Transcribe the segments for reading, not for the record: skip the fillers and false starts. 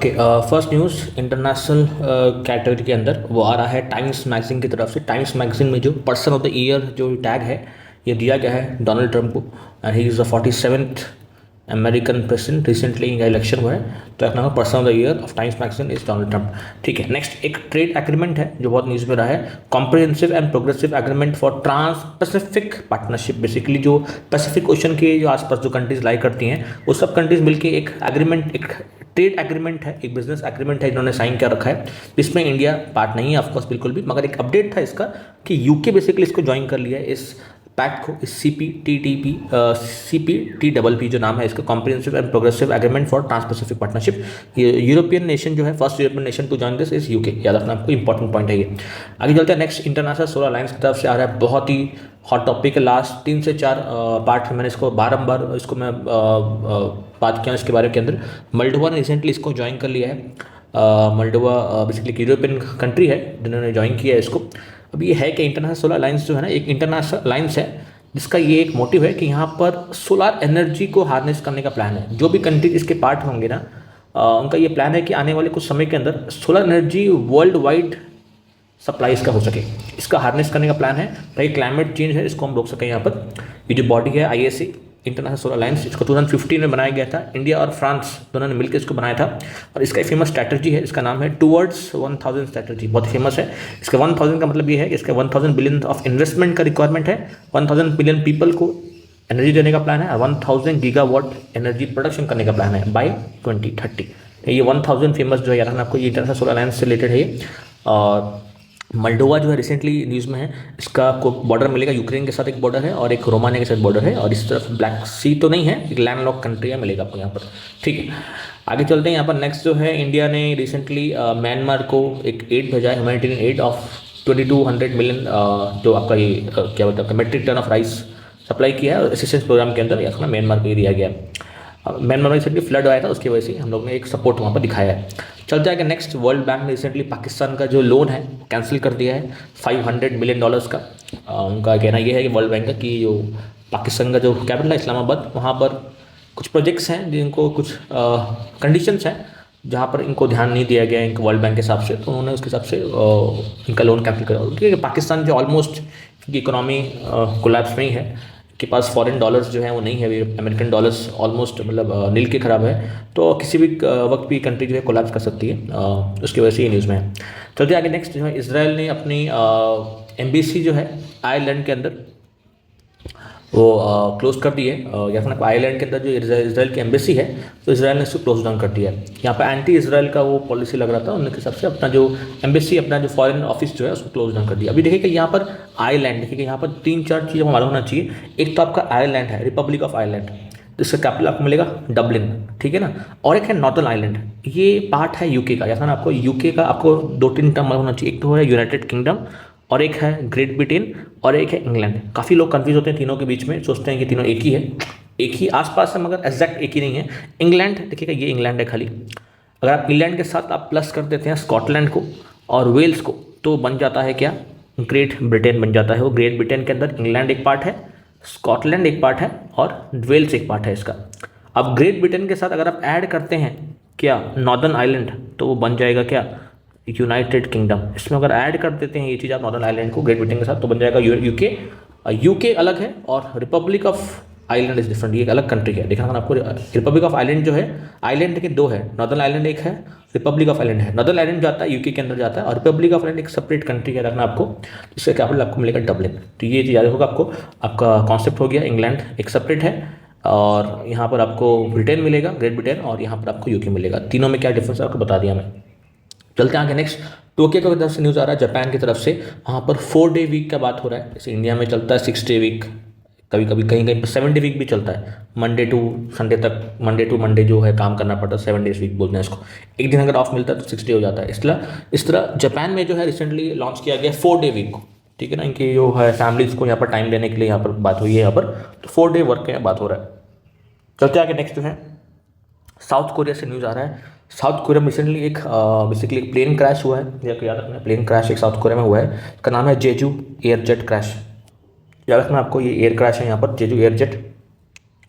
Okay, first news international category के अंदर वो आ रहा है टाइम्स मैगजीन की तरफ से। टाइम्स मैगजीन में जो पर्सन ऑफ द ईयर जो टैग है ये दिया गया है डोनाल्ड ट्रंप को, and he is the 47th American president. Recently इनका इलेक्शन हुआ है, तो एक नाम person of the year of times magazine is Donald Trump. ठीक है, नेक्स्ट एक ट्रेड एग्रीमेंट है जो बहुत न्यूज़ में रहा है, comprehensive and progressive agreement for trans Pacific partnership. Basically जो पैसिफिक ओशन के जो आसपास जो कंट्रीज लाई करती हैं वो सब कंट्रीज मिलकर एक एग्रीमेंट, एक ट्रेड एग्रीमेंट है, एक बिजनेस एग्रीमेंट है इन्होंने साइन कर रखा है, जिसमें इंडिया पार्ट नहीं है ऑफकोर्स बिल्कुल भी, मगर एक अपडेट था इसका कि यूके बेसिकली इसको ज्वाइन कर लिया है, इस पैक्ट को, इस CPTPP जो नाम है इसका, comprehensive and progressive agreement for trans Pacific partnership. European nation जो है, first European nation to join this is UK, याद रखना आपको, इंपॉर्टेंट पॉइंट है ये। आगे चलते हैं, नेक्स्ट इंटरनेशनल सोलर अलायंस की तरफ से आ रहा है, बहुत ही हॉट टॉपिक है, लास्ट 3 से 4 पार्ट में मैंने इसको बारंबार इसको मैं बात किया इसके बारे के अंदर। मोल्डोवा ने रिसेंटली इसको ज्वाइन कर लिया है। मोल्डोवा बेसिकली यूरोपियन कंट्री है जिन्होंने ज्वाइन किया है इसको। अब ये है कि इंटरनेशनल सोलर अलायंस जो है ना, एक इंटरनेशनल अलायंस है जिसका ये एक मोटिव है कि यहाँ पर सोलर एनर्जी को हार्नेस करने का प्लान है। जो भी कंट्री इसके पार्ट होंगे ना, उनका ये प्लान है कि आने वाले कुछ समय के अंदर solar energy world wide supply इसका हो सके, इसका हार्नेस करने का प्लान है ताकि क्लाइमेट चेंज है इसको हम रोक सकें। यहाँ पर ये जो बॉडी है ISA, इंटरनेशनल सोलर अलायंस, इसको 2015 में बनाया गया था। इंडिया और फ्रांस दोनों ने मिलकर इसको बनाया था, और इसका एक फेमस स्ट्रैटेजी है, इसका नाम है टूवर्ड्स 1000 स्ट्रैटेजी, बहुत फेमस है। इसका 1000 का मतलब ये है कि इसका 1000 बिलियन ऑफ इन्वेस्टमेंट का रिक्वायरमेंट है, 1000 बिलियन पीपल को एनर्जी देने का प्लान है, और 1000 गीगावाट एनर्जी प्रोडक्शन करने का प्लान है बाय 2030। ये 1000 फेमस जो है यार आपको, ये इंटरनेशनल सोलर अलायंस से रिलेटेड है ये। और मोल्डोवा जो है रिसेंटली न्यूज़ में है, इसका को बॉर्डर मिलेगा, यूक्रेन के साथ एक बॉर्डर है और एक रोमानिया के साथ बॉर्डर है, और इस तरफ ब्लैक सी तो नहीं है, एक लैंडलॉक कंट्री है, मिलेगा आपको यहाँ पर। ठीक है, आगे चलते हैं। यहाँ पर नेक्स्ट जो है, इंडिया ने रिसेंटली म्यांमार को एक एड भेजा है, ह्यूमैनिटेरियन एड ऑफ 2200 मिलियन, जो आपका ये क्या बोलते हैं, metric tonne of rice supply किया है असिस्टेंस प्रोग्राम के अंदर, या म्यांमार को ये दिया गया है। म्यांमार में रिसेंटली फ्लड आया था, उसकी वजह से हम लोग ने एक सपोर्ट वहाँ पर दिखाया है। चल जाएगा नेक्स्ट, वर्ल्ड बैंक ने रिसेंटली पाकिस्तान का जो लोन है कैंसिल कर दिया है, $500 मिलियन का। उनका कहना यह है कि वर्ल्ड बैंक का कि जो पाकिस्तान का जो कैपिटल है इस्लामाबाद, वहाँ पर कुछ प्रोजेक्ट्स हैं जिनको कुछ कंडीशंस हैं जहाँ पर इनको ध्यान नहीं दिया गया इनको वर्ल्ड बैंक के हिसाब से, तो उन्होंने उसके हिसाब से इनका लोन कैंसिल करा, क्योंकि पाकिस्तान जो ऑलमोस्ट की इकोनॉमी कोलैप्स में ही है, के पास फॉरेन डॉलर्स जो है वो नहीं है, अमेरिकन डॉलर्स ऑलमोस्ट मतलब नील के ख़राब है, तो किसी भी वक्त भी कंट्री जो है कोलैप्स कर सकती है, उसकी वजह से ये न्यूज़ में है। चलते आगे नेक्स्ट जो है, इसराइल ने अपनी एम्बेसी जो है आयरलैंड के अंदर वो क्लोज कर दी है, या फिर आयरलैंड के अंदर जो इसराइल की एम्बेसी है, तो इसराइल ने उसको क्लोज डाउन कर दिया है। यहाँ पर एंटी इसराइल का वो पॉलिसी लग रहा था, उनके हिसाब से अपना जो एम्बेसी, अपना जो फॉरेन ऑफिस जो है उसको क्लोज डाउन कर दिया। अभी देखिए कि यहाँ पर आयरलैंड, देखिए यहाँ पर 3-4 चीज़ें मालूम होना चाहिए। एक तो आपका आयरलैंड है, रिपब्लिक ऑफ आयरलैंड, जिसका कैपिटल आपको मिलेगा डबलिन, ठीक है ना, और एक है नॉर्दर्न आयरलैंड, ये पार्ट है यूके का। या आपको यूके का आपको 2-3 टर्म मालूम होना चाहिए, एक तो है यूनाइटेड किंगडम, और एक है ग्रेट ब्रिटेन, और एक है इंग्लैंड। काफ़ी लोग कंफ्यूज होते हैं तीनों के बीच में, सोचते हैं कि तीनों एक ही है, एक ही आसपास है, मगर एग्जैक्ट एक ही नहीं है। इंग्लैंड देखिएगा, ये इंग्लैंड है खाली, अगर आप इंग्लैंड के साथ आप प्लस कर देते हैं स्कॉटलैंड को और वेल्स को, तो बन जाता है क्या, ग्रेट ब्रिटेन बन जाता है। वो ग्रेट ब्रिटेन के अंदर इंग्लैंड एक पार्ट है, स्कॉटलैंड एक पार्ट है, और वेल्स एक पार्ट है इसका। अब ग्रेट ब्रिटेन के साथ अगर आप ऐड करते हैं क्या नॉर्दर्न आयरलैंड, तो वो बन जाएगा क्या, यूनाइटेड किंगडम। इसमें अगर ऐड कर देते हैं ये चीज़ आप नॉर्दर्न आयरलैंड को ग्रेट ब्रिटेन के साथ, तो बन जाएगा यूके। यूके अलग है और Republic of Ireland is different, ये एक अलग कंट्री है। देखना आपको, रिपब्लिक ऑफ आयरलैंड जो है, आइलैंड के 2 है, नॉर्दर्न आयरलैंड एक है, रिपब्लिक ऑफ आयरलैंड है। नॉर्दर्न आयरलैंड जाता है यूके के अंदर जाता है, और रिपब्लिक ऑफ आयरलैंड एक सेपरेट कंट्री है, रखना आपको, जिसका कैपिटल आपको मिलेगा डबलिन। तो ये चीज़ याद होगा आपको, आपका कॉन्सेप्ट हो गया, इंग्लैंड एक सेपरेट है, और यहाँ पर आपको ब्रिटेन मिलेगा, ग्रेट ब्रिटेन, और यहाँ पर आपको यूके मिलेगा। तीनों में क्या डिफरेंस है आपको बता दिया मैं। चलते हैं आगे नेक्स्ट, टोक्यो की तरफ से न्यूज़ आ रहा है, जापान की तरफ से, वहाँ पर 4 डे वीक का बात हो रहा है। जैसे इंडिया में चलता है 6 डे वीक, कभी कभी कहीं कहीं पर 7 डे वीक भी चलता है, मंडे टू संडे तक, मंडे टू मंडे जो है काम करना पड़ता है, 7 डेज वीक बोलते हैं इसको। एक दिन अगर ऑफ मिलता है तो 6 डे हो जाता है। इस तरह जापान में जो है रिसेंटली लॉन्च किया गया 4 डे वीक को, ठीक है ना, इनकी जो है फैमिलीज़ को यहाँ पर टाइम देने के लिए यहाँ पर बात हुई है, यहाँ पर तो 4 डे वर्क की बात हो रहा है। चलते आगे नेक्स्ट जो है, साउथ कोरिया से न्यूज़ आ रहा है। साउथ कोरिया में रिसेंटली एक बेसिकली एक प्लेन क्रैश हुआ है, याद रखना, प्लेन क्रैश एक साउथ कोरिया में हुआ है, इसका नाम है जेजू एयरजेट क्रैश। याद रखना आपको, ये एयर क्रैश है यहाँ पर, जेजू एयरजेट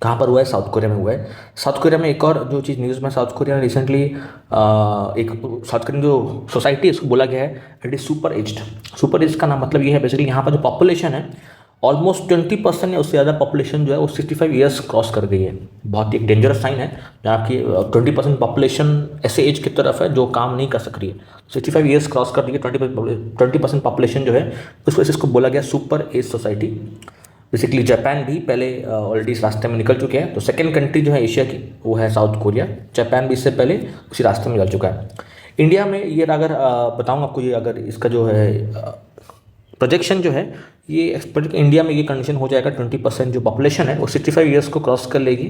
कहाँ पर हुआ है? साउथ कोरिया में हुआ है। साउथ कोरिया में एक और जो चीज़ न्यूज़ में, साउथ कोरिया में रिसेंटली एक साउथ कोरियन जो सोसाइटी है उसको बोला गया है it is super aged. Super age का नाम मतलब ये है बेसिकली यहाँ पर जो पॉपुलेशन है ऑलमोस्ट 20% या उससे ज़्यादा पॉपुलेशन जो है वो 65 ईयर्स क्रॉस कर गई है। बहुत ही एक डेंजरस साइन है जहाँ आपकी 20% पॉपुलेशन ऐसे एज की तरफ है जो काम नहीं कर सक रही है। 65 ईयर्स क्रॉस कर रही है 20% पॉपुलेशन जो है, उस वजह से इसको बोला गया super age society. Basically Japan भी पहले ऑलरेडी इस रास्ते में निकल चुके हैं, तो सेकेंड कंट्री जो है एशिया की वो है साउथ कोरिया। जापान भी इससे पहले उसी रास्ते में निकल चुका है। इंडिया में ये अगर बताऊँ आपको, ये अगर इसका जो है प्रोजेक्शन जो है ये एक्सपेक्ट इंडिया में ये कंडीशन हो जाएगा 20% जो पॉपुलेशन है वो 65 ईयर्स को क्रॉस कर लेगी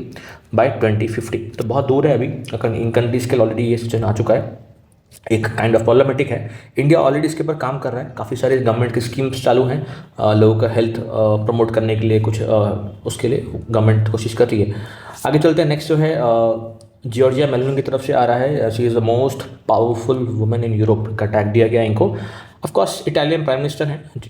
बाय 2050। तो बहुत दूर है अभी, अगर इन कंट्रीज़ के ऑलरेडी ये सिचुएशन आ चुका है, एक काइंड ऑफ प्रॉब्लमेटिक है। इंडिया ऑलरेडी इसके ऊपर काम कर रहा है, काफ़ी सारे गवर्नमेंट की स्कीम्स चालू हैं लोगों का हेल्थ प्रमोट करने के लिए, कुछ उसके लिए गवर्नमेंट कोशिश कर रही है। आगे चलते हैं, नेक्स्ट जो है जॉर्जिया मेलोनी की तरफ से आ रहा है, she is the most powerful women in Europe का टैग दिया गया इनको। ऑफकोर्स इटालियन प्राइम मिनिस्टर हैं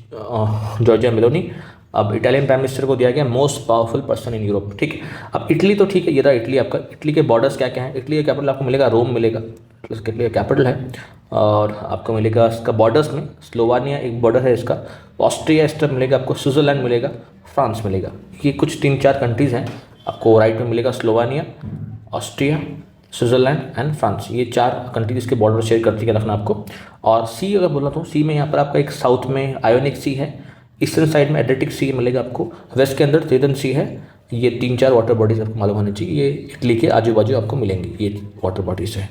जॉर्जिया मेलोनी, अब इटालियन प्राइम मिनिस्टर को दिया गया most powerful person in Europe. ठीक है, अब इटली तो ठीक है, ये रहा इटली आपका। इटली के बॉर्डर्स क्या क्या हैं? इटली का कैपिटल आपको मिलेगा रोम मिलेगा, इटली का कैपिटल है, और आपको मिलेगा इसका बॉर्डर्स में स्लोवानिया एक बॉर्डर है इसका, ऑस्ट्रिया इस तरफ मिलेगा आपको, स्विट्ज़रलैंड मिलेगा, फ्रांस मिलेगा। ये कुछ 3-4 कंट्रीज़ हैं, आपको राइट में मिलेगा Slovenia, Austria, Switzerland and France, ये 4 कंट्रीज के बॉर्डर शेयर करती है रखना आपको। और सी अगर बोला तो सी में यहाँ पर आपका एक साउथ में आयोनिक सी है, ईस्टर्न साइड में एड्रियाटिक सी मिलेगा आपको, वेस्ट के अंदर टेरन सी है। ये 3-4 वाटर बॉडीज आपको मालूम होनी चाहिए, ये इटली के आजू बाजू आपको मिलेंगी, ये वाटर बॉडीज है।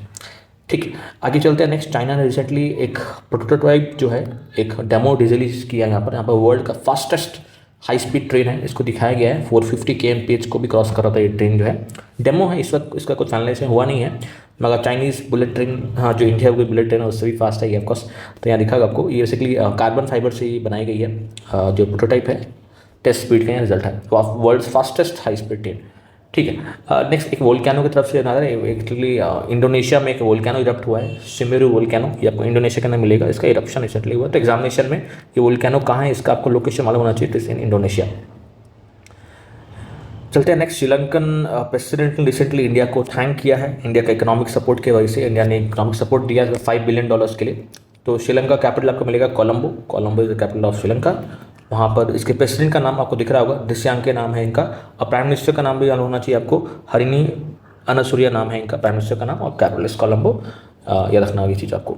ठीक है, आगे चलते हैं। नेक्स्ट, चाइना ने रिसेंटली एक प्रोटोटाइप जो है एक डेमो रिलीज किया यहाँ पर वर्ल्ड का फास्टेस्ट हाई स्पीड ट्रेन है, इसको दिखाया गया है 450 km/h को भी क्रॉस कर रहा था ये ट्रेन जो है। डेमो है इस वक्त, इसका कुछ फाइनलाइजेशन हुआ नहीं है, मगर चाइनीज़ बुलेट ट्रेन, हाँ जो इंडिया की बुलेट ट्रेन है उससे भी फास्ट है ये ऑफकोर्स। तो यहाँ दिखागा आपको, ये बेसिकली कार्बन फाइबर से ही बनाई गई है, जो प्रोटोटाइप है टेस्ट स्पीड का रिजल्ट है, world fastest high speed train. ठीक है, नेक्स्ट एक वोल्केनो की तरफ से नजर है, एक्चुअली इंडोनेशिया में एक वोल्केनो इरप्ट हुआ है, सिमेरू वोल्केनो, ये आपको इंडोनेशिया के अंदर मिलेगा, इसका इरप्शन रिसेंटली हुआ। तो एग्जामिनेशन में ये वोल्केनो कहाँ है इसका आपको लोकेशन मालूम होना चाहिए, तो इन इंडोनेशिया। चलते हैं नेक्स्ट, श्रीलंकन प्रेसिडेंट ने रिसेंटली इंडिया को थैंक किया है, इंडिया का इकोनॉमिक सपोर्ट की वजह से। इंडिया ने इकोनॉमिक सपोर्ट दिया है $5 बिलियन के लिए। तो श्रीलंका कैपिटल आपको मिलेगा Colombo, Colombo is the capital of Sri Lanka. वहाँ पर इसके प्रेसिडेंट का नाम आपको दिख रहा होगा, दिस्यांके नाम है इनका, और प्राइम मिनिस्टर का नाम भी याद होना चाहिए आपको, हरिनी अनसुरिया नाम है इनका प्राइम मिनिस्टर का नाम, और कैपिटल इज कोलंबो, याद रखना ये चीज़ आपको।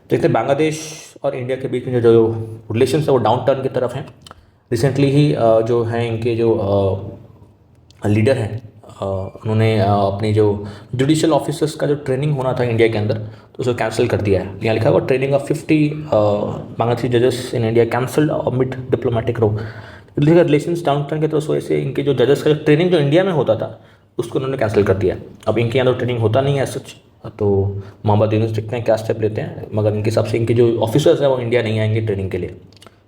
देखते हैं बांग्लादेश और इंडिया के बीच में जो रिलेशन है वो डाउन टर्न की तरफ है। रिसेंटली ही जो है इनके जो लीडर हैं उन्होंने अपनी जो जुडिशल ऑफिसर्स का जो ट्रेनिंग होना था इंडिया के अंदर तो उसको कैंसिल कर दिया है। यहाँ लिखा हुआ ट्रेनिंग ऑफ 50 बांग्लादेशी जजेस in India cancelled amid diplomatic row. Relations downturn के, तो उस वजह से इनके जो जजेस का जो ट्रेनिंग जो इंडिया में होता था उसको उन्होंने कैंसिल कर दिया। अब इनके यहाँ तो ट्रेनिंग होता नहीं है सच, तो मोहम्मद यूनुस देखते हैं क्या स्टेप लेते हैं, मगर इनके हिसाब से इनके जो ऑफिसर्स हैं वो इंडिया नहीं आएंगे ट्रेनिंग के लिए।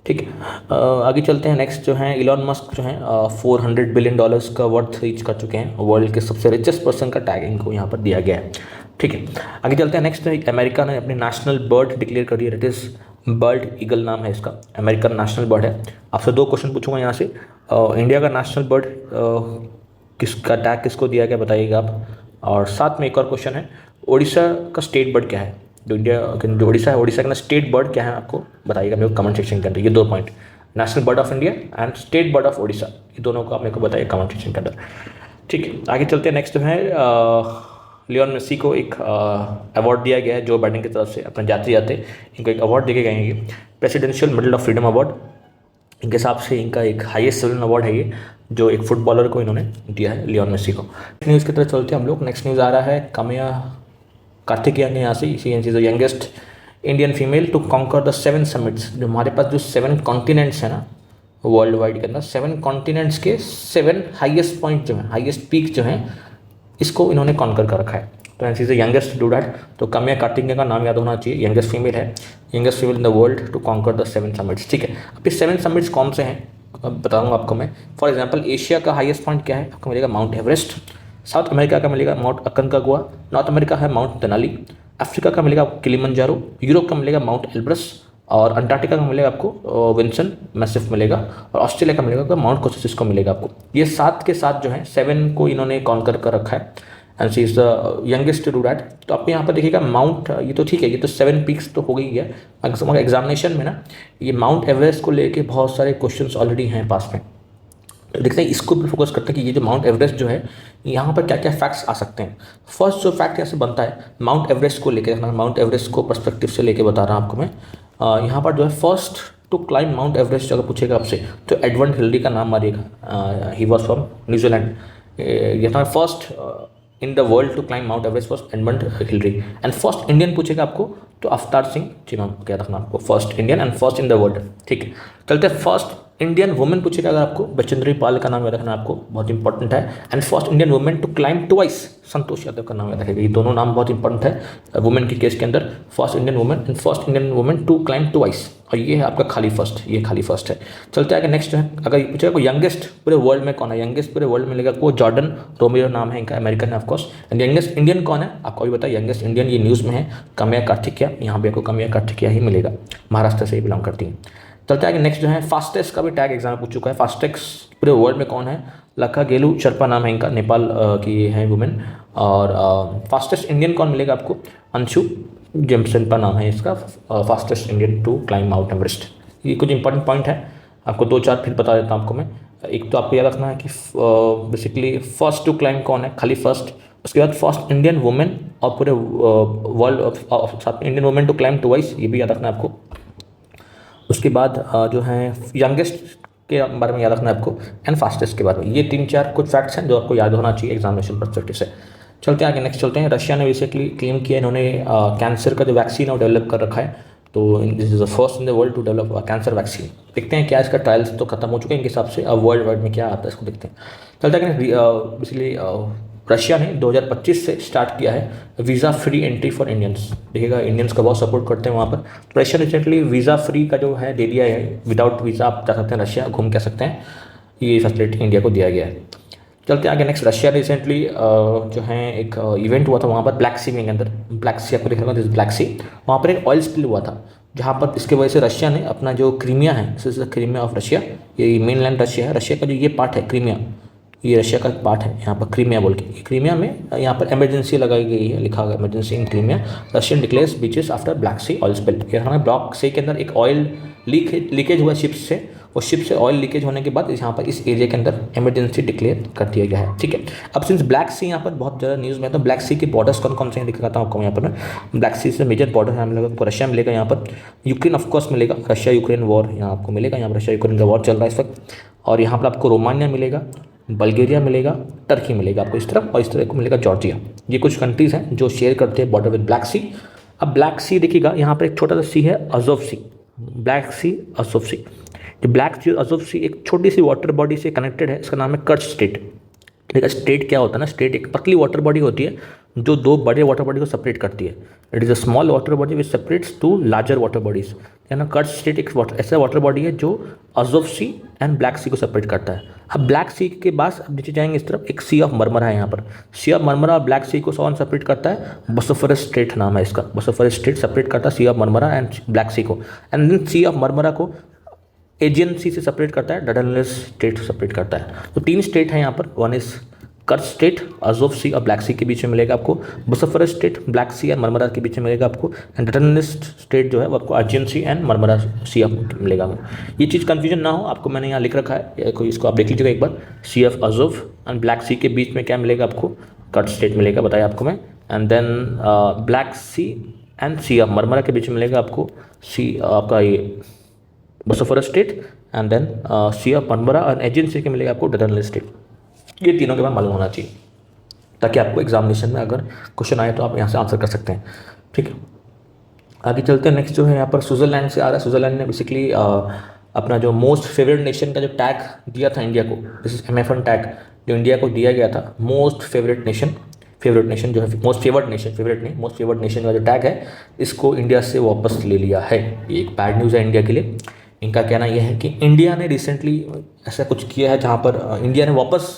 ठीक है, आगे चलते हैं। नेक्स्ट जो है इलॉन मस्क जो है $400 बिलियन का वर्थ रीच कर चुके हैं, वर्ल्ड के सबसे रिचेस्ट पर्सन का टैग इनको यहाँ पर दिया गया है। ठीक है, आगे चलते हैं। नेक्स्ट अमेरिका ने अपनी नेशनल बर्ड डिक्लेयर कर दिया, इट इज़ बर्ड ईगल नाम है इसका, अमेरिकन नेशनल बर्ड है। आपसे 2 क्वेश्चन पूछूंगा यहाँ से, इंडिया का नेशनल बर्ड किसका टैग किसको दिया गया बताइएगा आप, और साथ में एक और क्वेश्चन है, उड़ीसा का स्टेट बर्ड क्या है, जो इंडिया जो उड़ीसा है, उड़ीसा का स्टेट बर्ड क्या है आपको बताइएगा मेरे को कमेंट सेक्शन के अंदर। ये 2 point, national bird of India and state bird of Orissa, ये दोनों को आप मेरे को बताइए कमेंट सेक्शन के अंदर। ठीक है, आगे चलते हैं। नेक्स्ट जो है लियोन मेसी को एक अवार्ड दिया गया है जो बाइडेन की तरफ से, अपने जाते जाते इनको एक अवार्ड देके गए हैं, presidential medal of freedom award. इनके हिसाब से इनका एक हाईएस्ट सिविलियन अवार्ड है ये, जो एक फुटबॉलर को इन्होंने दिया है, लियोन मेसी को। न्यूज़ की तरफ चलते हैं हम लोग। नेक्स्ट न्यूज़ आ रहा है काम्या कार्तिकेयन ने यहाँ से, she is the youngest Indian female to conquer the 7 summits. जो हमारे पास जो 7 कॉन्टिनेंट्स हैं ना वर्ल्ड वाइड के अंदर, 7 कॉन्टिनेंट्स के 7 हाईएस्ट पॉइंट जो हैं, हाईएस्ट पीक जो हैं, इसको इन्होंने कॉन्कर कर रखा है। तो and she is the youngest do that. तो काम्या कार्तिकेयन का नाम याद होना चाहिए, यंगेस्ट फीमेल है, youngest female in the world to conquer the 7 summits. ठीक है, अब ये 7 समिट्स कौन से हैं अब बताऊँगा आपको मैं। फॉर एग्जाम्पल एशिया का हाईएस्ट पॉइंट क्या है, आपको मिलेगा माउंट एवरेस्ट। साउथ अमेरिका का मिलेगा माउंट अकनकागुआ। नॉर्थ अमेरिका है माउंट तेनाली। अफ्रीका का मिलेगा किलिमंजारो। यूरोप का मिलेगा माउंट एल्ब्रस। और अंटार्कटिका का मिलेगा आपको विंसन मैसिफ मिलेगा, और ऑस्ट्रेलिया का मिलेगा माउंट कोसिसिस मिलेगा आपको। ये 7 के साथ जो है 7 को इन्होंने कॉन्कर कर रखा है, and she is the youngest to do that. तो आप यहाँ पर देखिएगा माउंट, ये तो ठीक है, ये तो 7 पीक्स तो हो गई है। अगर एग्जामिनेशन में ना ये माउंट एवरेस्ट को लेके बहुत सारे क्वेश्चंस ऑलरेडी हैं पास में, तो देखते हैं इसको भी फोकस करते हैं कि ये जो माउंट एवरेस्ट जो है यहाँ पर क्या क्या फैक्ट्स आ सकते हैं। फर्स्ट जो फैक्ट यहाँ से बनता है माउंट एवरेस्ट को लेके, माउंट एवरेस्ट को पर्सपेक्टिव से लेके बता रहा हूँ आपको मैं। यहाँ पर जो है first to climb mount Everest अगर पूछेगा आपसे तो एडवर्ड हिलरी का नाम मारिएगा। He was from New Zealand. ये था first in the world to climb mount Everest was Edward Hillary. And first Indian पूछेगा आपको तो अवतार सिंह चिमाम क्या रखना आपको, first Indian and first in the world. ठीक है, चलते फर्स्ट इंडियन वुमेन पूछेगा अगर आपको, बचेंद्री पाल का नाम याद रखना आपको, बहुत इंपॉर्टेंट है। And first Indian women to climb twice, Santosh Yadav का नाम याद रखेगा। ये दोनों नाम बहुत इंपॉर्टेंट है वुमेन के केस के अंदर, first Indian women and first Indian women to climb twice, और ये है आपका खाली फर्स्ट, ये खाली फर्स्ट है। चलते आगे नेक्स्ट है, अगर पूछेगा कोई यंगेस्ट पूरे वर्ल्ड में कौन है, यंगेस्ट पूरे वर्ल्ड में मिलेगा को जॉर्डन रोमियो नाम है इनका, अमेरिकन है ऑफकोर्स। एंड यंगेस्ट इंडियन कौन है आपको अभी बताया, यंगेस्ट इंडियन ये न्यूज़ में है कम्या कार्तिकेया, यहाँ पे आपको कम्या कार्तिकेया ही मिलेगा, महाराष्ट्र से ही बिलोंग करती है। चलते आगे नेक्स्ट जो है फास्टेस्ट का भी टैग एग्जाम में पूछ चुका है। फास्टेस्ट पूरे वर्ल्ड में कौन है, लखा गेलू शर्पा नाम है इनका, नेपाल की है वुमेन। और फास्टेस्ट इंडियन कौन मिलेगा आपको, अंशु जेमसेनपा नाम है इसका, fastest Indian to climb mount Everest. ये कुछ इंपॉर्टेंट पॉइंट है, आपको 2-4 फिर बता देता हूँ आपको मैं। एक तो आपको याद रखना है कि बेसिकली फर्स्ट टू क्लाइम कौन है, खाली फर्स्ट। उसके बाद फर्स्ट इंडियन वुमेन और पूरे वर्ल्ड साथ में Indian women to climb twice, ये भी याद रखना है आपको। उसके बाद जो है यंगेस्ट के बारे में याद रखना है आपको, एंड फास्टेस्ट के बारे में। ये 3-4 कुछ फैक्ट्स हैं जो आपको याद होना चाहिए एग्जामिनेशन पर्सपेक्टिव से। चलते हैं आगे नेक्स्ट चलते हैं। रशिया ने बेसिकली क्लेम किया इन्होंने कैंसर का जो वैक्सीन है वो डेवलप कर रखा है, तो this is the first in the world to develop cancer vaccine. देखते हैं क्या इसका ट्रायल्स तो खत्म हो चुके हैं इनके हिसाब से, अब वर्ल्ड वाइड में क्या आता है इसको देखते हैं। चलते हैं बेसिकली रशिया ने 2025 से स्टार्ट किया है visa free entry for Indians. देखिएगा इंडियंस का बहुत सपोर्ट करते हैं वहाँ पर, तो रशिया रिसेंटली वीज़ा फ्री का जो है दे दिया है, विदाउट वीज़ा आप जा सकते हैं रशिया, घूम के सकते हैं, ये फैसिलिटी इंडिया को दिया गया है। चलते आगे नेक्स्ट, रशिया रिसेंटली जो है एक इवेंट हुआ था वहाँ पर ब्लैक सी के अंदर, ब्लैक सी आपको देखा दिस ब्लैक सी, वहाँ पर एक ऑयल स्पिल हुआ था जहाँ पर इसके वजह से रशिया ने अपना जो क्रीमिया है, this is the Crimea of Russia, ये मेन लैंड रशिया है, रशिया का जो ये पार्ट है क्रीमिया, ये रशिया का पार्ट है यहाँ पर क्रीमिया बोल के, क्रीमिया में यहाँ पर इमरजेंसी लगाई गई है, लिखा हुआ emergency in Crimea, Russian declares beaches after Black Sea oil spill. यहाँ ब्लॉक सी के अंदर एक ऑयल लीकेज हुआ शिप से, और शिप से ऑयल लीकेज होने के बाद यहाँ पर इस एरिया के अंदर इमरजेंसी डिक्लेयर कर दिया गया है। ठीक है, अब सिंस ब्लैक सी यहाँ पर बहुत ज़्यादा न्यूज़ में है, तो ब्लैक सी के बॉर्डर्स कौन कौन से हैं दिखाता हूँ आपको यहाँ पर। ब्लैक सी से मेजर बॉर्डर है मिलेगा आपको, रशिया मिलेगा, यहाँ पर यूक्रेन ऑफकोर्स मिलेगा, रशिया यूक्रेन वॉर यहाँ आपको मिलेगा, यहाँ पर रशिया यूक्रेन का वॉर चल रहा है इस वक्त, और यहाँ पर आपको रोमानिया मिलेगा, बल्गेरिया मिलेगा, टर्की मिलेगा आपको इस तरफ, और इस तरह को मिलेगा जॉर्जिया। ये कुछ कंट्रीज़ हैं जो शेयर करते हैं बॉर्डर विद ब्लैक सी। अब ब्लैक सी देखिएगा यहाँ पर एक छोटा सा सी है अज़ोव सी, ब्लैक सी अज़ोव सी। जो ब्लैक सी अज़ोव सी एक छोटी सी वाटर बॉडी से कनेक्टेड है, इसका नाम है कर्च स्टेट। देखिए स्टेट क्या होता है ना, स्टेट एक पतली वाटर बॉडी होती है जो दो बड़े वाटर बॉडी को सेपरेट करती है। It is a small water body which separates two larger water bodies, है ना। कर्च स्टेट एक ऐसा वाटर बॉडी है जो Azov C and Black Sea को सेपरेट करता है। अब ब्लैक सी के बाद अब नीचे जाएंगे इस तरफ, एक सी ऑफ मरमरा है यहाँ पर, सी ऑफ मरमरा और ब्लैक सी को कौन सेपरेट करता है, बोस्फोरस स्टेट नाम है इसका, बोस्फोरस स्टेट सेपरेट करता है Sea of Marmara and Black Sea को। And then Sea of Marmara को एजियन सी से सेपरेट करता है, डार्डेनल्स स्टेट सेपरेट करता है। तो 3 स्टेट हैं यहाँ पर, one is Kerch state, Azov Sea और ब्लैक सी के बीच में मिलेगा आपको, Bosphorus state Black Sea and Marmara के बीच में मिलेगा आपको, एंड डार्डेनल्स स्टेट जो है वो आपको एजियन सी एंड मरमरा सी मिलेगा। ये चीज़ कंफ्यूजन ना हो, आपको मैंने यहाँ लिख रखा है, कोई इसको आप देख लीजिएगा एक बार, सी of Azov and Black Sea के बीच में क्या मिलेगा आपको, कर्च स्टेट मिलेगा, बताया आपको मैं। And then Black Sea and Sea of Marmara के बीच में मिलेगा आपको सी आपका ये Bosphorus strait, and then Sea of Marmara और एजियन सी के मिलेगा आपको डार्डेनल्स स्टेट। ये तीनों के बाद मालूम होना चाहिए ताकि आपको एग्जामिनेशन में अगर क्वेश्चन आए तो आप यहाँ से आंसर कर सकते हैं। ठीक है, आगे चलते हैं। नेक्स्ट जो है यहाँ पर स्विट्ज़रलैंड से आ रहा है। स्विट्ज़रलैंड ने बेसिकली अपना जो मोस्ट फेवरेट नेशन का जो टैग दिया था इंडिया को, दिस इज MFN टैग जो इंडिया को दिया गया था, मोस्ट फेवरेट नेशन जो है, मोस्ट फेवर्ड नेशन, फेवरेट नहीं, मोस्ट फेवर्ड नेशन का जो टैग है, इसको इंडिया से वापस ले लिया है। ये एक बैड न्यूज़ है इंडिया के लिए। इनका कहना यह है कि इंडिया ने रिसेंटली ऐसा कुछ किया है जहाँ पर इंडिया ने वापस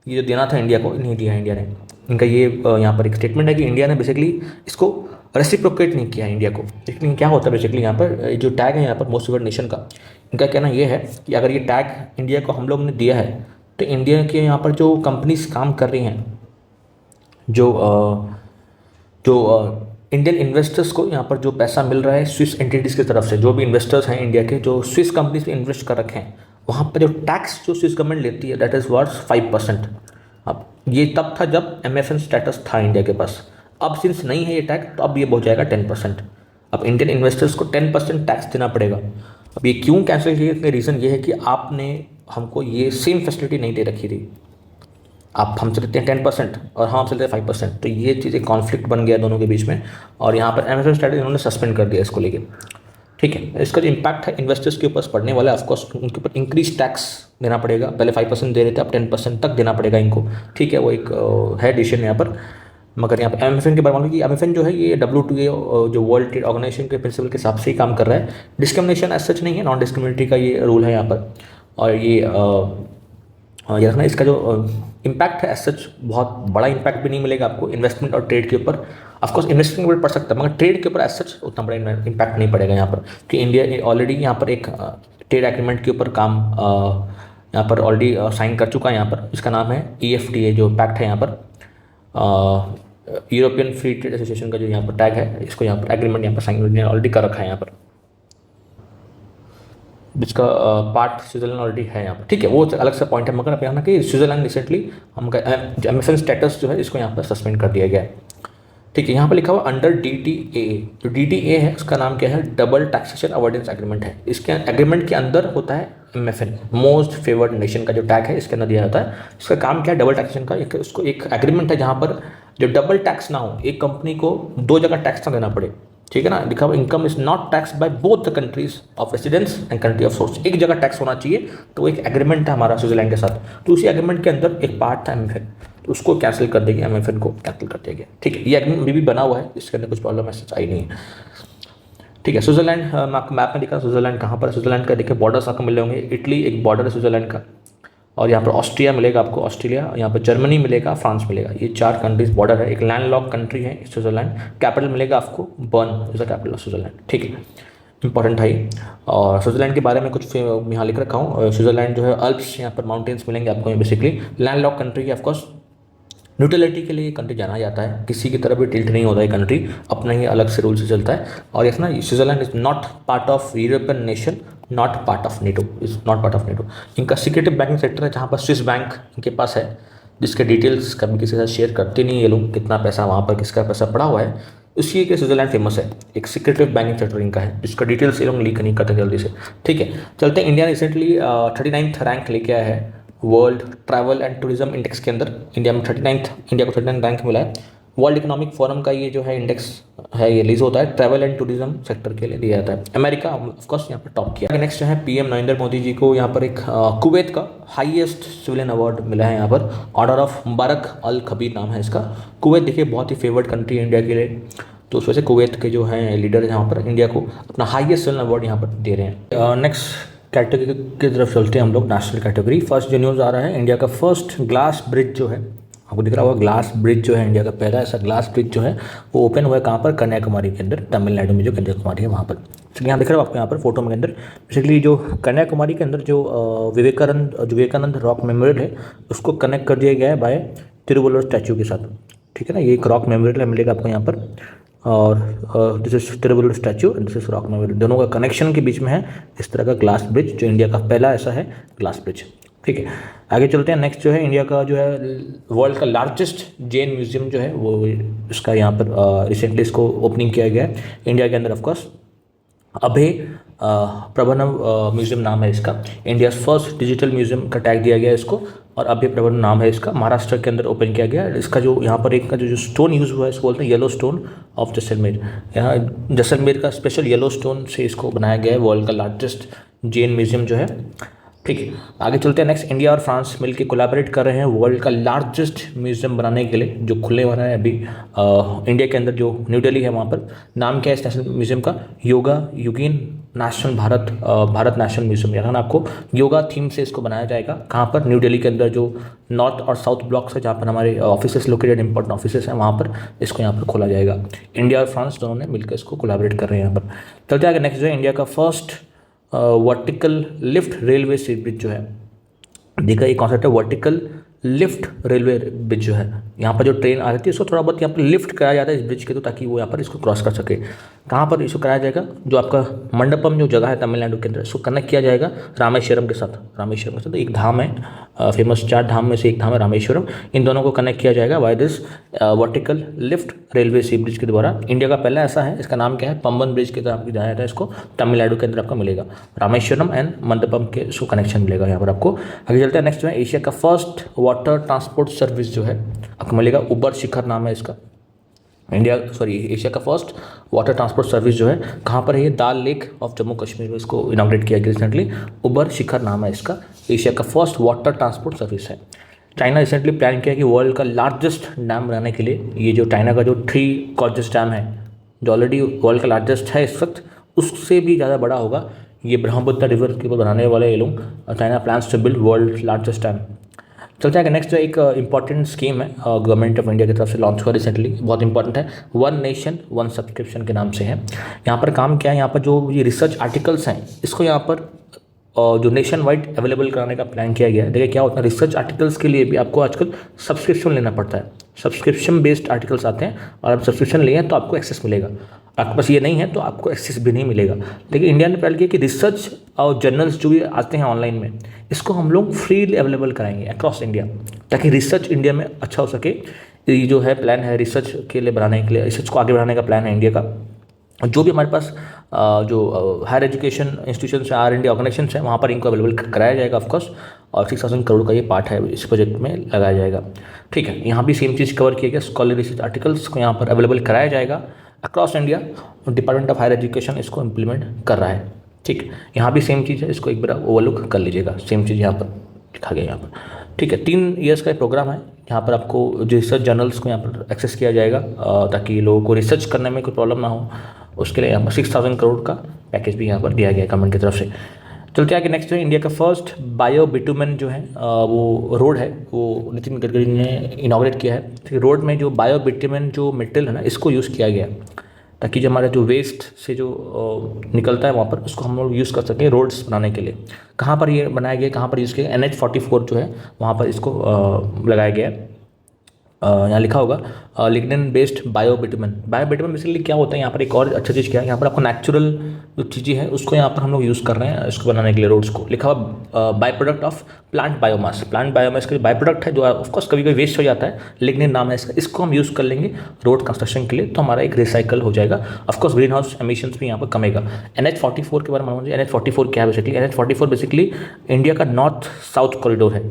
ये जो देना था इंडिया को नहीं दिया है इंडिया ने। इनका ये यहाँ पर एक स्टेटमेंट है कि इंडिया ने बेसिकली इसको रेसिप्रोकेट नहीं किया इंडिया को। लेकिन क्या होता है बेसिकली यहाँ पर जो टैग है यहाँ पर मोस्ट फेवर्ड नेशन का, इनका कहना ये है कि अगर ये टैग इंडिया को हम लोग ने दिया है तो इंडिया के यहाँ पर जो कंपनीज काम कर रही हैं, जो इंडियन इन्वेस्टर्स को यहाँ पर जो पैसा मिल रहा है स्विस एंटिटीज़ की तरफ से, जो भी इन्वेस्टर्स हैं इंडिया के जो स्विस कंपनीज में इन्वेस्ट कर रखे हैं, वहाँ पर जो टैक्स जो स्विस गवर्नमेंट लेती है दैट इज़ वर्थ 5%। अब ये तब था जब MFN स्टेटस था इंडिया के पास। अब सिंस नहीं है ये टैक्स तो अब ये हो जाएगा 10%। अब इंडियन इन्वेस्टर्स को 10% टैक्स देना पड़ेगा। अब ये क्यों कैंसिल किया, इसका रीज़न ये है कि आपने हमको ये सेम फैसिलिटी नहीं दे रखी थी। आप हमसे लेते हैं 10% और हम आपसे लेते हैं 5%, तो ये चीज़ एक कॉन्फ्लिक्ट बन गया दोनों के बीच में, और यहाँ पर MFN स्टेटस इन्होंने सस्पेंड कर दिया इसको लेके। ठीक है, इसका जो इम्पैक्ट है इन्वेस्टर्स के ऊपर पड़ने वाला है, ऑफकोर्स उनके ऊपर इंक्रीज टैक्स देना पड़ेगा। पहले 5% दे रहे थे, अब 10% तक देना पड़ेगा इनको। ठीक है, वो एक है डिसीजन यहाँ पर। मगर यहाँ पर MFN के बारे में कि MFN जो है ये WTO जो वर्ल्ड ट्रेड ऑर्गेनाइजेशन के प्रिंसिपल के हिसाब से ही काम कर रहा है। डिस्क्रिमिनेशन एज सच नहीं है, नॉन डिस्क्रिमिनेटरी का ये रूल है यहाँ पर। और ये ना इसका जो इम्पैक्ट है एज सच बहुत बड़ा इम्पैक्ट भी नहीं मिलेगा आपको इन्वेस्टमेंट और ट्रेड के ऊपर। ऑफकोर्स इन्वेस्टमेंट के ऊपर पड़ सकता है, मगर ट्रेड के ऊपर एज सच उतना बड़ा इम्पैक्ट नहीं पड़ेगा यहाँ पर, कि इंडिया ऑलरेडी यहाँ पर एक ट्रेड एग्रीमेंट के ऊपर काम यहाँ पर ऑलरेडी साइन कर चुका है यहाँ पर। इसका नाम है EFTA जो पैक्ट है यहाँ पर, यूरोपियन फ्री ट्रेड एसोसिएशन का जो यहाँ पर टैग है, इसको यहाँ पर एग्रीमेंट यहाँ पर साइन ऑलरेडी कर रखा है यहाँ पर, जिसका पार्ट स्विट्जरलैंड ऑलरेडी है यहाँ पर। ठीक है, वो अलग सा पॉइंट है। मगर अब यहाँ ना कि स्विट्जरलैंड रिसेंटली हमका MFN स्टेटस जो है इसको यहाँ पर सस्पेंड कर दिया गया है। ठीक है, यहाँ पर लिखा हुआ अंडर DTAA। जो DTA है उसका नाम क्या है, डबल टैक्सेशन अवॉइडेंस एग्रीमेंट है। इसके एग्रीमेंट के अंदर होता है MFN मोस्ट फेवर्ड नेशन का जो टैग है इसके अंदर दिया जाता है। इसका काम क्या है, डबल टैक्सेशन का। उसको एक एग्रीमेंट है जहाँ पर जो डबल टैक्स ना हो, एक कंपनी को दो जगह टैक्स ना देना पड़े। ठीक है ना, लिखा हुआ income is not tax by both the countries of residence and country of source. एक जगह टैक्स होना चाहिए, तो वो एक एग्रीमेंट है हमारा स्विट्जरलैंड के साथ। तो उसी एग्रीमेंट के अंदर एक पार्ट था MFN, तो उसको कैंसिल कर देंगे, MFN को कैंसिल कर दिया गया। ठीक है, ये एग्रीमेंट अभी भी बना हुआ है, इसके अंदर कुछ प्रॉब्लम ऐसा आई नहीं है। ठीक है, स्विट्जरलैंड आपको मैप में दिखा स्विट्जरलैंड कहाँ पर। स्विट्जरलैंड का देखिए बॉर्डर्स आपको मिल होंगे। इटली एक बॉर्डर है स्विट्जरलैंड का, और यहाँ पर ऑस्ट्रिया मिलेगा आपको, ऑस्ट्रेलिया, यहाँ पर जर्मनी मिलेगा, फ्रांस मिलेगा। ये 4 कंट्रीज बॉर्डर है। एक लैंड लॉक कंट्री है स्विट्जरलैंड। कैपिटल मिलेगा आपको burn is the capital of Switzerland. ठीक है, इंपॉर्टेंट है ये। और स्विट्जरलैंड के बारे में कुछ यहाँ लिख रखा हूँ। स्विट्जरलैंड जो है अल्प्स, यहाँ पर माउंटेन्स मिलेंगे आपको। बेसिकली लैंड लॉक कंट्री है, ऑफकोर्स न्यूट्रलिटी के लिए कंट्री जाना जाता है, किसी की तरफ भी टिल्ट नहीं होता है कंट्री, अपना ही अलग से रूल से चलता है। और यस ना, Switzerland is not part of European nation, not part of NATO, is not part of NATO. इनका सिक्योरिटी बैंकिंग सेक्टर है जहाँ पर स्विस बैंक इनके पास है, जिसके डिटेल्स कभी किसी के साथ शेयर करते नहीं ये लोग, कितना पैसा वहाँ पर किसका पैसा पड़ा हुआ है। इसी के स्विट्जरलैंड फेमस है, एक सिक्योरिटी बैंकिंग सेक्टर इनका है, जिसका डिटेल्स ये लोग लीक नहीं करते जल्दी से। ठीक है, चलते हैं। इंडिया रिसेंटली 39th रैंक लेके आया है world travel and tourism index के अंदर। इंडिया में 39th, इंडिया को 39 रैंक मिला है। वर्ल्ड इकोनॉमिक फोरम का ये जो है इंडेक्स है, ये रिलीज होता है ट्रैवल एंड टूरिज्म सेक्टर के लिए दिया जाता है। अमेरिका ऑफकोर्स यहाँ पर टॉप किया। नेक्स्ट जो है PM नरेंद्र मोदी जी को यहाँ पर एक कुवैत का हाईएस्ट सिविलियन अवार्ड मिला है यहाँ पर, ऑर्डर ऑफ मुबारक अल खबीर नाम है इसका। कुवैत देखिए बहुत ही फेवर्ड कंट्री है इंडिया के लिए, तो उस वजह से कुवैत के जो हैं लीडर यहाँ पर इंडिया को अपना हाईएस्ट सिविलियन अवार्ड यहाँ पर दे रहे हैं। नेक्स्ट कैटेगरी की तरफ चलते हैं हम लोग, नेशनल कैटेगरी। फर्स्ट जो न्यूज़ आ रहा है, इंडिया का फर्स्ट ग्लास ब्रिज जो है, आपको दिख रहा होगा ग्लास ब्रिज जो है, इंडिया का पहला ऐसा ग्लास ब्रिज जो है वो ओपन हुआ है कहाँ पर, कन्याकुमारी के अंदर, तमिलनाडु में जो कन्याकुमारी है वहाँ पर। तो यहाँ दिख रहा है आपको यहाँ पर फोटो में के अंदर, बेसिकली जो कन्याकुमारी के अंदर जो विवेकानंद रॉक मेमोरियल है उसको कनेक्ट कर दिया गया है बाय तिरुवल्लुवर स्टैचू के साथ। ठीक है ना, ये एक रॉक मेमोरियल मिलेगा आपको यहाँ पर, और this is Thiruvalluvar statue and this is rock memorial, दोनों का कनेक्शन के बीच में है इस तरह का ग्लास ब्रिज, जो इंडिया का पहला ऐसा है ग्लास ब्रिज। ठीक है, आगे चलते हैं। नेक्स्ट जो है इंडिया का जो है वर्ल्ड का लार्जेस्ट जैन म्यूजियम जो है वो इसका यहाँ पर रिसेंटली इसको ओपनिंग किया गया है इंडिया के अंदर। ऑफकोर्स अभय प्रबंधन म्यूजियम नाम है इसका, इंडिया फर्स्ट डिजिटल म्यूजियम का टैग दिया गया है इसको, और अभय प्रबंधन नाम है इसका। महाराष्ट्र के अंदर ओपन किया गया। इसका जो यहाँ पर एक का जो स्टोन यूज़ हुआ है इसको बोलते हैं येलो स्टोन ऑफ जैसलमेर। यहाँ जैसलमेर का स्पेशल येलो स्टोन से इसको बनाया गया है, वर्ल्ड का लार्जेस्ट जैन म्यूजियम जो है। ठीक है, आगे चलते हैं। नेक्स्ट, इंडिया और फ्रांस मिलकर कोलैबोरेट कर रहे हैं वर्ल्ड का लार्जेस्ट म्यूजियम बनाने के लिए, जो खुलने वाला है अभी इंडिया के अंदर, जो न्यू दिल्ली है वहाँ पर। नाम क्या है इस नेशनल म्यूजियम का? योगा युगीन नेशनल भारत नेशनल म्यूजियम। यानी आपको योगा थीम से इसको बनाया जाएगा। कहाँ पर? न्यू दिल्ली के अंदर, जो नॉर्थ और साउथ ब्लॉक्स है, जहाँ पर हमारे ऑफिसेस लोकेटेड, इंपॉर्टेंट ऑफिसेस हैं, वहाँ पर इसको यहाँ पर खोला जाएगा। इंडिया और फ्रांस दोनों ने मिलकर इसको कोलैबोरेट कर रहे हैं यहाँ पर। चलते आगे। नेक्स्ट जो है, इंडिया का first vertical lift railway sea bridge जो है, देखा ये कॉन्सेप्ट है वर्टिकल लिफ्ट रेलवे ब्रिज जो है। यहाँ पर जो ट्रेन आ जाती है उसको थोड़ा बहुत यहाँ पर लिफ्ट कराया जाता है इस ब्रिज के, तो ताकि वो यहाँ पर इसको क्रॉस कर सके। कहाँ पर इसको कराया जाएगा? जो आपका मंडपम जो जगह है तमिलनाडु के अंदर, इसको कनेक्ट किया जाएगा रामेश्वरम के साथ। रामेश्वरम के साथ एक धाम है, फेमस 4 धाम में से एक धाम है रामेश्वरम। इन दोनों को कनेक्ट किया जाएगा by this vertical lift railway sea bridge के द्वारा। इंडिया का पहला ऐसा है। इसका नाम क्या है? पंबन ब्रिज के तरह जाना जाता है इसको। तमिलनाडु के अंदर आपको मिलेगा रामेश्वरम एंड मंडपम के, इसको कनेक्शन मिलेगा यहाँ पर आपको। आगे चलते हैं। नेक्स्ट जो है, एशिया का फर्स्ट वाटर ट्रांसपोर्ट सर्विस जो है आपको मिलेगा, उबर शिखर नाम है इसका। एशिया का फर्स्ट वाटर ट्रांसपोर्ट सर्विस जो है, कहाँ पर है ये? दाल लेक ऑफ जम्मू कश्मीर में इसको इनॉग्रेट किया गया रिसेंटली। उबर शिखर नाम है इसका। एशिया का फर्स्ट वाटर ट्रांसपोर्ट सर्विस है। चाइना रिसेंटली प्लान किया कि वर्ल्ड का लार्जेस्ट डैम बनाने के लिए, ये जो चाइना का जो 3 गॉर्जियस डैम है, जो ऑलरेडी वर्ल्ड का लार्जेस्ट है इस वक्त, उससे भी ज़्यादा बड़ा होगा ये ब्रह्मपुत्र रिवर के ऊपर बनाने वाले ये लोग। China plans to build world largest dam. चलते हैं। नेक्स्ट जो एक इंपॉर्टेंट स्कीम है, गवर्नमेंट ऑफ इंडिया की तरफ से लॉन्च हुआ रिसेंटली, बहुत इंपॉर्टेंट है। 1 नेशन 1 सब्सक्रिप्शन के नाम से है। यहाँ पर काम क्या है? यहाँ पर जो ये रिसर्च आर्टिकल्स हैं, इसको यहाँ पर जो नेशन वाइड अवेलेबल कराने का प्लान किया गया है। देखिए क्या होता है, रिसर्च आर्टिकल्स के लिए भी आपको आजकल सब्सक्रिप्शन लेना पड़ता है। सब्सक्रिप्शन बेस्ड आर्टिकल्स आते हैं और आप सब्सक्रिप्शन लिए तो आपको एक्सेस मिलेगा। आपके पास ये नहीं है तो आपको एक्सेस भी नहीं मिलेगा। लेकिन इंडिया ने पहले किया कि रिसर्च और जर्नल्स जो भी आते हैं ऑनलाइन में, इसको हम लोग फ्री अवेलेबल कराएंगे अक्रॉस इंडिया, ताकि रिसर्च इंडिया में अच्छा हो सके। ये जो है प्लान है रिसर्च के लिए बढ़ाने के लिए, रिसर्च को आगे बढ़ाने का प्लान है इंडिया का। जो भी हमारे पास जो हायर एजुकेशन इंस्टीट्यूशन है, R&D ऑर्गेनाइजेशन है, वहाँ पर इनको अवेलेबल कराया जाएगा ऑफकोर्स। और 6000 करोड़ का ये पार्ट है, इस प्रोजेक्ट में लगाया जाएगा। ठीक है, यहाँ भी सेम चीज़ कवर किया गया। स्कॉलर रिसर्च आर्टिकल्स को यहाँ पर अवेलेबल कराया जाएगा across India. Department of higher education इसको इम्प्लीमेंट कर रहा है। ठीक है, यहाँ भी सेम चीज़ है, इसको एक बार ओवरलुक कर लीजिएगा। सेम चीज़ यहाँ पर लिखा गया यहाँ पर। ठीक है, 3 ईयर्स का प्रोग्राम है। यहाँ पर आपको जो रिसर्च जर्नल्स को यहाँ पर एक्सेस किया जाएगा, ताकि लोगों को रिसर्च करने में कोई प्रॉब्लम ना हो। उसके लिए यहाँ पर 6000 करोड़ का पैकेज भी यहाँ पर दिया गया है गवर्नमेंट की तरफ से। चलते आगे। नेक्स्ट है, इंडिया का फर्स्ट बायो बिटुमेन जो है वो रोड है, वो नितिन गडकरी ने इनॉग्रेट किया है। रोड में जो बायो बिटुमेन जो मटेरियल है ना, इसको यूज़ किया गया है, ताकि जो हमारा जो वेस्ट से जो निकलता है वहाँ पर, उसको हम लोग यूज़ कर सकें रोड्स बनाने के लिए। कहाँ पर ये बनाया गया, कहाँ पर यूज़ किया? NH44 जो है वहाँ पर इसको लगाया गया है। यहाँ लिखा होगा lignin based bio bitumen. Bio bitumen basically क्या होता है? यहाँ पर एक और अच्छा चीज़ क्या है, यहाँ पर आपको नेचुरल जो चीज़ें हैं उसको यहाँ पर हम लोग यूज़ कर रहे हैं इसको बनाने के लिए रोड्स को। लिखा हुआ by product of plant biomass. Plant biomass का बाय प्रोडक्ट है, जो ऑफकोर्स कभी कभी वेस्ट हो जाता है, लिग्निन नाम है इसका। इसको हम यूज़ कर लेंगे रोड कंस्ट्रक्शन के लिए, तो हमारा एक रिसाइकल हो जाएगा। ऑफकोर्स ग्रीन हाउस एमिशंस भी यहाँ पर कमेगा। NH44 के बारे में मालूम है? NH44 क्या है बेसिकली? NH44 बेसिकली इंडिया का नॉर्थ साउथ कॉरिडोर है।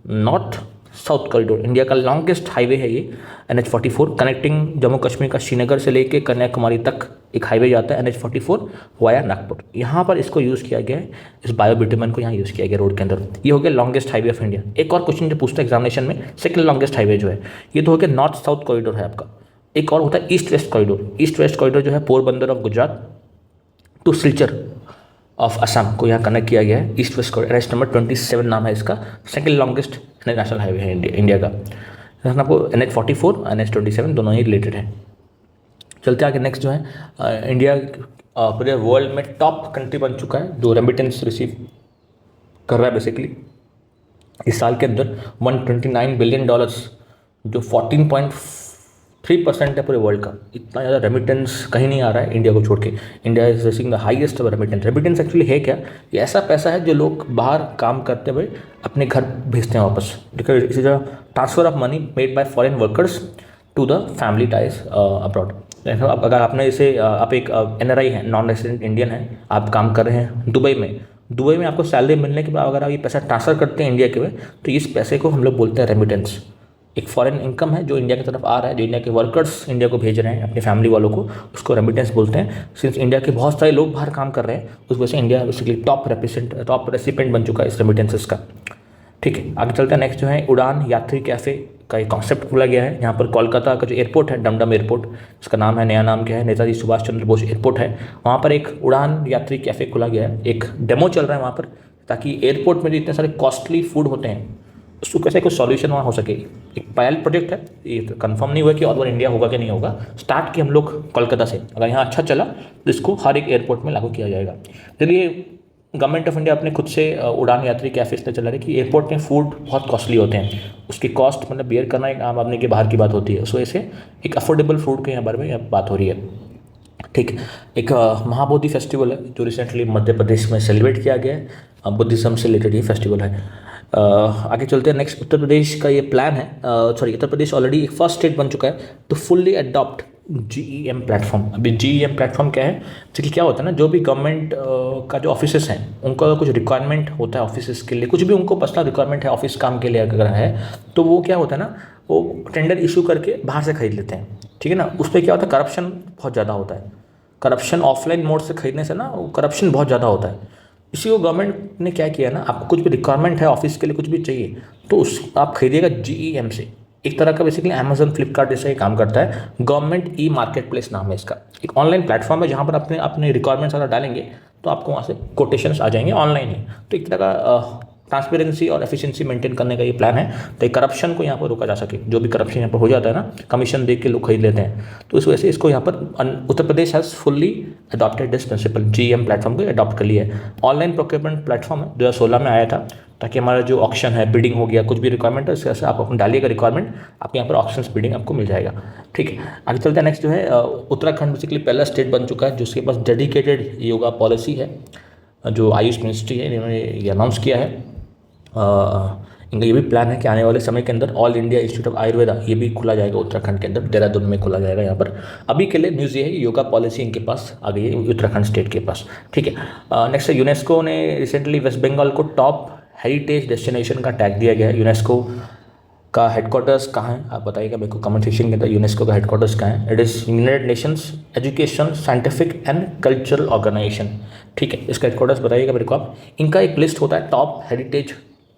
नॉर्थ साउथ कॉरिडोर इंडिया का लॉन्गेस्ट हाईवे है ये NH44, कनेक्टिंग जम्मू कश्मीर का श्रीनगर से लेके कन्याकुमारी तक एक हाईवे जाता है NH44 वाया नागपुर। यहाँ पर इसको यूज़ किया गया है, इस बायो बिटुमेन को यहाँ यूज़ किया गया रोड के अंदर। ये हो गया लॉन्गेस्ट हाईवे ऑफ इंडिया। एक और क्वेश्चन जो पूछता है एग्जामिनेशन में, सेकंड लॉन्गेस्ट हाईवे जो है, ये तो हो गया नॉर्थ साउथ कॉरिडोर है आपका। एक और होता है east west corridor. East west corridor जो है Porbandar of Gujarat to Silchar of Assam को यहाँ कनेक्ट किया गया है। East west corridor NH number 27 नाम है इसका। सेकंड लॉन्गेस्ट नेशनल हाईवे है इंडिया का। आपको NH44 NH27 दोनों ही रिलेटेड है। चलते आगे। नेक्स्ट जो है, इंडिया पूरे वर्ल्ड में टॉप कंट्री बन चुका है जो रेमिटेंस रिसीव कर रहा है। बेसिकली इस साल के अंदर $129 बिलियन, जो 14.3% है पूरे वर्ल्ड का। इतना ज़्यादा रेमिटेंस कहीं नहीं आ रहा है इंडिया को छोड़ के। India is receiving the highest remittance. Remittance actually है क्या? ये ऐसा पैसा है जो लोग बाहर काम करते हुए अपने घर भेजते हैं वापस। इस transfer of money made by foreign workers to the family ties abroad. अगर आपने इसे आप एक NRI है, नॉन रेजिडेंट इंडियन है, आप काम कर रहे हैं दुबई में आपको सैलरी मिलने के बाद अगर आप ये पैसा ट्रांसफ़र करते हैं इंडिया के में, तो इस पैसे को हम लोग बोलते हैं रेमिटेंस। एक फॉरेन इनकम है जो इंडिया की तरफ आ रहा है, जो इंडिया के वर्कर्स इंडिया को भेज रहे हैं अपनी फैमिली वालों को, उसको रेमिटेंस बोलते हैं। सिंस इंडिया के बहुत सारे लोग बाहर काम कर रहे हैं, उस वजह से इंडिया बेसिकली टॉप रेसिपेंट बन चुका है इस रेमिटेंसेस का। ठीक है, आगे चलते हैं। नेक्स्ट जो है उड़ान यात्री कैफ़े का एक कॉन्सेप्ट खोला गया है। यहाँ पर कोलकाता का जो एयरपोर्ट है, डमडम एयरपोर्ट, इसका नाम है, नया नाम क्या है, नेताजी सुभाष चंद्र बोस एयरपोर्ट है, वहाँ पर एक उड़ान यात्री कैफ़े खोला गया है। एक डेमो चल रहा है वहाँ पर, ताकि एयरपोर्ट में जो इतने सारे कॉस्टली फूड होते हैं उसको कैसे कुछ सॉल्यूशन वहाँ हो सके। एक पायलट प्रोजेक्ट है, ये तो कंफर्म नहीं हुआ कि और बार इंडिया होगा कि नहीं होगा। स्टार्ट किए हम लोग कोलकाता से, अगर यहाँ अच्छा चला तो इसको हर एक एयरपोर्ट में लागू किया जाएगा। चलिए, गवर्नमेंट ऑफ इंडिया अपने खुद से उड़ान यात्री कैफे इसलिए चला रही है कि एयरपोर्ट में फूड बहुत कॉस्टली होते हैं, उसकी कॉस्ट मतलब बियर करना एक आम आदमी के बाहर की बात होती है, उस वजह से एक अफोर्डेबल फूड के यहाँ बारे में बात हो रही है। ठीक, एक महाबोधि फेस्टिवल है जो रिसेंटली मध्य प्रदेश में सेलिब्रेट किया गया है, बुद्धिज्म से रिलेटेड ये फेस्टिवल है। आगे चलते हैं। नेक्स्ट उत्तर प्रदेश का ये प्लान है, उत्तर प्रदेश ऑलरेडी एक फर्स्ट स्टेट बन चुका है तो फुल्ली अडॉप्ट GEM प्लेटफॉर्म। अभी GEM प्लेटफॉर्म क्या है, क्योंकि क्या होता है ना, जो भी गवर्नमेंट का जो ऑफिसेस हैं उनका कुछ रिक्वायरमेंट होता है ऑफिसेस के लिए, कुछ भी उनको पर्सनल रिक्वायरमेंट है ऑफिस काम के लिए अगर है, तो वो क्या होता है ना, वो टेंडर इशू करके बाहर से खरीद लेते हैं। ठीक है ना, उस पर क्या होता है, करप्शन बहुत ज़्यादा होता है। करप्शन ऑफलाइन मोड से खरीदने से ना करप्शन बहुत ज़्यादा होता है। इसी को गवर्नमेंट ने क्या किया ना, आपको कुछ भी रिक्वायरमेंट है ऑफिस के लिए, कुछ भी चाहिए तो उस आप खरीदिएगा GEM से। एक तरह का बेसिकली अमेजन फ्लिपकार्ट जैसा ही काम करता है। गवर्नमेंट ई मार्केट प्लेस नाम है इसका, एक ऑनलाइन प्लेटफॉर्म है जहाँ पर अपने अपने रिक्वायरमेंट्स अगर डालेंगे तो आपको वहाँ से कोटेशंस आ जाएंगे ऑनलाइन ही। तो एक तरह का ट्रांसपेरेंसी और एफिशिएंसी मेंटेन करने का ये प्लान है, तो करप्शन को यहाँ पर रोका जा सके। जो भी करप्शन यहाँ पर हो जाता है ना, कमीशन देख के लोग खरीद लेते हैं, तो इस वजह से इसको यहाँ पर Uttar Pradesh has fully adopted this principle, GEM platform को अडॉप्ट कर लिया है। ऑनलाइन प्रोक्योरमेंट प्लेटफॉर्म है, 2016 में आया था, ताकि हमारा जो ऑक्शन है, बिडिंग हो गया, कुछ भी रिक्वायरमेंट है उसके से आप अपना डालिएगा रिक्वायरमेंट, आपके यहाँ पर ऑक्शन बिडिंग आपको मिल जाएगा। ठीक है, आगे चलते हैं। नेक्स्ट जो है उत्तराखंड बेसिकली पहला स्टेट बन चुका है जिसके पास डेडिकेटेड योगा पॉलिसी है, जो आयुष मिनिस्ट्री है, इन्होंने ये अनाउंस किया है। इनका ये भी प्लान है कि आने वाले समय के अंदर all India institute of Ayurveda ये भी खुला जाएगा उत्तराखंड के अंदर, देहरादून में खुला जाएगा। यहाँ पर अभी के लिए न्यूज़ ये है कि योगा पॉलिसी इनके पास आ गई है उत्तराखंड स्टेट के पास। ठीक है, नेक्स्ट यूनेस्को ने रिसेंटली वेस्ट बंगाल को टॉप हेरिटेज डेस्टिनेशन का टैग दिया गया है। यूनेस्को का हेडक्वार्टर्स कहाँ है आप बताइएगा मेरे को कमेंट सेक्शन के अंदर, यूनेस्को का हेडक्वार्टर्स कहाँ है। It is United Nations Education Scientific and Cultural Organization. ठीक है, इसका हेडक्वार्टर्स बताइएगा मेरे को आप। इनका एक लिस्ट होता है, टॉप हेरिटेज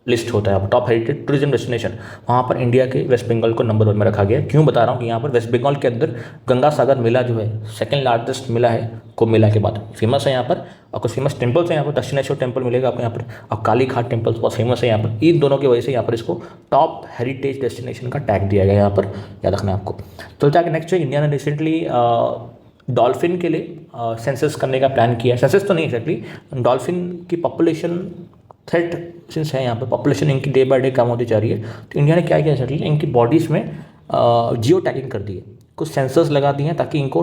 लिस्ट होता है, टॉप हेरिटेज टूरिज्म डेस्टिनेशन, वहाँ पर इंडिया के वेस्ट बंगाल को नंबर 1 में रखा गया है। क्यों बता रहा हूँ कि यहाँ पर वेस्ट बंगाल के अंदर गंगा सागर मेला जो है सेकंड लार्जेस्ट मेला है कुंभ मेला के बाद, फेमस है यहाँ पर। और कुछ फेमस टेम्पल्स हैं यहाँ पर, दक्षिणेश्वर टेम्पल मिलेगा आपको यहाँ पर, और काली घाट टेम्पल्स बहुत फेमस है यहाँ पर। इन दोनों की वजह से यहाँ पर इसको टॉप हेरिटेज डेस्टिनेशन का टैग दिया गया यहाँ पर, याद रखना है आपको। तो जाके नेक्स्ट है, इंडिया ने रिसेंटली डॉल्फिन के लिए सेंसस करने का प्लान किया है। सेंसस तो नहीं एक्जैक्टली, डॉल्फिन की पॉपुलेशन थ्रेट सिंस है यहाँ पर, पॉपुलेशन इनकी डे बाय डे कम होती जा रही है, तो इंडिया ने क्या किया एक्चुअली, इनकी बॉडीज़ में जियो टैगिंग कर दी है, कुछ सेंसर्स लगा दिए हैं ताकि इनको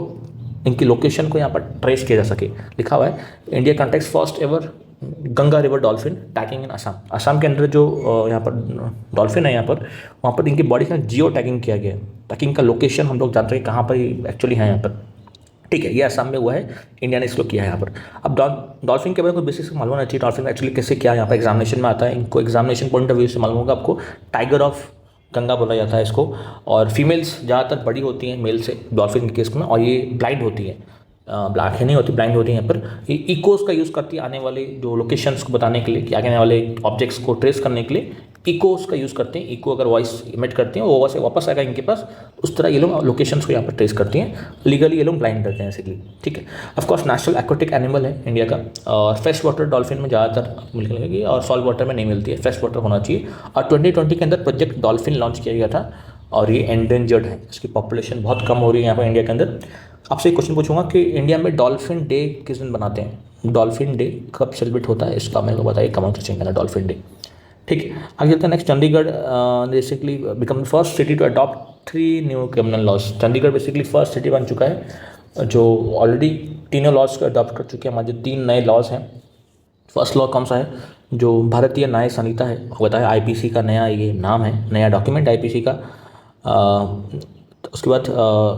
इनकी लोकेशन को यहाँ पर ट्रेस किया जा सके। लिखा हुआ है India conducts first ever Ganga river dolphin tagging in Assam. Assam के अंदर जो यहाँ पर डॉल्फिन है यहाँ पर, वहाँ पर इनकी बॉडी में जियो टैगिंग किया गया है ताकि इनका लोकेशन हम लोग जानते हैं कहाँ पर एक्चुअली है यहाँ पर। ठीक है, ये असम में हुआ है, इंडिया ने इसको किया है यहाँ पर। अब डॉल्फिन के बारे में कुछ बेसिक मालूम होना चाहिए, डॉल्फिन एक्चुअली कैसे क्या यहाँ पर एग्जामिनेशन में आता है, इनको एग्जामिनेशन पॉइंट ऑफ व्यू से मालूम होगा आपको। टाइगर ऑफ गंगा बोला जाता है इसको, और फीमेल्स ज़्यादातर बड़ी होती हैं मेल से डॉल्फिन के केस में, और ये ब्लाइंड होती है, आँखें नहीं होती, ब्लाइंड होती हैं यहाँ पर। ये इकोस का यूज़ करती है आने वाले जो लोकेशंस को बताने के लिए, कि आगे आने वाले ऑब्जेक्ट्स को ट्रेस करने के लिए इकोस का यूज़ करते हैं। इको अगर वॉइस इमिट करती हैं वो वैसे वापस आएगा इनके पास, उस तरह ये लोग लोकेशंस को यहाँ पर ट्रेस करती हैं। लीगली ये लोग ब्लाइंड रहते हैं बेसिकली। ठीक है, ऑफकोर्स नेशनल एक्वेटिक एनिमल है इंडिया का, और फ्रेश वाटर डॉल्फिन में ज़्यादातर मिलेगी और सॉल्ट वाटर में नहीं मिलती है, फ्रेश वाटर होना चाहिए। और 2020 के अंदर प्रोजेक्ट डॉल्फिन लॉन्च किया गया था, और ये एंडेंजर्ड है, इसकी पॉपुलेशन बहुत कम हो रही है यहाँ पर इंडिया के अंदर। आपसे एक क्वेश्चन पूछूंगा कि इंडिया में डॉल्फिन डे किस दिन बनाते हैं, डॉल्फिन डे कब सेलिब्रेट होता है, इसका मेरे को बताइए कमेंट सेक्शन के अंदर, डॉल्फिन डे। ठीक है, आगे चलते हैं। Next, Chandigarh basically become the first city to adopt 3 new criminal laws. Chandigarh basically first city बन चुका है जो ऑलरेडी तीनों लॉज को अडॉप्ट कर चुके हैं। हमारे जो 3 नए लॉज हैं, फर्स्ट लॉ कौन सा है, जो भारतीय न्याय संहिता है, बताया IPC का नया ये नाम है, नया डॉक्यूमेंट IPC का। उसके बाद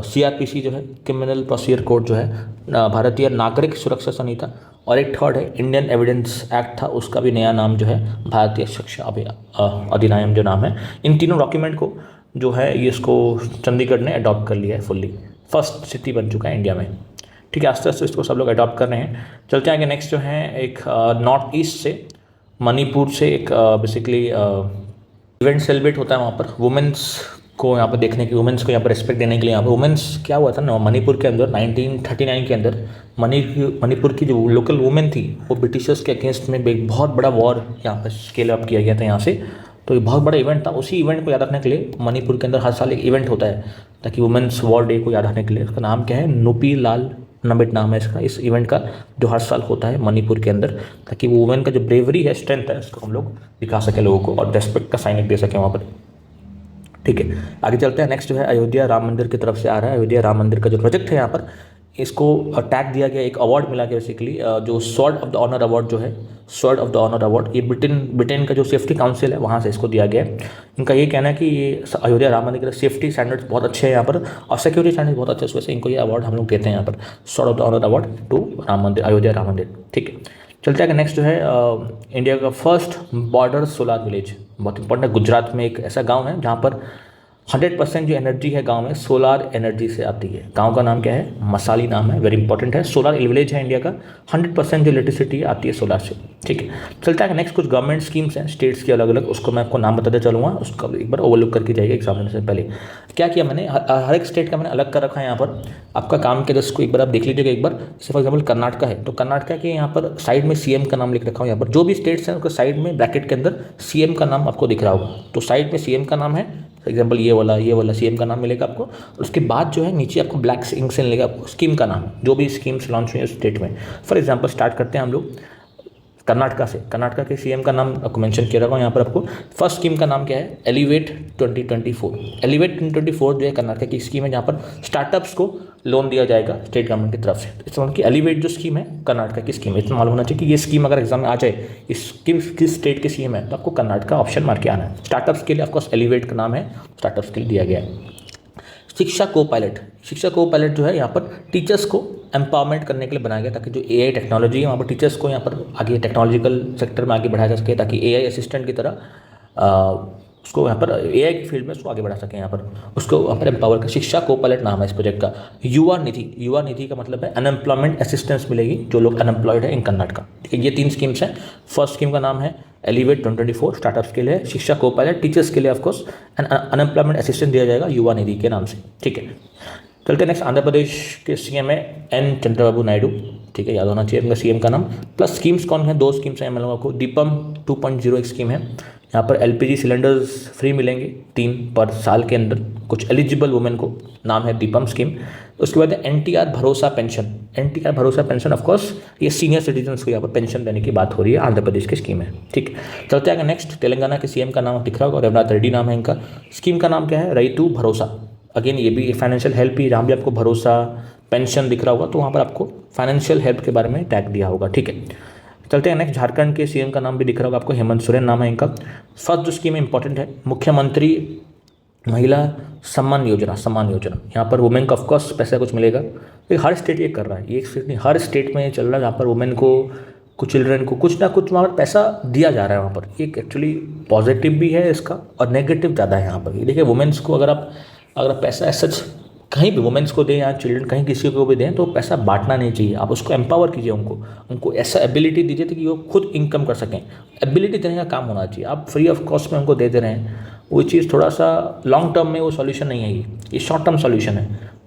CRPC जो है, क्रिमिनल प्रोसीजर कोड जो है, भारतीय नागरिक सुरक्षा संहिता, और एक थर्ड है इंडियन एविडेंस एक्ट था, उसका भी नया नाम जो है भारतीय शिक्षा अधिनियम जो नाम है। इन तीनों डॉक्यूमेंट को जो है ये इसको चंडीगढ़ ने अडॉप्ट कर लिया है फुल्ली, फर्स्ट सिटी बन चुका है इंडिया में। ठीक है, आस्ते आस्ते इसको सब लोग अडॉप्ट कर रहे हैं। चलते हैं आगे, नेक्स्ट जो है एक नॉर्थ ईस्ट से मणिपुर से एक बेसिकली इवेंट सेलिब्रेट होता है वहाँ पर वुमेंस को यहाँ पर देखने की, वुमेंस को यहाँ पर रिस्पेक्ट देने के लिए। यहाँ पर वुमेंस क्या हुआ था ना, मणिपुर के अंदर 1939 के अंदर मणिपुर की जो लोकल वुमेन थी वो ब्रिटिशर्स के अगेंस्ट में एक बहुत बड़ा वॉर यहाँ पर स्केल अप किया गया था यहाँ से। तो ये बहुत बड़ा इवेंट था। उसी इवेंट को याद रखने के लिए मणिपुर के अंदर हर साल एक इवेंट होता है ताकि वुमेंस वॉर डे को याद रखने के लिए। उसका नाम क्या है, नुपी लाल नमित नाम है इसका, इस इवेंट का, जो हर साल होता है मणिपुर के अंदर, ताकि वो वुमेन का जो ब्रेवरी है, स्ट्रेंथ है, उसको हम लोग दिखा सकें लोगों को और रेस्पेक्ट का साइन दे सकें वहाँ पर। ठीक है, आगे चलते हैं। नेक्स्ट जो है अयोध्या राम मंदिर की तरफ से आ रहा है। अयोध्या राम मंदिर का जो प्रोजेक्ट है यहाँ पर, इसको टैग दिया गया, एक अवार्ड मिला गया बेसिकली, जो sword of the honour award जो है, sword of the honour award, ये ब्रिटेन का जो सेफ्टी काउंसिल है वहाँ से इसको दिया गया है। इनका ये कहना है कि ये अयोध्या राम मंदिर के सेफ्टी स्टैंडर्ड्स बहुत अच्छे हैं यहाँ पर और सिक्योरिटी स्टैंडर्ड्स बहुत अच्छे हैं, उस वजह से इनको ये अवार्ड हम लोग देते हैं यहाँ पर, sword of the honour award to Ram Mandir, Ayodhya Ram मंदिर। ठीक है, चलते हैं नेक्स्ट जो है इंडिया का फर्स्ट बॉर्डर सोलार विलेज, बहुत इंपॉर्टेंट है। गुजरात में एक ऐसा गाँव है जहाँ पर 100% जो एनर्जी है गांव में सोलार एनर्जी से आती है। गांव का नाम क्या है, मसाली नाम है, वेरी इंपॉर्टेंट है। सोलार विलेज है इंडिया का, 100% जो इलेक्ट्रिसिटी आती है सोलार से। ठीक है, चलता है नेक्स्ट, कुछ गवर्नमेंट स्कीम्स हैं स्टेट्स की अलग अलग, उसको मैं आपको नाम बताते चलूँगा, उसका एक बार ओवरलुक करके जाइए एग्जामिनेशन से पहले। क्या किया मैंने, हर एक स्टेट का मैंने अलग कर रखा है यहाँ पर, आपका काम के दस को एक बार आप देख लीजिएगा एक बार। जैसे फॉर एग्जाम्पल कर्नाटका है, तो कर्नाटका के यहाँ पर साइड में सीएम का नाम लिख रखा हूँ यहाँ पर, जो भी स्टेट्स हैं उसके साइड में ब्रैकेट के अंदर सीएम का नाम आपको दिख रहा होगा, तो साइड में सीएम का नाम है, फॉर एग्जाम्पल ये वाला सीएम का नाम मिलेगा आपको। उसके बाद जो है नीचे आपको ब्लैक इंक से मिलेगा स्कीम का नाम, जो भी स्कीम्स लॉन्च हुई है स्टेट में। फॉर एग्जाम्पल स्टार्ट करते हैं हम लोग कर्नाटका से। कर्नाटका के सीएम का नाम आपको मेंशन किया रहा हूँ यहाँ पर आपको। फर्स्ट स्कीम का नाम क्या है, एलिवेट 2024। एलिवेट 2024 जो है कर्नाटका की स्कीम है, जहाँ पर स्टार्टअप्स को लोन दिया जाएगा स्टेट गवर्नमेंट की तरफ से। इस मतलब कि एलिवेट जो स्कीम है कर्नाटका की स्कीम है, इतना मालूम होना चाहिए कि ये स्कीम अगर एग्जाम में आ जाए, इस स्कीम किस स्टेट की स्कीम है, तो आपको कर्नाटका ऑप्शन मार के आना है। स्टार्टअप्स के लिए ऑफकोर्स एलिवेट का नाम है, स्टार्टअप्स के लिए दिया गया है। शिक्षा को पायलट, शिक्षा को पायलट जो है यहाँ पर टीचर्स को एम्पावरमेंट करने के लिए बनाया गया, ताकि जो एआई टेक्नोलॉजी है वहाँ पर टीचर्स को यहाँ पर आगे टेक्नोलॉजिकल सेक्टर में आगे बढ़ाया जा सके, ताकि एआई असिस्टेंट की तरह उसको यहाँ पर एआई की फील्ड में उसको आगे बढ़ा सकें यहाँ पर, उसको यहाँ पर एम्पावर कर। शिक्षा को पायलट नाम है इस प्रोजेक्ट का। युवा निधि, युवा निधि का मतलब है अनएम्प्लॉयमेंट असिस्टेंस मिलेगी जो लोग अनएम्प्लॉयड है इन कर्नाटका। ठीक है, ये 3 स्कीम्स हैं। फर्स्ट स्कीम का नाम है एलिवेट 2024, स्टार्टअप्स के लिए, शिक्षा को पायलट, टीचर्स के लिए ऑफकोर्स अनएम्प्लॉयमेंट असिस्टेंस दिया जाएगा युवा निधि के नाम से। ठीक है, चलते नेक्स्ट, आंध्र प्रदेश के सीएम है एन चंद्रबाबू नायडू। ठीक है, याद होना चाहिए उनका सीएम का नाम। प्लस स्कीम्स कौन है, 2 स्कीम्स हैं हम लोगों को। दीपम 2.0 एक स्कीम है, यहाँ पर एलपीजी सिलेंडर्स फ्री मिलेंगे 3 पर साल के अंदर कुछ एलिजिबल वुमेन को, नाम है दीपम स्कीम। उसके बाद एनटीआर भरोसा पेंशन। एनटीआर भरोसा पेंशन ऑफकोर्स ये सीनियर सिटीजन्स को यहाँ पर पेंशन देने की बात हो रही है, आंध्र प्रदेश की स्कीम है। ठीक है, चलते आगे नेक्स्ट, तेलंगाना के सीएम का नाम दिख रहा होगा, रघुनाथ रेड्डी नाम है इनका। स्कीम का नाम क्या है, रईतु भरोसा। अगेन ये भी फाइनेंशियल हेल्प ही, जहाँ भी आपको भरोसा पेंशन दिख रहा होगा तो वहाँ पर आपको फाइनेंशियल हेल्प के बारे में टैग दिया होगा। ठीक है, चलते हैं नेक्स्ट, झारखंड के सीएम का नाम भी दिख रहा होगा आपको, हेमंत सोरेन नाम है इनका। फर्स्ट जो स्कीम इंपॉर्टेंट है, मुख्यमंत्री महिला सम्मान योजना, सम्मान योजना। यहाँ पर वुमेन को ऑफकोर्स पैसा कुछ मिलेगा, ये हर स्टेट ये कर रहा है, ये एक स्टेट नहीं, हर स्टेट में ये चल रहा है, जहाँ पर वुमेन को, कुछ चिल्ड्रन को कुछ ना कुछ वहाँ पर पैसा दिया जा रहा है। वहाँ पर एक एक्चुअली पॉजिटिव भी है इसका और नेगेटिव ज़्यादा है यहाँ पर। ये देखिए, वुमेन्स को अगर आप पैसा सच कहीं भी वुमेन्स को दें या चिल्ड्रन कहीं किसी को भी दें, तो पैसा बांटना नहीं चाहिए, आप उसको एम्पावर कीजिए, उनको ऐसा एबिलिटी दीजिए कि वो खुद इनकम कर सकें। एबिलिटी देने का काम होना चाहिए, आप फ्री ऑफ कॉस्ट में उनको दे रहे हैं, वो चीज़ थोड़ा सा लॉन्ग टर्म में वो सॉल्यूशन नहीं है, ये शॉर्ट टर्म सॉल्यूशन है।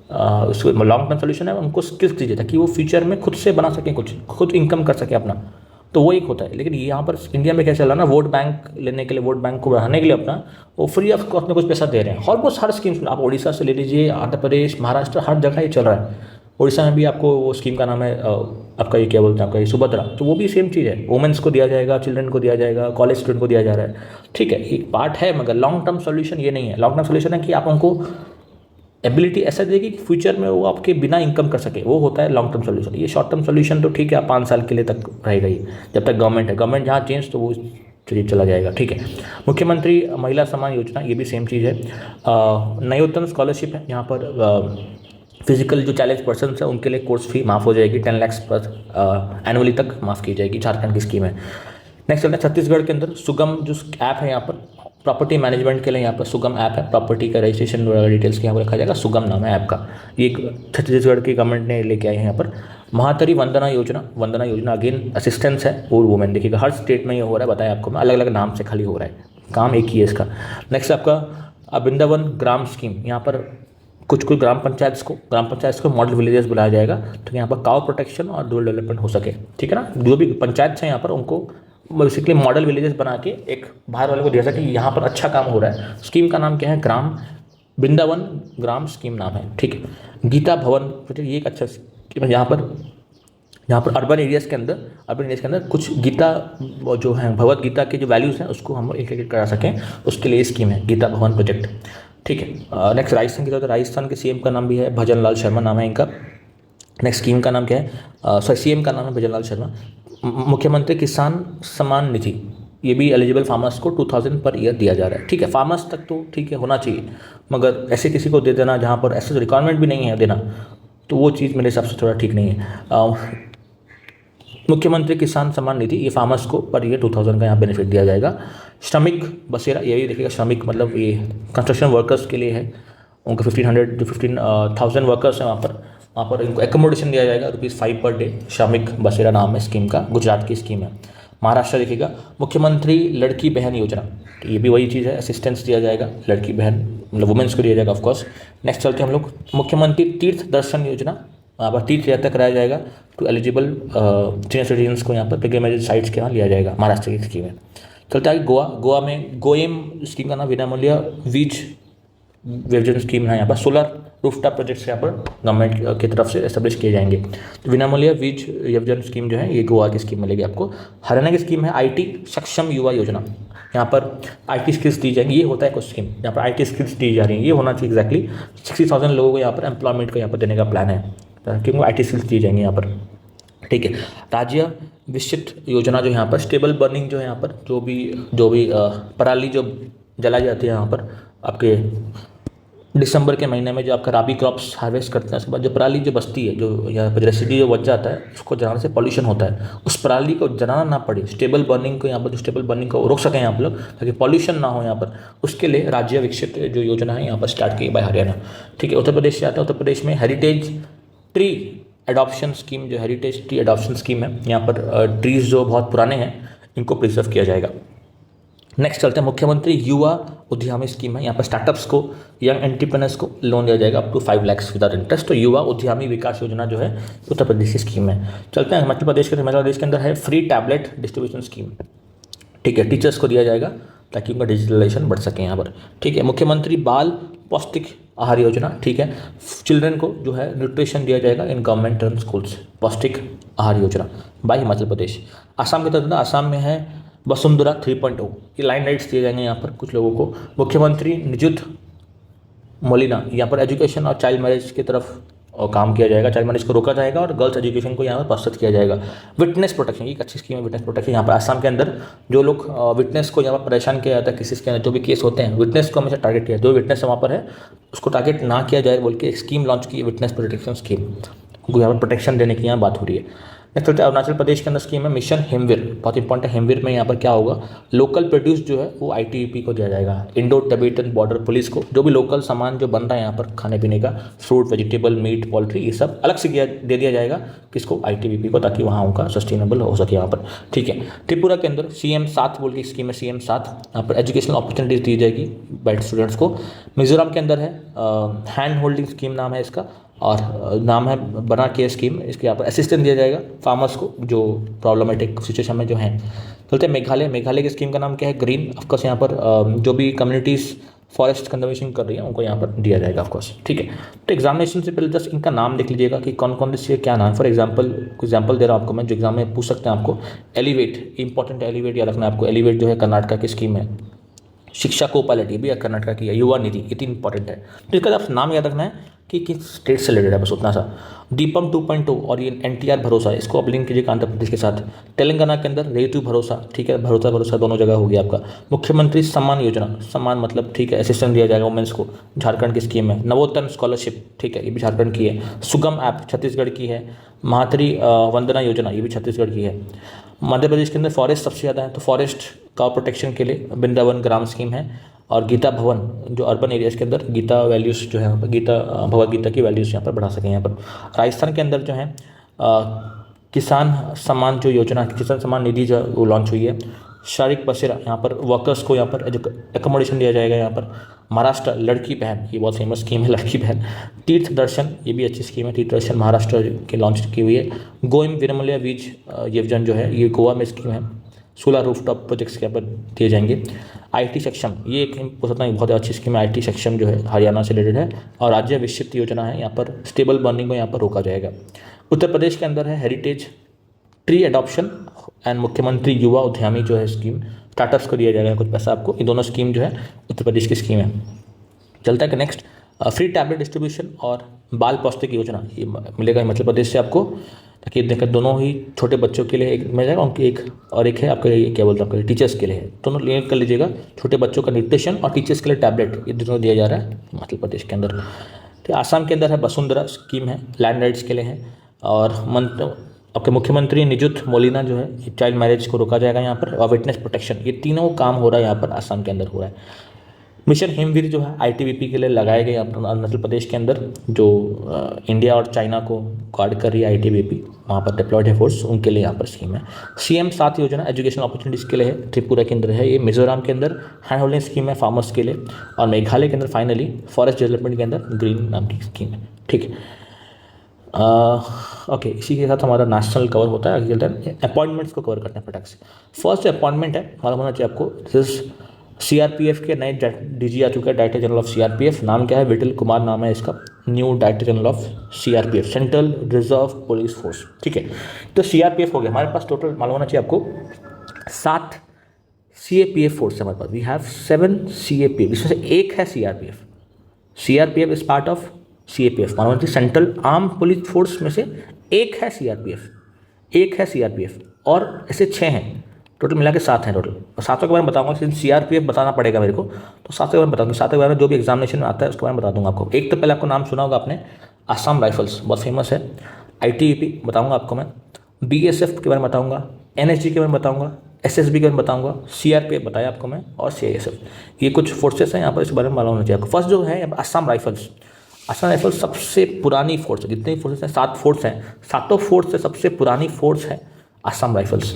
उसको लॉन्ग टर्म सॉल्यूशन है, उनको स्किल्स दीजिए ताकि वो फ्यूचर में खुद से बना सकें, कुछ खुद इनकम कर सकें अपना, तो वो एक होता है। लेकिन यहाँ पर इंडिया में क्या चल रहा है ना, वोट बैंक लेने के लिए, वोट बैंक को बढ़ाने के लिए अपना वो फ्री ऑफ कॉस्ट में कुछ पैसा दे रहे हैं। ऑलमोस्ट हर स्कीम्स में, आप उड़ीसा से ले लीजिए, आंध्र प्रदेश, महाराष्ट्र, हर जगह ये चल रहा है। उड़ीसा में भी आपको वो स्कीम का नाम है आपका ये क्या बोलते हैं, आपका ये सुभद्रा, तो वो भी सेम चीज़ है, वुमेन्स को दिया जाएगा, चिल्ड्रन को दिया जाएगा, कॉलेज स्टूडेंट को दिया जा रहा है। ठीक है, एक पार्ट है, मगर लॉन्ग टर्म सोल्यूशन ये नहीं है। लॉन्ग टर्म सोल्यूशन है कि आप उनको एबिलिटी ऐसा देगी कि फ्यूचर में वो आपके बिना इनकम कर सके, वो होता है लॉन्ग टर्म सोल्यूशन। ये शॉर्ट टर्म सोल्यूशन तो ठीक है, आप 5 साल के लिए तक रहेगा ही, जब तक गवर्नमेंट है, गवर्नमेंट जहाँ चेंज तो वो चलिए चला जाएगा। ठीक है, मुख्यमंत्री महिला सम्मान योजना, ये भी सेम चीज़ है। नयोतन स्कॉलरशिप है, यहाँ पर फिजिकल जो चैलेंज पर्सन है उनके लिए कोर्स फी माफ़ हो जाएगी, 10 लाख पर एनुअली तक माफ़ की जाएगी, झारखंड की स्कीम है। नेक्स्ट चलते हैं छत्तीसगढ़ के अंदर, सुगम जो ऐप है यहाँ पर, प्रॉपर्टी मैनेजमेंट के लिए यहाँ पर सुगम ऐप है, प्रॉपर्टी का रजिस्ट्रेशन वगैरह डिटेल्स के यहाँ पर रखा जाएगा, सुगम नाम है ऐप का। ये छत्तीसगढ़ की गवर्नमेंट ने लेके आए हैं यहाँ पर। महातरी वंदना योजना, वंदना योजना अगेन असिस्टेंस है और वुमेन, देखिएगा हर स्टेट में ये हो रहा है, बताया आपको मैं, अलग अलग नाम से खाली हो रहा है, काम एक ही है इसका। नेक्स्ट आपका वृंदावन ग्राम स्कीम, यहाँ पर कुछ ग्राम पंचायत को मॉडल विलेजेस बनाया जाएगा, तो यहाँ पर काउ प्रोटेक्शन और रूरल डेवलपमेंट हो सके, ठीक है ना। जो भी पंचायत हैं यहाँ पर उनको बेसिकली मॉडल विलेजेस बना के एक बाहर वाले को दिया सके यहाँ पर अच्छा काम हो रहा है। स्कीम का नाम क्या है, वृंदावन ग्राम स्कीम नाम है, ठीक है। गीता भवन, ये एक अच्छा स्कीम है। यहाँ पर अर्बन एरियाज़ के अंदर कुछ गीता जो है भगवत गीता के जो वैल्यूज़ हैं उसको हम इंटीग्रेट करा सकें, उसके लिए स्कीम है गीता भवन प्रोजेक्ट, ठीक है। नेक्स्ट राजस्थान की तरफ, राजस्थान के सीएम का नाम भी है भजन लाल शर्मा नाम है इनका। नेक्स्ट स्कीम का नाम क्या है, सीएम का नाम है भजन लाल शर्मा। मुख्यमंत्री किसान सम्मान निधि, ये भी एलिजिबल फार्मर्स को 2000 पर ईयर दिया जा रहा है, ठीक है। फार्मर्स तक तो ठीक है होना चाहिए, मगर ऐसे किसी को दे देना जहाँ पर ऐसे रिक्वायरमेंट भी नहीं है देना, तो वो चीज़ मेरे हिसाब से थोड़ा ठीक नहीं है। मुख्यमंत्री किसान सम्मान निधि, ये फार्मर्स को पर ईयर 2000 का यहाँ बेनिफिट दिया जाएगा। श्रमिक बसेरा, ये भी देखिएगा, श्रमिक मतलब ये कंस्ट्रक्शन वर्कर्स के लिए है, उनको 15,000 वर्कर्स हैं वहाँ पर इनको एकोमोडेशन दिया जाएगा ₹5 पर डे। श्रमिक बसेरा नाम है स्कीम का, गुजरात की स्कीम है। महाराष्ट्र देखिएगा, मुख्यमंत्री लड़की बहन योजना, तो ये भी वही चीज़ है, असिस्टेंस दिया जाएगा लड़की बहन मतलब वुमेंस को दिया जाएगा ऑफकोर्स। नेक्स्ट चलते हैं हम लोग, मुख्यमंत्री तीर्थ दर्शन योजना, वहाँ पर तीर्थ यात्रा कराया जाएगा तो एलिजिबल सीनियर सिटीजन्स को यहाँ पर पिलग्रिमेज साइट्स के यहाँ लिया जाएगा, महाराष्ट्र की स्कीम है। चलते आगे गोवा में गोएम स्कीम का नाम विनामूल्य वीज विभाजन स्कीम है। यहाँ पर सोलर रूफटॉप प्रोजेक्ट्स यहाँ पर गवर्नमेंट की तरफ से एस्टेब्लिश किए जाएंगे, तो विनामूल्य वीज विभाजन स्कीम जो है ये गोवा की स्कीम मिलेगी आपको। हरियाणा की स्कीम है आईटी सक्षम युवा योजना, यहाँ पर आईटी स्किल्स दी जाएंगी, ये होता है कुछ स्कीम यहाँ पर आईटी स्किल्स दी जा रही हैं, ये होना चाहिए एग्जैक्टली 60,000 लोगों को यहाँ पर एम्प्लॉयमेंट को यहाँ पर देने का प्लान है, क्योंकि आईटी स्किल्स दी जाएंगी यहाँ पर, ठीक है। राज्य विशिष्ट योजना जो यहाँ पर स्टेबल बर्निंग जो है यहाँ पर जो भी पराली जो जलाई जाती है यहाँ पर आपके दिसंबर के महीने में जो आपका राबी क्रॉप्स हार्वेस्ट करते हैं, उसके बाद जो पराली जो बचती है, जो यहाँ पर रेसिडी जो बच जाता है, उसको जलाने से पॉल्यूशन होता है, उस पराली को जलाना ना पड़े, स्टेबल बर्निंग को यहाँ पर, जो स्टेबल बर्निंग को रोक सकें यहाँ पर लोग, ताकि पॉल्यूशन ना हो यहाँ पर, उसके लिए राज्य विकसित जो योजना है यहाँ पर स्टार्ट की बाय हरियाणा, ठीक है। उत्तर प्रदेश से आता है, उत्तर प्रदेश में हेरिटेज ट्री एडॉप्शन स्कीम, जो हेरिटेज ट्री एडॉप्शन स्कीम है, यहाँ पर ट्रीज जो बहुत पुराने हैं इनको प्रिजर्व किया जाएगा। नेक्स्ट चलते हैं, मुख्यमंत्री युवा उद्यमी स्कीम है, यहाँ पर स्टार्टअप्स को, यंग एंटरप्रेन्योर्स को लोन दिया जाएगा up to 5 lakh without interest. तो युवा उद्यमी विकास योजना जो है उत्तर प्रदेश की स्कीम है। चलते हैं हिमाचल प्रदेश के अंदर है फ्री टैबलेट डिस्ट्रीब्यूशन स्कीम, ठीक है, टीचर्स को दिया जाएगा ताकि उनका डिजिटलाइजेशन बढ़ सके यहाँ पर, ठीक है। मुख्यमंत्री बाल पौष्टिक आहार योजना, ठीक है, चिल्ड्रन को जो है न्यूट्रिशन दिया जाएगा इन गवर्नमेंट रन स्कूल्स, पौष्टिक आहार योजना बाय हिमाचल प्रदेश। आसाम की तरफ, आसाम में है वसुंधरा 3.0, ये लाइन राइट्स दिए जाएंगे यहाँ पर कुछ लोगों को। मुख्यमंत्री निजुत मोलिना, यहाँ पर एजुकेशन और चाइल्ड मैरिज की तरफ काम किया जाएगा, चाइल्ड मैरिज को रोका जाएगा और गर्ल्स एजुकेशन को यहाँ पर प्रोत्साहित किया जाएगा। विटनेस प्रोटेक्शन, ये एक अच्छी स्कीम है, विटनेस प्रोटेक्शन। यहाँ पर आसाम के अंदर जो लोग विटनेस को यहाँ पर परेशान किया जाता है, किसी के अंदर जो भी केस होते हैं, विटनेस को हमेशा टारगेट किया, जो विटनेस वहाँ पर है उसको टारगेट ना किया जाए बोल के एक स्कीम लॉन्च की है, विटनेस प्रोटेक्शन स्कीम, उनको यहाँ पर प्रोटेक्शन देने की यहाँ बात हो रही है। नेक्स्ट चलते हैं अरुणाचल प्रदेश के अंदर स्कीम है मिशन हिमवीर, बहुत इंपॉर्टेंट है। हिमवीर में यहाँ पर क्या होगा, लोकल प्रोड्यूस जो है वो आईटीबीपी को दिया जाएगा, इंडो टिबेटन बॉर्डर पुलिस को, जो भी लोकल सामान जो बन रहा है यहाँ पर खाने पीने का, फ्रूट वेजिटेबल मीट पोल्ट्री, ये सब अलग से दे दिया जाएगा किसको, आईटीबीपी को, ताकि वहाँ उनका सस्टेनेबल हो सके यहाँ पर, ठीक है। त्रिपुरा के अंदर CM7 बोल की स्कीम है, CM7, यहाँ पर एजुकेशनल अपॉर्चुनिटीज दी जाएगी बैड स्टूडेंट्स को। मिजोरम के अंदर है हैंड होल्डिंग स्कीम नाम है इसका, और नाम है बना के स्कीम, इसके यहाँ पर असिस्टेंस दिया जाएगा फार्मर्स को जो प्रॉब्लमेटिक सिचुएशन में जो हैं। चलते हैं मेघालय की स्कीम का नाम क्या है, ग्रीन, ऑफकोर्स यहाँ पर जो भी कम्युनिटीज़ फॉरेस्ट कंजर्वेशन कर रही है उनको यहाँ पर दिया जाएगा ऑफकोर्स, ठीक है। तो एग्जामिनेशन से पहले जस्ट इनका नाम देख लीजिएगा कि कौन कौन से क्या नाम। फॉर एग्जाम्पल दे रहा हूँ आपको मैं, जो एग्जाम में पूछ सकते हैं आपको। एलिवेट, इंपॉर्टेंट, एलिवेट याद रखना है आपको, एलिवेट जो है कर्नाटका की स्कीम है। शिक्षा को पायलट, ये भी कर्नाटका की है। युवा निधि, ये तीन इंपॉर्टेंट है, तो इसका आप नाम याद रखना है कि किस स्टेट से रिलेटेड है, बस उतना सा। दीपम 2.0 और ये एनटीआर भरोसा, इसको आप लिंक कीजिएगा आंध्र प्रदेश के साथ। तेलंगाना के अंदर रेटू भरोसा, ठीक है, भरोसा भरोसा दोनों जगह हो गया आपका। मुख्यमंत्री सम्मान योजना, सम्मान मतलब ठीक है असिस्टेंस दिया जाएगा वुमेंस को, झारखंड की स्कीम है। नवोत्तम स्कॉलरशिप, ठीक है, ये भी झारखंड की है। सुगम ऐप छत्तीसगढ़ की है। मातृ वंदना योजना, ये भी छत्तीसगढ़ की है। मध्य प्रदेश के अंदर फॉरेस्ट सबसे ज़्यादा है, तो फॉरेस्ट का प्रोटेक्शन के लिए वृंदावन ग्राम स्कीम है। और गीता भवन जो अर्बन एरियाज़ के अंदर गीता वैल्यूज़ जो है, गीता भगवद गीता की वैल्यूज़ यहाँ पर बढ़ा सकें यहाँ पर। राजस्थान के अंदर जो है किसान सम्मान जो योजना, किसान सम्मान निधि जो वो लॉन्च हुई है। शारीरिक बसेरा, यहाँ पर वर्कर्स को यहाँ पर एकोमोडेशन दिया जाएगा यहाँ पर। महाराष्ट्र लड़की बहन, ये बहुत फेमस स्कीम है लड़की बहन। तीर्थ दर्शन, ये भी अच्छी स्कीम है, तीर्थ दर्शन महाराष्ट्र के लॉन्च की हुई है। गोइम विनमूल्य बीज योजना जो है, ये गोवा में स्कीम है। 16 रूफटॉप प्रोजेक्ट्स के यहाँ पर दिए जाएंगे। आईटी सक्षम, ये एक बहुत अच्छी स्कीम है। आईटी सक्षम जो है हरियाणा से रिलेटेड है। और राज्य विशिष्ट योजना है, यहाँ पर स्टेबल बर्निंग को यहाँ पर रोका जाएगा। उत्तर प्रदेश के अंदर है हेरिटेज ट्री एडॉप्शन एंड मुख्यमंत्री युवा उद्यमी जो है स्कीम, स्टार्टअप्स को दिया जाएगा कुछ पैसा आपको। ये दोनों स्कीम जो है उत्तर प्रदेश की स्कीम है। चलता है कि नेक्स्ट फ्री टैबलेट डिस्ट्रीब्यूशन और बाल पौष्टिक योजना, ये मिलेगा मध्य प्रदेश से आपको, ताकि देखकर दोनों ही छोटे बच्चों के लिए एक मिल जाएगा उनकी एक, और एक है आपका ये क्या बोलते हैं आपके टीचर्स के लिए है। दोनों लिंक कर लीजिएगा, छोटे बच्चों का न्यूट्रिशन और टीचर्स के लिए टैबलेट, ये दोनों दिया जा रहा है मध्य प्रदेश के अंदर। तो आसाम के अंदर है वसुंधरा स्कीम है, लैंड राइट्स के लिए है। और आपके मुख्यमंत्री निजुत मोलिना जो है चाइल्ड मैरिज को रोका जाएगा यहाँ पर। और विटनेस प्रोटेक्शन, ये तीनों काम हो रहा है यहाँ पर आसाम के अंदर हो रहा है। मिशन हिमवीर जो है आईटीबीपी के लिए लगाए गए अरुणाचल प्रदेश के अंदर, जो इंडिया और चाइना को गार्ड कर रही है आईटीबीपी, वहाँ पर डिप्लॉयड है फोर्स, उनके लिए यहाँ पर स्कीम है। सीएम 7 योजना एजुकेशन अपॉर्चुनिटीज़ के लिए है, त्रिपुरा के अंदर है ये। मिजोरम के अंदर हैंड होल्डिंग स्कीम है फार्मर्स के लिए। और मेघालय के अंदर फाइनली फॉरेस्ट डेवलपमेंट के अंदर ग्रीन नाम की स्कीम है, ठीक है। ओके, इसी के साथ हमारा नेशनल कवर होता है। आगे चलते हैं अपॉइंटमेंट्स को कवर करते हैं फटाक से। फर्स्ट अपॉइंटमेंट है, मालूम होना चाहिए आपको, दिस सीआरपीएफ के नए डीजी आ चुका है, डायरेक्टर जनरल ऑफ सीआरपीएफ। नाम क्या है? विटल कुमार नाम है इसका, new director general of CRPF, central reserve police force, ठीक है। तो सीआरपीएफ हो गया हमारे पास। टोटल मालूम होना चाहिए आपको 7 सीएपीएफ फोर्स है हमारे पास। वी हैव 7 सीएपीएफ, इसमें से एक है CRPF. CRPF is part of CAPF, मालूम होना चाहिए सेंट्रल आर्म पुलिस फोर्स में से एक है सीआरपीएफ, एक है सीआरपीएफ, और ऐसे 6 हैं, टोटल मिला के 7 हैं टोटल। और 7 के बारे में बताऊंगा, सिर्फ सीआरपीएफ बताना पड़ेगा मेरे को, तो 7 के बारे में बताऊंगा। 7 के बारे में जो भी एग्जामिनेशन में आता है उसके बारे में बता दूंगा आपको। एक तो पहले आपको नाम सुना होगा आपने, असम राइफल्स, बहुत फेमस है। आईटीबीपी बताऊंगा आपको मैं, बीएसएफ के बारे में बताऊंगा, एनएसजी के बारे में बताऊंगा, एसएसबी के बारे में बताऊंगा, सीआरपीएफ बताया आपको मैं, और सीआईएसएफ। ये कुछ फोर्सेस हैं यहाँ पर, इसके बारे में मालूम होना चाहिए आपको। फर्स्ट जो है असम राइफल्स। असम राइफल्स सबसे पुरानी फोर्स है, जितनी फोर्सेस हैं 7 फोर्स हैं, 7 फोर्स से सबसे पुरानी फोर्स है असम राइफल्स।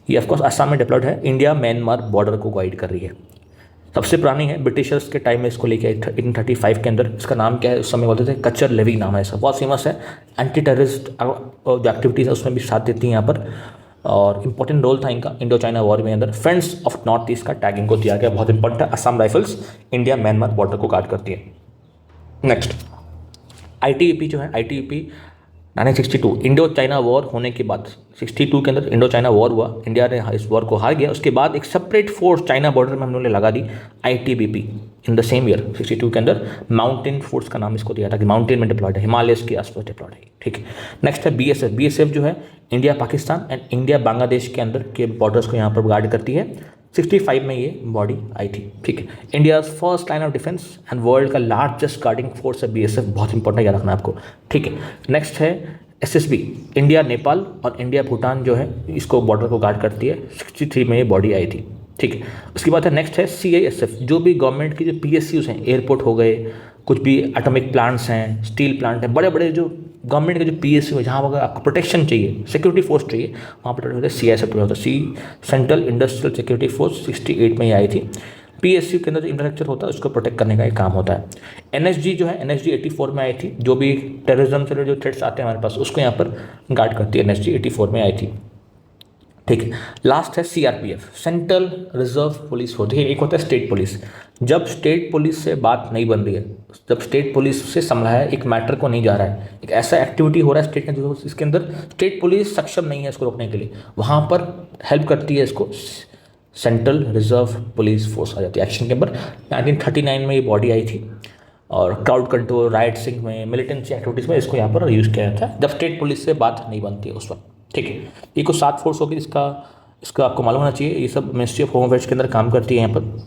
ये ऑफकोर्स असम में डिप्लॉयड है, इंडिया म्यांमार बॉर्डर को गाइड कर रही है। सबसे पुरानी है, ब्रिटिशर्स के टाइम में इसको लेके 1835 के अंदर। इसका नाम क्या है, उस समय बोलते थे कचर लेवी नाम है इसका, बहुत फेमस है। एंटी टेररिस्ट जो एक्टिविटीज़ है उसमें भी साथ देती हैं यहाँ पर, और इंपॉर्टेंट रोल था इनका इंडो चाइना वॉर में अंदर। फ्रेंड्स ऑफ नॉर्थ ईस्ट का टैगिंग को दिया गया, बहुत इंपॉर्टेंट है। Assam rifles India Myanmar border को गार्ड करती है। नेक्स्ट आईटीबीपी जो है, आईटीबीपी 1962 इंडो चाइना वॉर होने के बाद, 62 के अंदर इंडो चाइना वॉर हुआ, इंडिया ने इस वॉर को हार गया। उसके बाद एक सेपरेट फोर्स चाइना बॉर्डर में हम लोगों ने लगा दी, ITBP. In the same year 62 के अंदर माउंटेन फोर्स का नाम इसको दिया था कि माउंटेन में डिप्लॉयड है, हिमालयस के आसपास डिप्लॉयड है, ठीक है। नेक्स्ट है बीएसएफ। बीएसएफ जो है India Pakistan and India Bangladesh के अंदर के बॉर्डर्स को यहाँ पर गार्ड करती है। 65 में ये बॉडी आई थी, ठीक है। India first line of defence and world का लार्जेस्ट गार्डिंग फोर्स है बीएसएफ, बहुत इंपॉर्टेंट याद रखना है आपको, ठीक है। नेक्स्ट है एसएसबी। इंडिया नेपाल और इंडिया भूटान जो है इसको बॉर्डर को गार्ड करती है, 63 में ये बॉडी आई थी, ठीक है। उसके बाद है नेक्स्ट है सीआईएसएफ, जो भी गवर्नमेंट की जो पीएसयूज हैं, एयरपोर्ट हो गए, कुछ भी एटॉमिक प्लांट्स हैं, स्टील प्लांट हैं, बड़े बड़े जो गवर्नमेंट के जो पीएसयू है, जहाँ अगर आपको प्रोटेक्शन चाहिए, सिक्योरिटी फोर्स चाहिए, वहाँ पर होता है सीआईएसएफ होता है, सेंट्रल इंडस्ट्रियल सिक्योरिटी फोर्स। 68 में ये आई थी। पीएसयू के अंदर जो इंफ्रास्ट्रक्चर होता है उसको प्रोटेक्ट करने का एक काम होता है। एनएसजी जो है, एनएसजी 84 में आई थी, जो भी टेररिज्म से जो थ्रेट्स आते हैं हमारे पास उसको यहाँ पर गार्ड करती है, एनएसजी 84 में आई थी, ठीक है। लास्ट है CRPF, central reserve police force. देखिए एक होता है स्टेट पुलिस, जब स्टेट पुलिस से बात नहीं बन रही है, जब स्टेट पुलिस से संभाला है एक मैटर को नहीं जा रहा है, एक ऐसा एक्टिविटी हो रहा है स्टेट के अंदर इसके अंदर स्टेट पुलिस सक्षम नहीं है इसको रोकने के लिए, वहाँ पर हेल्प करती है इसको सेंट्रल रिजर्व पुलिस फोर्स आ जाती है एक्शन के अंदर। 1939 में ये बॉडी आई थी। और क्राउड कंट्रोल, राइट्सिंग में, मिलिटेंसी एक्टिविटीज़ में इसको यहाँ पर यूज़ किया जाता है जब स्टेट पुलिस से बात नहीं बनती है उस वक्त। ठीक है, ये कुछ 7 फोर्स होगी, इसका आपको मालूम होना चाहिए। ये सब मिनिस्ट्री ऑफ होम अफेयर्स के अंदर काम करती है यहाँ पर,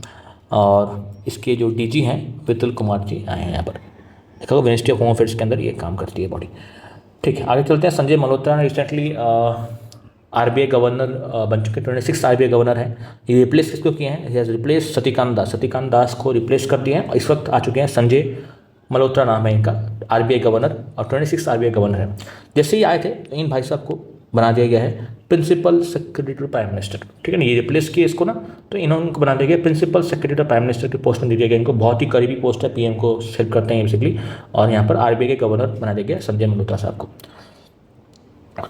और इसके जो डीजी हैं वितुल कुमार जी आए हैं यहाँ पर। देखो मिनिस्ट्री ऑफ होम अफेयर्स के अंदर ये काम करती है बॉडी। ठीक है, आगे चलते हैं। Sanjay Malhotra recently RBI governor बन चुके, 26 आरबीआई गवर्नर हैं। ये रिप्लेस किसको किए हैं? रिप्लेस सतीकांत दास को रिप्लेस कर दिए हैं, और इस वक्त आ चुके हैं संजय मल्होत्रा नाम है इनका, आरबीआई गवर्नर, और 26 आरबीआई गवर्नर है। जैसे ही आए थे तो इन भाई साहब को बना दिया गया है principal secretary to prime minister. ठीक है ना, ये रिप्लेस किए इसको ना, तो इन्होंने बना दिया गया principal secretary to prime minister की पोस्ट में दिया गया इनको। बहुत ही करीबी पोस्ट है, पीएम को हेल्प करते हैं बेसिकली, और यहाँ पर आरबीआई के गवर्नर बना दिया गया संजय मल्होत्रा साहब को।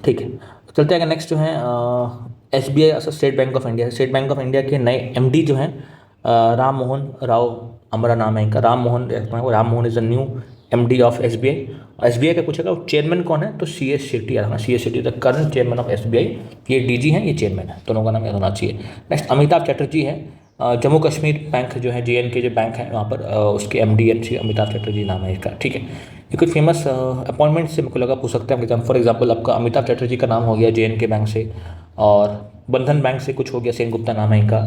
ठीक है, चलते हैं नेक्स्ट जो है SBI state bank of India. State bank of India के नए एमडी जो हैं राम मोहन राव अमरा नाम है इनका। Ram Mohan is the new MD of SBI. SBI का पूछेगा चेयरमैन कौन है, तो CS शेट्टी आ रहा है। CS Shetty the current chairman of SBI. ये डीजी हैं, ये चेयरमैन है, दोनों का नाम याद होना चाहिए। नेक्स्ट अमिताभ चटर्जी है, जम्मू कश्मीर बैंक जो है JNK जो बैंक है वहाँ पर उसके MD अमिताभ चटर्जी नाम है इसका। ठीक है, ये कुछ फेमस अपॉइंटमेंट से मेरे को लगा पूछ सकते हैं। फॉर एग्जांपल आपका अमिताभ चटर्जी का नाम हो गया JNK बैंक से, और बंधन बैंक से कुछ हो गया, सेन गुप्ता नाम है इनका,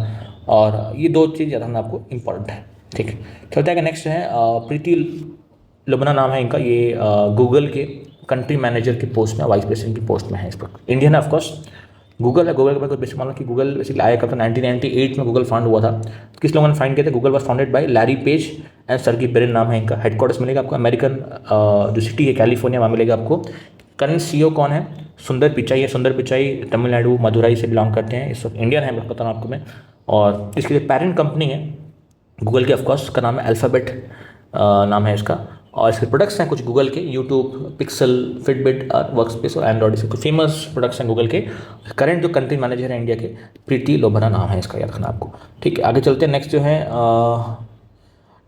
और ये 2 चीज़ ज़्यादा आपको इंपॉर्टेंट है। ठीक है, चलता है कि नेक्स्ट है प्रीति लोबना नाम है इनका। ये गूगल के कंट्री मैनेजर की पोस्ट में, वाइस प्रेसिडेंट की पोस्ट में है इस पर। इंडियन है ऑफकोर्स, गूगल है। गूगल के बारे में बेसिक मालूम कि गूगल बेसिकली आया कब था, 1998 में गूगल फाउंड हुआ था। किस लोगों ने फाइंड किया था? Google was founded by Larry page and सर्गी Brin नाम है इनका। हेडक्वार्टर्स मिलेगा आपको अमेरिकन जो सिटी है कैलिफोर्निया, वहाँ मिलेगा आपको। करंट CEO कौन है? सुंदर पिचाई है। सुंदर पिचाई तमिलनाडु मदुराई से बिलोंग करते हैं, इस वक्त इंडियन है, मैं बता रहा हूँ आपको मैं। और इसकी जो पेरेंट कंपनी है गूगल के ऑफकोर्स का नाम है अल्फ़ाबेट नाम है इसका। और इसके प्रोडक्ट्स हैं कुछ गूगल के, यूट्यूब, पिक्सल, फिटबिट और वर्कस्पेस और एंड्रॉइड से कुछ फेमस प्रोडक्ट्स हैं गूगल के। करंट जो कंट्री मैनेजर है इंडिया के प्रीति लोबना नाम है इसका, याद रखना आपको। ठीक है, आगे चलते हैं। नेक्स्ट जो है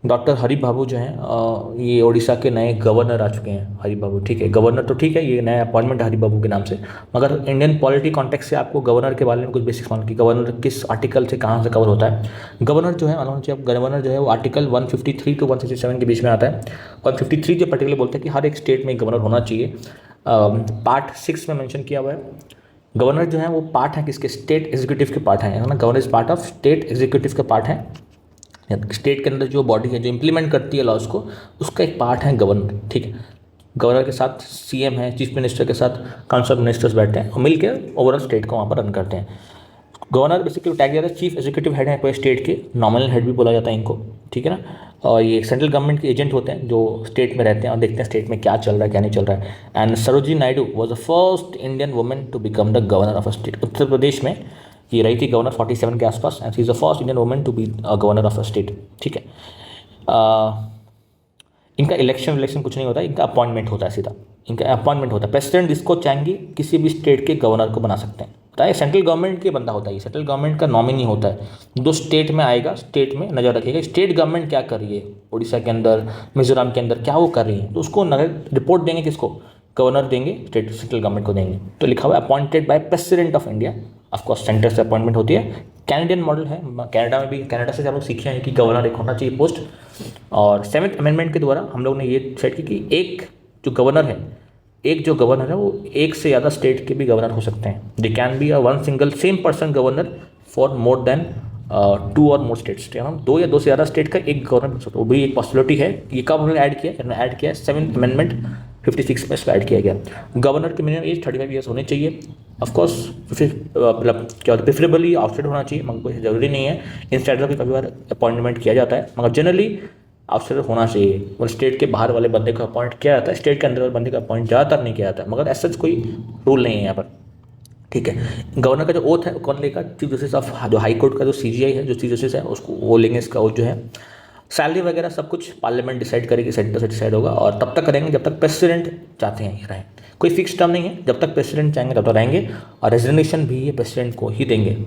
डॉक्टर हरि बाबू जो हैं ये उड़ीसा के नए गवर्नर आ चुके हैं, हरि बाबू। ठीक है, गवर्नर तो ठीक है, ये नया अपॉइंटमेंट है हरि बाबू के नाम से, मगर इंडियन पॉलिटी कॉन्टेक्स्ट से आपको गवर्नर के बारे में कुछ बेसिक्स मालूम कि गवर्नर किस आर्टिकल से कहाँ से कवर होता है। गवर्नर जो है मालूम चाहिए, गवर्नर जो है वो आर्टिकल 153 to 167 के बीच में आता है। 153 जो पर्टिकुलर बोलते हैं कि हर एक स्टेट में गवर्नर होना चाहिए। पार्ट 6 में मेंशन किया हुआ है। गवर्नर जो है वो पार्ट है किसके? स्टेट एग्जीक्यूटिव के पार्ट है ना। Governor is part of state executive के पार्ट है। स्टेट के अंदर जो बॉडी है जो इंप्लीमेंट करती है लॉज को, उसका एक पार्ट है गवर्नर। ठीक है, गवर्नर के साथ CM है, चीफ मिनिस्टर के साथ काउंसिल ऑफ मिनिस्टर्स बैठते हैं और मिलकर ओवरऑल स्टेट को वहाँ पर रन करते हैं। गवर्नर बेसिकली टैग दिया जाता है, चीफ एग्जीक्यूटिव हेड है कोई स्टेट के, नॉमिनल हेड भी बोला जाता है इनको। ठीक है ना, और ये सेंट्रल गवर्नमेंट के एजेंट होते हैं जो स्टेट में रहते हैं और देखते हैं स्टेट में क्या चल रहा है क्या नहीं चल रहा है। And Sarojini Naidu was the first Indian women to become the governor of a state. Uttar Pradesh में ये रही थी गवर्नर 47 के आसपास, and she is the first Indian women to be governor of a state. ठीक है, इनका इलेक्शन कुछ नहीं होता, इनका अपॉइंटमेंट होता है सीधा, इनका अपॉइंटमेंट होता है। प्रेसिडेंट जिसको चाहेंगे किसी भी स्टेट के गवर्नर को बना सकते हैं, बताइए। सेंट्रल गवर्नमेंट के बंदा होता है, सेंट्रल गवर्नमेंट का नॉमिनी होता है, जो स्टेट में आएगा, स्टेट में नज़र रखेगा स्टेट गवर्नमेंट क्या कर रही है, उड़ीसा के अंदर, मिजोरम के अंदर क्या वो कर रही है, तो उसको रिपोर्ट देंगे किसको? गवर्नर देंगे, स्टेट सेंट्रल गवर्नमेंट को देंगे। तो लिखा हुआ है appointed by president of India. Of course centre से अपॉइंटमेंट होती है। कैनेडियन मॉडल है, कनाडा में भी, कनाडा से हम लोग सीखे हैं कि गवर्नर एक होना चाहिए पोस्ट। और 7th अमेंडमेंट के द्वारा हम लोग ने ये सेट की कि एक जो गवर्नर है वो एक से ज़्यादा स्टेट के भी गवर्नर हो सकते हैं। They can be one single same person governor for more than 2 और मोर स्टेट्स। हम 2 या 2 से ज़्यादा स्टेट का एक गवर्नर हो सकता है, वो भी एक पॉसिबिलिटी है। ये कब हमने ऐड किया है 7th अमेंडमेंट 56 में इसको ऐड किया गया। गवर्नर की मिनिमम एज 35 ईयर्स होनी चाहिए। ऑफकोर्स मतलब क्या होता है, प्रेफरेबली आउटसाइड होना चाहिए, मगर कोई ज़रूरी नहीं है। इनसाइडर भी कभी बार अपॉइंटमेंट किया जाता है, मगर जनरली आउटसाइडर होना चाहिए। मतलब स्टेट के बाहर वाले बंदे को अपॉइंट किया जाता है, स्टेट के अंदर वाले बंदे को अपॉइंट ज़्यादातर नहीं किया जाता है, मगर ऐसा कोई रूल नहीं है यहाँ पर। ठीक है, गवर्नर का जो ओथ है कौन लेगा? चीफ जस्टिस ऑफ जो हाई कोर्ट का जो CGI है, जो चीफ जस्टिस है, उसको वो लेंगे। इसका ओथ जो है, सैलरी वगैरह सब कुछ पार्लियामेंट डिसाइड करेगी, सेंटर से डिसाइड होगा, और तब तक करेंगे जब तक प्रेसिडेंट चाहते हैं ये रहें। कोई फिक्स टर्म नहीं है, जब तक प्रेसिडेंट चाहेंगे तब तक रहेंगे, और रेजिग्नेशन भी ये प्रेसिडेंट को ही देंगे।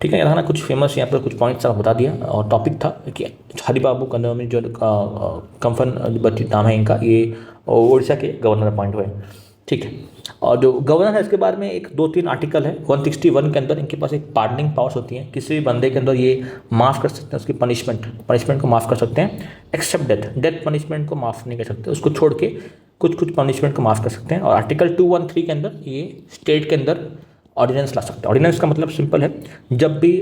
ठीक है, यहाँ ना कुछ फेमस यहाँ पर कुछ पॉइंट्स आप बता दिया। और टॉपिक था कि हरि बाबू कंदर में जो कंफन बत्ती नाम है इनका, ये उड़ीसा के गवर्नर अपॉइंट हुए। ठीक है। और जो गवर्नर है इसके बारे में एक 2-3 आर्टिकल है 161 के अंदर, इनके पास एक पार्डनिंग पावर्स होती हैं, किसी भी बंदे के अंदर ये माफ़ कर सकते हैं उसकी पनिशमेंट को माफ़ कर सकते हैं, एक्सेप्ट डेथ पनिशमेंट को माफ़ नहीं कर सकते, उसको छोड़ के कुछ पनिशमेंट को माफ़ कर सकते हैं। और आर्टिकल 213 के अंदर ये स्टेट के अंदर ऑर्डिनेंस ला सकते हैं। ऑर्डिनेंस का मतलब सिंपल है, जब भी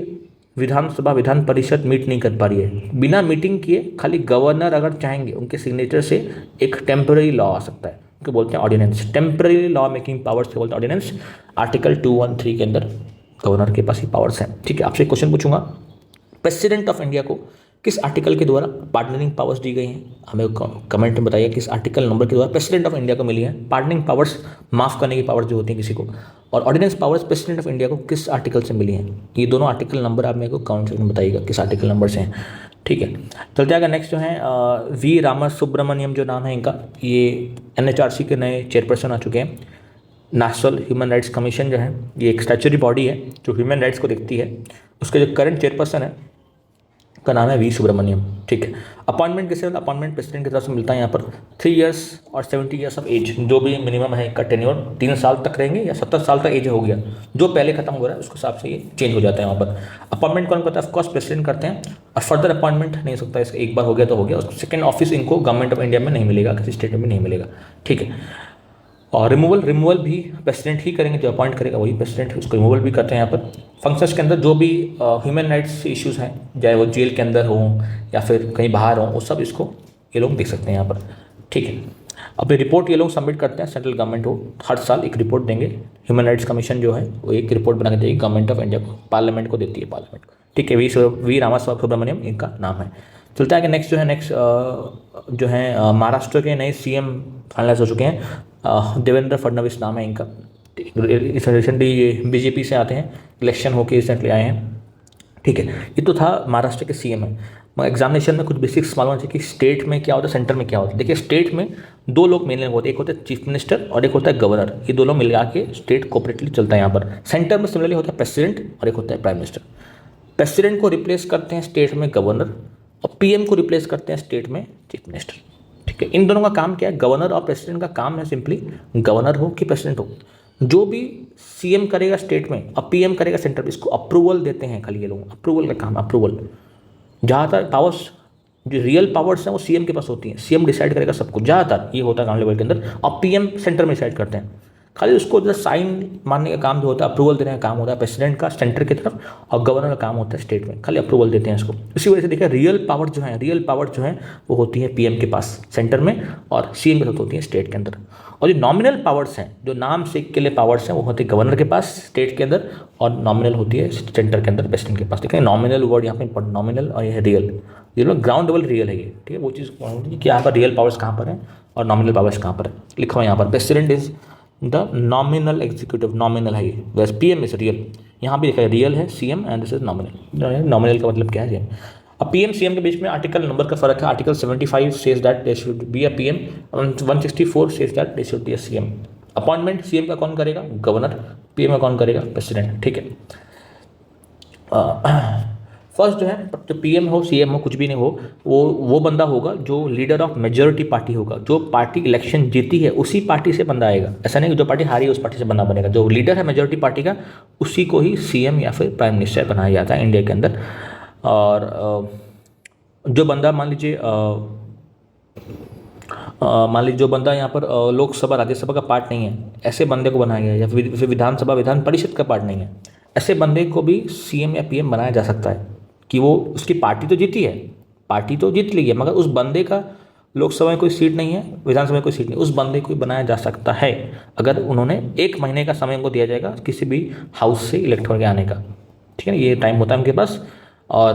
विधानसभा विधान परिषद मीट नहीं कर पा रही है, बिना मीटिंग किए खाली गवर्नर अगर चाहेंगे उनके सिग्नेचर से एक टेम्पररी लॉ आ सकता है, उसको बोलते हैं ordinance. Temporary law making powers को बोलते हैं ऑर्डिनेंस। आर्टिकल 213 के अंदर गवर्नर के पास ही पावर्स हैं। ठीक है, आपसे एक क्वेश्चन पूछूंगा, प्रेसिडेंट ऑफ इंडिया को किस आर्टिकल के द्वारा पार्डनिंग पावर्स दी गई हैं? हमें कमेंट में बताइए किस आर्टिकल नंबर के द्वारा प्रेसिडेंट ऑफ इंडिया को मिली है पार्डनिंग पावर्स, माफ़ करने की पावर्स जो होती हैं किसी को, और ordinance powers president of India को किस आर्टिकल से मिली हैं? ये दोनों आर्टिकल नंबर आप मेरे को कमेंट सेक्शन में बताइएगा किस आर्टिकल नंबर से हैं। ठीक है, चलते आगे। नेक्स्ट जो है वी रामासुब्रमण्यम जो नाम है इनका, ये NHRC के नए चेयरपर्सन आ चुके हैं। नेशनल ह्यूमन राइट्स कमीशन जो है ये एक स्टैच्यूटरी बॉडी है जो ह्यूमन राइट्स को देखती है। उसके जो करंट चेयरपर्सन है का नाम है वी सुब्रमण्यम। ठीक है, अपॉइंटमेंट किससे? अपॉइंटमेंट प्रेसिडेंट की तरफ से मिलता है। यहाँ पर 3 इयर्स और 70 इयर्स ऑफ एज, जो भी मिनिमम है इनका टेन्योर 3 साल तक रहेंगे, या 70 साल तक एज हो गया जो पहले खत्म हो रहा है उसके हिसाब से ये चेंज हो जाता है। वहाँ पर अपॉइंटमेंट कौन करता है? ऑफकोर्स प्रेसिडेंट करते हैं, और फर्दर अपॉइंटमेंट नहीं हो सकता, इसका एक बार हो गया तो हो गया। उसको सेकंड ऑफिस इनको गवर्नमेंट ऑफ इंडिया में नहीं मिलेगा, किसी स्टेट में नहीं मिलेगा। ठीक है, और रिमूवल भी प्रेसिडेंट ही करेंगे, जो अपॉइंट करेगा वही प्रेसिडेंट है, उसको रिमूवल भी करते हैं। यहाँ पर फंक्शंस के अंदर जो भी ह्यूमन राइट्स इश्यूज़ हैं, चाहे वो जेल के अंदर हो या फिर कहीं बाहर हो, वो सब इसको ये लोग देख सकते हैं यहाँ पर। ठीक है, अपनी रिपोर्ट ये लोग सबमिट करते हैं सेंट्रल गवर्नमेंट को, हर साल एक रिपोर्ट देंगे। ह्यूमन राइट्स कमीशन जो है वो एक रिपोर्ट बना के देगी गवर्नमेंट ऑफ इंडिया को, पार्लियामेंट को देती है, पार्लियामेंट को। ठीक है, वी रामासुब्रमण्यम इनका नाम है। चलता है कि नेक्स्ट जो है महाराष्ट्र के नए CM फाइनलाइज हो चुके हैं। देवेंद्र फडणवीस नाम है इनका। इस रिसेंटली BJP से आते हैं, इलेक्शन होके रिसेंटली आए हैं। ठीक है, ये तो था महाराष्ट्र के CM है। मगर एग्जामिनेशन में कुछ बेसिक्स मालूम चाहिए कि स्टेट में क्या होता है, सेंटर में क्या होता है। देखिए, स्टेट में 2 लोग मेनली होते हैं, एक होता है चीफ मिनिस्टर और एक होता है गवर्नर। ये 2 लोग मिला के स्टेट कोऑपरेटिवली चलता है। यहाँ पर सेंटर में सिमिलरली होता है प्रेसिडेंट और एक होता है प्राइम मिनिस्टर। प्रेसिडेंट को रिप्लेस करते हैं स्टेट में गवर्नर, और PM को रिप्लेस करते हैं स्टेट में चीफ मिनिस्टर। ठीक है, इन दोनों का काम क्या है? गवर्नर और प्रेसिडेंट का काम है सिंपली, गवर्नर हो कि प्रेसिडेंट हो, जो भी CM करेगा स्टेट में और PM करेगा सेंटर में, इसको अप्रूवल देते हैं खाली ये लोग। अप्रूवल का काम, अप्रूवल। ज़्यादातर पावर्स, जो रियल पावर्स हैं वो CM के पास होती हैं। CM डिसाइड करेगा सब कुछ, ज़्यादातर ये होता है ग्राउंड लेवल के अंदर, और PM सेंटर में डिसाइड करते हैं। खाली उसको जो साइन मारने का काम जो होता है, अप्रूवल देने का काम होता है प्रेसिडेंट का सेंटर की तरफ, और गवर्नर का काम होता है स्टेट में, खाली अप्रूवल देते हैं इसको। इसी वजह से देखिए रियल पावर जो है वो होती है PM के पास सेंटर में, और CM के साथ होती है स्टेट के अंदर। और जो नॉमिनल पावर्स हैं, जो नाम से के लिए पावर्स हैं, वो होती है गवर्नर के पास स्टेट के अंदर, और नॉमिनल होती है सेंटर के अंदर प्रेसिडेंट के पास। ठीक है, नॉमिनल वर्ड यहाँ पे इंपॉर्टेंट, नॉमिनल और ये रियल, ये लोग ग्राउंड लेवल रियल है ये। ठीक है, वो चीज़ कि यहाँ पर रियल पावर्स कहाँ पर है और नॉमिनल पावर्स कहाँ पर है, लिखा हुआ यहाँ पर। President is the nominal executive, nominal है ये, वैसे PM इज रियल। यहाँ भी लिखा है रियल है CM and this is nominal. Nominal का मतलब क्या है? अब PM CM के बीच में आर्टिकल नंबर का फर्क है। Article 75 says that they should be a PM, 164 says that they should be a CM। Appointment CM का कौन करेगा? गवर्नर। PM का कौन करेगा? प्रेसिडेंट। ठीक है, फर्स्ट जो है, जो PM हो CM हो कुछ भी नहीं हो, वो बंदा होगा जो लीडर ऑफ मेजॉरिटी पार्टी होगा। जो पार्टी इलेक्शन जीती है उसी पार्टी से बंदा आएगा। ऐसा नहीं कि जो पार्टी हारी है उस पार्टी से बंदा बनेगा। जो लीडर है मेजॉरिटी पार्टी का, उसी को ही CM या फिर प्राइम मिनिस्टर बनाया जाता है इंडिया के अंदर। और जो बंदा मान लीजिए जो बंदा यहाँ पर लोकसभा राज्यसभा का पार्ट नहीं है, ऐसे बंदे को बनाया गया, या फिर विधानसभा विधान परिषद का पार्ट नहीं है, ऐसे बंदे को भी CM या PM बनाया जा सकता है। कि वो उसकी पार्टी तो जीती है, पार्टी तो जीत ली है, मगर उस बंदे का लोकसभा में कोई सीट नहीं है, विधानसभा में कोई सीट नहीं, उस बंदे को बनाया जा सकता है अगर उन्होंने 1 महीने का समय उनको दिया जाएगा किसी भी हाउस से इलेक्ट होकर आने का। ठीक है ना, ये टाइम होता है उनके पास। और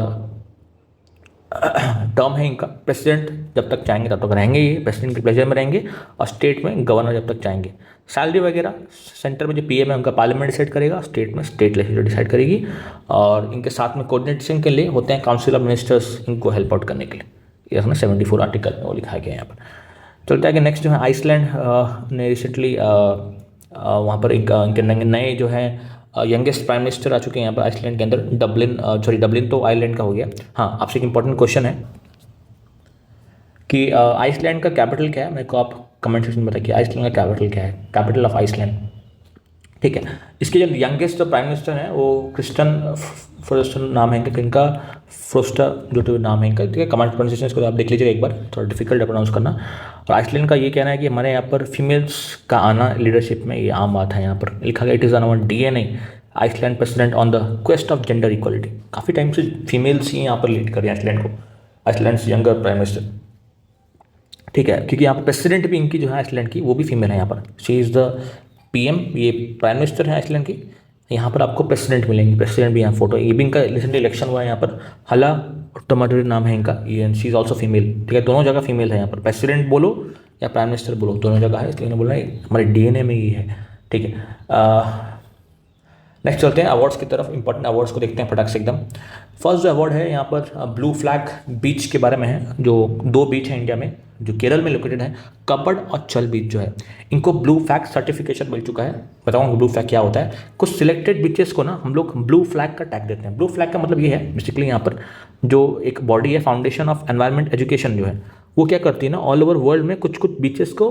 टर्म है इनका, प्रेसिडेंट जब तक चाहेंगे तब तक रहेंगे, ये प्रेसिडेंट के प्लेजर में रहेंगे, और स्टेट में गवर्नर जब तक चाहेंगे। सैलरी वगैरह सेंटर में जो PM है उनका पार्लियामेंट डिसाइड करेगा, स्टेट में स्टेट लेजिस्लेचर डिसाइड करेगी। और इनके साथ में कोऑर्डिनेशन के लिए होते हैं काउंसिल ऑफ मिनिस्टर्स, इनको हेल्प आउट करने के लिए। ये रखना 74 आर्टिकल में वो लिखा गया है यहाँ पर। चलता है कि नेक्स्ट जो है आइसलैंड ने रिसेंटली वहाँ पर इनके नए जो है यंगेस्ट प्राइम मिनिस्टर आ चुके हैं यहाँ पर आइसलैंड के अंदर। डबलिन तो आइलैंड का हो गया। हाँ, आपसे एक इंपॉर्टेंट क्वेश्चन है कि आइसलैंड का कैपिटल क्या है, मेरे को आप कमेंट सेक्शन में बताइए आइसलैंड का कैपिटल क्या है, कैपिटल ऑफ आइसलैंड। ठीक है, इसके जो यंगेस्ट जो प्राइम मिनिस्टर हैं वो क्रिस्टन फ्रोस्टर नाम है इनका, इनका फ्रोस्टर जो नाम है इनका। ठीक है, कमेंट प्रोनाउंसिएशन इसको आप देख लीजिएगा एक बार, थोड़ा डिफिकल्ट है प्रोनाउंस करना। और आइसलैंड का ये कहना है कि हमारे यहाँ पर फीमेल्स का आना लीडरशिप में ये आम बात है। यहाँ पर लिखा गया it is on our DNA Iceland president on the quest of gender equality. काफ़ी टाइम से फीमेल्स ही यहाँ पर लीड कर रही हैं आइसलैंड को, आइसलैंड यंगर प्राइम मिनिस्टर। ठीक है, क्योंकि यहाँ पर प्रेसिडेंट भी इनकी जो है आइसलैंड की वो भी फीमेल है। यहाँ पर शी इज़ द PM, ये प्राइम मिनिस्टर है आइसलैंड की। यहाँ पर आपको प्रेसिडेंट मिलेंगे, प्रेसिडेंट भी यहाँ फोटो, ये भी इनका रिसेंटली इलेक्शन हुआ है। यहाँ पर हला टमाटोरी नाम है इनका, ये शी इज़ ऑल्सो फीमेल। ठीक है, दोनों जगह फीमेल है यहाँ पर, प्रेसिडेंट बोलो या प्राइम मिनिस्टर बोलो दोनों जगह है, इसलिए मैंने बोला हमारे DNA में ये है। ठीक है, नेक्स्ट चलते हैं अवार्ड्स की तरफ, इंपॉर्टेंट अवार्ड्स को देखते हैं फटाक से एकदम। फर्स्ट जो अवार्ड है यहाँ पर ब्लू फ्लैग बीच के बारे में है, जो 2 बीच हैं इंडिया में जो केरल में लोकेटेड है, कपड़ और चल बीच जो है, इनको ब्लू फ्लैग सर्टिफिकेशन मिल चुका है। बताऊँगा ब्लू फ्लैग क्या होता है। कुछ सिलेक्टेड बीचेस को ना हम लोग ब्लू फ्लैग का टैग देते हैं। ब्लू फ्लैग का मतलब ये है बेसिकली यहाँ पर जो एक बॉडी है फाउंडेशन ऑफ एनवायरमेंट एजुकेशन जो है वो क्या करती है ना, ऑल ओवर वर्ल्ड में कुछ कुछ बीचेस को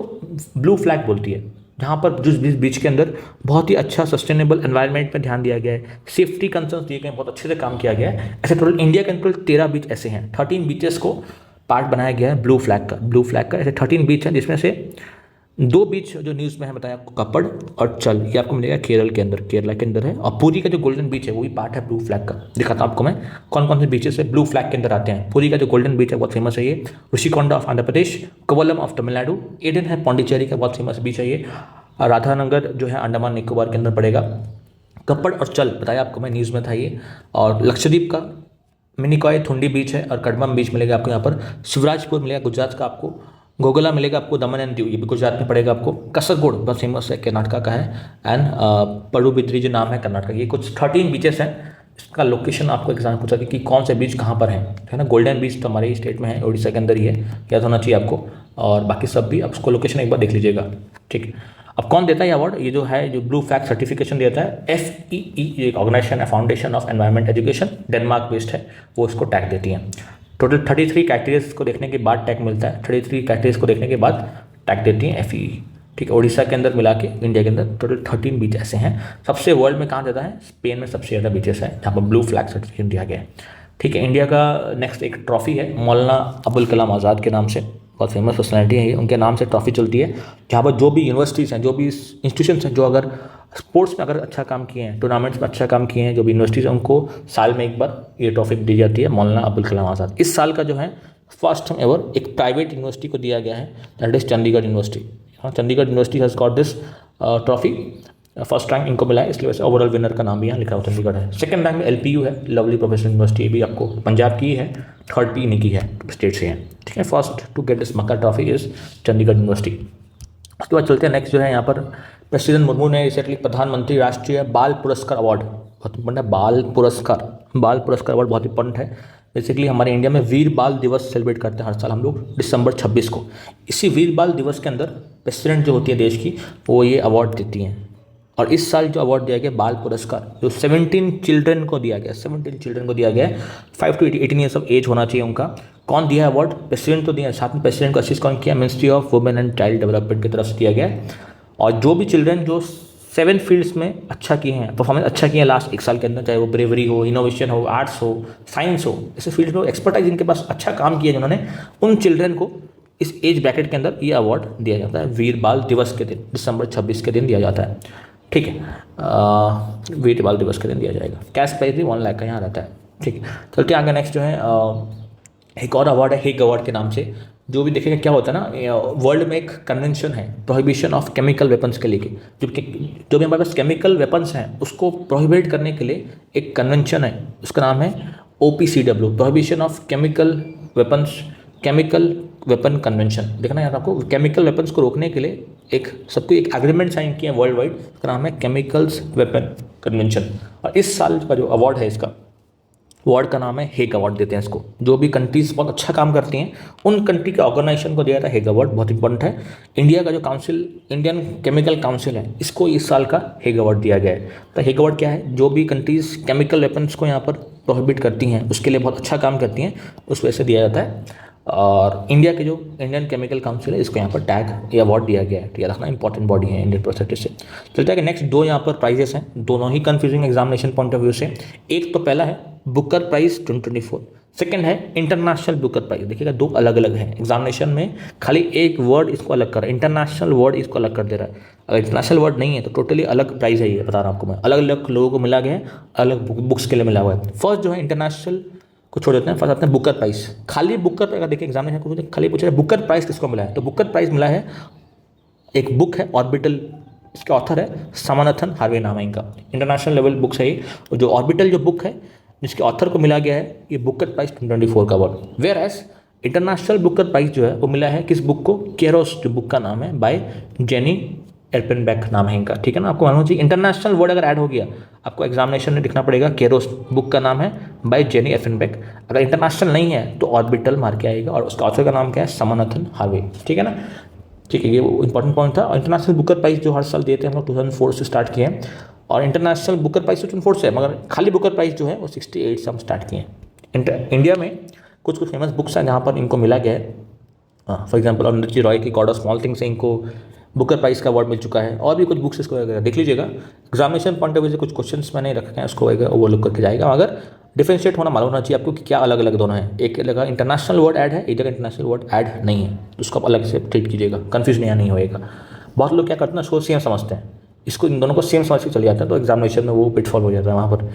ब्लू फ्लैग बोलती है, जहाँ पर जिस बीच के अंदर बहुत ही अच्छा सस्टेनेबल एनवायरनमेंट में ध्यान दिया गया है, सेफ्टी कंसर्न्स दिए गए, बहुत अच्छे से काम किया गया है। ऐसे टोटल इंडिया के अंदर 13 बीच ऐसे हैं, 13 बीचेस को पार्ट बनाया गया है ब्लू फ्लैग का। ब्लू फ्लैग का ऐसे 13 बीच हैं, जिसमें से 2 बीच जो न्यूज़ में है बताया आपको, कपड़ और चल, ये आपको मिलेगा केरल के अंदर, केरला के अंदर है। और पुरी का जो गोल्डन बीच है वो भी पार्ट है ब्लू फ्लैग का। दिखाता हूँ आपको मैं कौन कौन से बीचेस से ब्लू फ्लैग के अंदर आते हैं। पुरी का जो गोल्डन बीच है बहुत फेमस है ये, Rushikonda of Andhra Pradesh, Kovalam of Tamil Nadu, Eden है पौंडीचेरी का बहुत फेमस बीच है ये, राधानगर जो है अंडमान निकोबार के अंदर पड़ेगा। कपड़ और चल बताया आपको मैं, न्यूज़ में था ये। और लक्षद्वीप का मिनिकॉय थुंडी बीच है, और कड़मम बीच मिलेगा आपको यहाँ पर। शिवराजपुर मिलेगा गुजरात का आपको, गोगला मिलेगा आपको दमन एंड दीव, ये भी गुजरात में पड़ेगा आपको। कसरगोड बहुत फेमस है, कर्नाटका का है। एंड पडुबिद्री जो नाम है कर्नाटका। ये कुछ 13 बीचेस हैं। इसका लोकेशन आपको एग्जाम पूछा कि कौन से बीच कहाँ पर है ना। गोल्डन बीच तो हमारे ही स्टेट में है, उड़ीसा के अंदर ही है, याद होना चाहिए आपको। और बाकी सब भी आप उसको लोकेशन एक बार देख लीजिएगा। ठीक है, अब कौन देता है ये अवार्ड, ये जो है जो ब्लू फ्लैग सर्टिफिकेशन देता है FEE, एक ऑर्गेनाइजेशन है, foundation of environment education, Denmark based है, वो इसको टैग देती हैं। टोटल 33 कैटेगरीज को देखने के बाद टैग मिलता है, 33 कैटेगरीज को देखने के बाद टैग देती हैं FEE। ठीक है, उड़ीसा के अंदर मिला के इंडिया के अंदर टोटल 13 बीच ऐसे हैं। सबसे वर्ल्ड में कहाँ ज़्यादा है, स्पेन में सबसे ज़्यादा बीचेस है जहाँ पर ब्लू फ्लैग सर्टिफिकेशन दिया गया है। ठीक है, इंडिया का नेक्स्ट एक ट्रॉफी है मौलाना अबुल कलाम आज़ाद के नाम से, बहुत फेमस पर्सनैलिटी है ये, उनके नाम से ट्रॉफी चलती है, जहाँ पर जो भी यूनिवर्सिटीज़ हैं, जो भी इंस्टीट्यूशंस हैं, जो अगर स्पोर्ट्स में अगर अच्छा काम किए हैं, टूर्नामेंट्स में अच्छा काम किए हैं, जो भी यूनिवर्सिटीज़ हैं, उनको साल में एक बार ये ट्रॉफी दी जाती है मौलाना अबुल कलाम आज़ाद। इस साल का जो है फर्स्ट टाइम एवर एक प्राइवेट यूनिवर्सिटी को दिया गया है, दैट इज़ चंडीगढ़ यूनिवर्सिटी। हाँ, Chandigarh university has got this trophy, first rank इनको मिला है, इसलिए वैसे ओवरऑल विनर का नाम भी यहाँ लिखा हुआ चंडीगढ़ है। सेकंड रैंक में LPU है, लवली प्रोफेशनल यूनिवर्सिटी, ये भी आपको पंजाब की है, थर्ड भी इन्हीं की है, स्टेट से है। ठीक है, first to get this MAKA trophy is Chandigarh University. उसके बाद चलते हैं नेक्स्ट जो है यहाँ पर प्रेसिडेंट मुर्मू ने रिसेंटली प्रधानमंत्री राष्ट्रीय बाल पुरस्कार अवार्ड, बहुत इंपॉर्टेंट है, बाल पुरस्कार अवार्ड बहुत इंपॉर्टेंट है। बेसिकली हमारे इंडिया में वीर बाल दिवस सेलिब्रेट करते हैं हर साल हम लोग दिसंबर 26 को। इसी वीर बाल दिवस के अंदर प्रेसिडेंट जो होती है देश की, वो ये अवार्ड देती हैं। और इस साल जो अवार्ड दिया गया बाल पुरस्कार, जो 17 चिल्ड्रन को दिया गया, 17 चिल्ड्रन को दिया गया है, 5 to 18 ईयर्स ऑफ एज होना चाहिए उनका। कौन दिया है अवार्ड, प्रेसिडेंट तो दिया, साथ में प्रेसिडेंट को असिस्ट कौन किया, ministry of women and child development की तरफ से दिया गया है। और जो भी चिल्ड्रन जो 7 फील्ड्स में अच्छा किए हैं, परफॉर्मेंस अच्छा किए हैं लास्ट 1 साल के अंदर, चाहे वो ब्रेवरी हो, इनोवेशन हो, आर्ट्स हो, साइंस हो, ऐसे फील्ड में एक्सपर्टाइज जिनके पास अच्छा काम किया जिन्होंने, उन चिल्ड्रन को इस एज ब्रैकेट के अंदर ये अवार्ड दिया जाता है वीर बाल दिवस के दिन, दिसंबर 26 के दिन दिया जाता है। ठीक है, वीर बाल दिवस के दिन दिया जाएगा। कैश प्राइज भी 1 लाख का यहाँ रहता है। ठीक है, चलते आगे नेक्स्ट जो है एक और अवार्ड है हेग अवार्ड के नाम से। जो भी देखेंगे क्या होता है ना, वर्ल्ड में एक कन्वेंशन है प्रोहिबिशन ऑफ केमिकल वेपन्स के लिए, जो भी हमारे पास केमिकल वेपन्स हैं उसको प्रोहिबिट करने के लिए एक कन्वेंशन है, उसका नाम है OPCW, prohibition of chemical weapon convention. देखना यार आपको, केमिकल वेपन्स को रोकने के लिए सबको एक एग्रीमेंट साइन किया वर्ल्ड वाइड, उसका नाम है केमिकल्स वेपन कन्वेंशन। और इस साल का जो अवार्ड है, इसका अवार्ड का नाम है हेग अवार्ड देते हैं इसको। जो भी कंट्रीज बहुत अच्छा काम करती हैं उन कंट्री के ऑर्गेनाइजेशन को दिया जाता है हेग अवार्ड, बहुत इंपॉर्टेंट है। इंडिया का जो काउंसिल, इंडियन केमिकल काउंसिल है, इसको इस साल का हेग अवार्ड दिया गया है। तो हेग अवार्ड क्या है, जो भी कंट्रीज केमिकल वेपन्स को यहाँ पर प्रोहिबिट करती हैं, उसके लिए बहुत अच्छा काम करती हैं, उस वजह से दिया जाता है। और इंडिया के जो इंडियन केमिकल काउंसिल है, इसको यहाँ पर टैग या अवार्ड दिया गया है। तो याद रखना इंपॉर्टेंट बॉडी है इंडियन प्रोस्पेक्टिव से। चलता है कि नेक्स्ट दो यहाँ पर प्राइजेस हैं, दोनों ही confusing examination point of view से। एक तो पहला है बुकर प्राइज 2024, सेकंड है इंटरनेशनल बुकर प्राइज। देखिएगा दो अलग अलग हैं एग्जामिनेशन में, खाली एक वर्ड इसको अलग कर रहा है, इंटरनेशनल वर्ड इसको अलग कर दे रहा है। अगर इंटरनेशनल वर्ड नहीं है तो टोटली अलग प्राइस है, ये बता रहा हूँ आपको मैं। अलग अलग लोगों को मिला गया है, अलग बुक्स के लिए मिला हुआ है। फर्स्ट जो है इंटरनेशनल को छोड़ देते हैं, फर्स्ट आते हैं बुकर प्राइस। खाली बुकर, अगर देखिए एग्जामिनेशन को खाली पूछ रहे हैं बुकर प्राइस किसको मिला है, तो बुकर प्राइस मिला है, एक बुक है ऑर्बिटल, इसके ऑथर है समानाथन हार्वे नाम है इनका, इंटरनेशनल लेवल बुक्स है ये। और जो ऑर्बिटल जो बुक है जिसके ऑथर को मिला गया है ये बुकर प्राइस 2024 का award. Whereas International Booker Prize जो है वो मिला है किस बुक को, केरोस जो बुक का नाम है, बाय जेनी एल्पेनबेक नाम है इनका, ठीक है ना। आपको मालूम चाहिए इंटरनेशनल वर्ड अगर ऐड हो गया आपको एग्जामिनेशन में लिखना पड़ेगा केरोस बुक का नाम है बाय जेनी एल्पेनबेक। अगर इंटरनेशनल नहीं है तो ऑर्बिटल मार के आएगा, और उसका ऑथर का नाम क्या है, समानाथन हार्वे, ठीक है ना। ठीक है, ये इंपॉर्टेंट पॉइंट था। और इंटरनेशनल बुकर प्राइस जो हर साल देते हैं हम लोग 2004 से स्टार्ट किए हैं, और इंटरनेशनल बुकर प्राइस 2004 से है, मगर खाली बुकर प्राइस जो है वो 68 से हम स्टार्ट किए हैं। इंडिया में कुछ कुछ फेमस बुक्स हैं जहाँ पर इनको मिला गया है। फॉर एग्जाम्पल अरुंधति रॉय की गॉड ऑफ स्मॉल थिंग्स से इनको बुकर प्राइस का अवार्ड मिल चुका है, और भी कुछ बुक्स इसको देख लीजिएगा। एग्जामिनेशन पॉइंट ऑफ व्यू से कुछ क्वेश्चंस मैंने रखे हैं, उसको ओवरलुक करके जाएगा। अगर डिफरेंशिएट होना मालूम होना चाहिए आपको कि क्या अलग अलग दोनों हैं, एक जगह इंटरनेशनल वर्ड ऐड है, एक जगह इंटरनेशनल वर्ड ऐड नहीं है, तो उसको आप अलग से ट्रीट कीजिएगा, कन्फ्यूज नहीं होएगा। बहुत लोग क्या करते हैं, उसको सेम समझते हैं, इसको इन दोनों को सेम समझ के चले जाते हैं, तो एग्जामिनेशन में वो पिटफॉल हो जाता है वहाँ पर।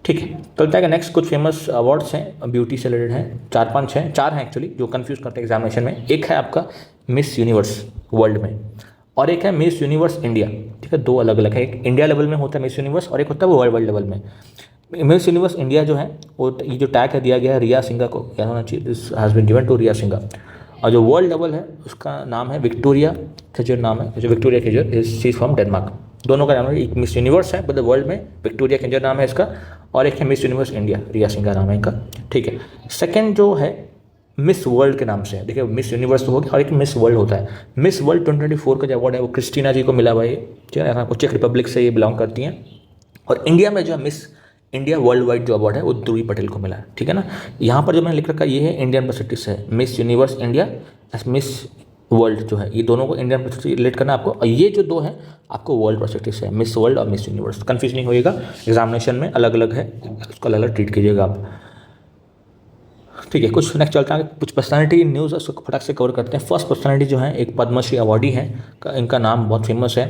ठीक है, चलता है कि नेक्स्ट कुछ फेमस अवार्ड्स हैं ब्यूटी से रिलेटेड हैं, 4-5 हैं, 4 हैं एक्चुअली जो कंफ्यूज करते हैं एग्जामिनेशन में। एक है आपका मिस यूनिवर्स वर्ल्ड में, और एक है मिस यूनिवर्स इंडिया, ठीक है, दो अलग अलग है। एक इंडिया लेवल में होता है मिस यूनिवर्स, और एक होता है वो वर्ल्ड लेवल में। मिस यूनिवर्स इंडिया जो है वो ये जो टैग है दिया गया है रिया सिंघा को, क्या होना चाहिए, this has been given to Rhea Singha. और जो वर्ल्ड लेवल है उसका नाम है विक्टोरिया खेजर नाम है, जो Victoria Kjaer is she from Denmark. दोनों का नाम है, एक मिस यूनिवर्स है बट वर्ल्ड में विक्टोरिया खेजर नाम है इसका, और एक है Miss Universe India Rhea Singha नाम है इनका, ठीक है। सेकेंड जो है मिस वर्ल्ड के नाम से है, देखिए मिस यूनिवर्स तो हो गया और एक मिस वर्ल्ड होता है। मिस वर्ल्ड 2024 का जो अवार्ड है वो क्रिस्टीना जी को मिला हुआ है, ठीक है, आपको चेक रिपब्लिक से ये बिलोंग करती हैं। और इंडिया में जो है मिस इंडिया वर्ल्ड वाइड जो अवार्ड है वो ध्रुवी पटेल को मिला है, ठीक है ना। यहाँ पर जो मैंने लिख रखा है ये है इंडियन पर्सपेक्टिव से, miss Universe India miss world जो है, ये दोनों को इंडियन पर्सपेक्टिव से रिलेट करना है आपको, और ये जो दो हैं आपको वर्ल्ड पर्सपेक्टिव से है, मिस वर्ल्ड और मिस यूनिवर्स। कन्फ्यूज नहीं होएगा, एग्जामिनेशन में अलग अलग है, उसको अलग अलग ट्रीट कीजिएगा आप, ठीक है। कुछ नेक्स्ट चलता है, कुछ पर्सनालिटी न्यूज़ उसको फटाक से कवर करते हैं। फर्स्ट पर्सनालिटी जो है एक पद्मश्री अवार्डी है, इनका नाम बहुत फेमस है,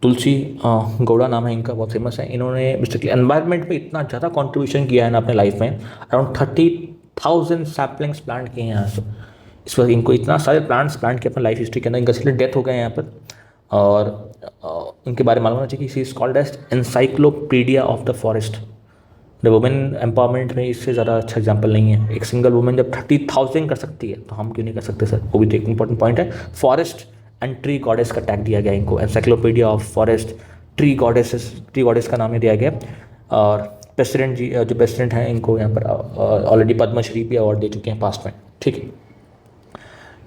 तुलसी गौड़ा नाम है इनका, बहुत फेमस है। इन्होंने बेसिकली एनवायरनमेंट में इतना ज़्यादा कंट्रीब्यूशन किया है ना अपने लाइफ में, अराउंड 30,000 सैपलिंग्स प्लांट किए हैं यहाँ से। इस वक्त इनको इतना सारे प्लांट्स प्लांट किए अपने लाइफ हिस्ट्री के अंदर, इनका इसलिए डेथ हो गए हैं यहाँ पर। और इनके बारे में मालूम होना चाहिए कि she is called as encyclopedia of the forest. The women empowerment में इससे ज़्यादा अच्छा एग्जाम्पल नहीं है। एक सिंगल वुमेन जब 30,000 कर सकती है तो हम क्यों नहीं कर सकते सर, वो भी तो एक इंपॉर्टेंट पॉइंट है। फॉरेस्ट एंड ट्री गॉडेस का टैग दिया गया इनको, encyclopedia of forest tree goddess का नाम दिया गया। और प्रेसिडेंट जी जो प्रेसिडेंट हैं इनको यहाँ पर ऑलरेडी पद्मश्री भी अवार्ड दे चुके हैं पास्ट में, ठीक है।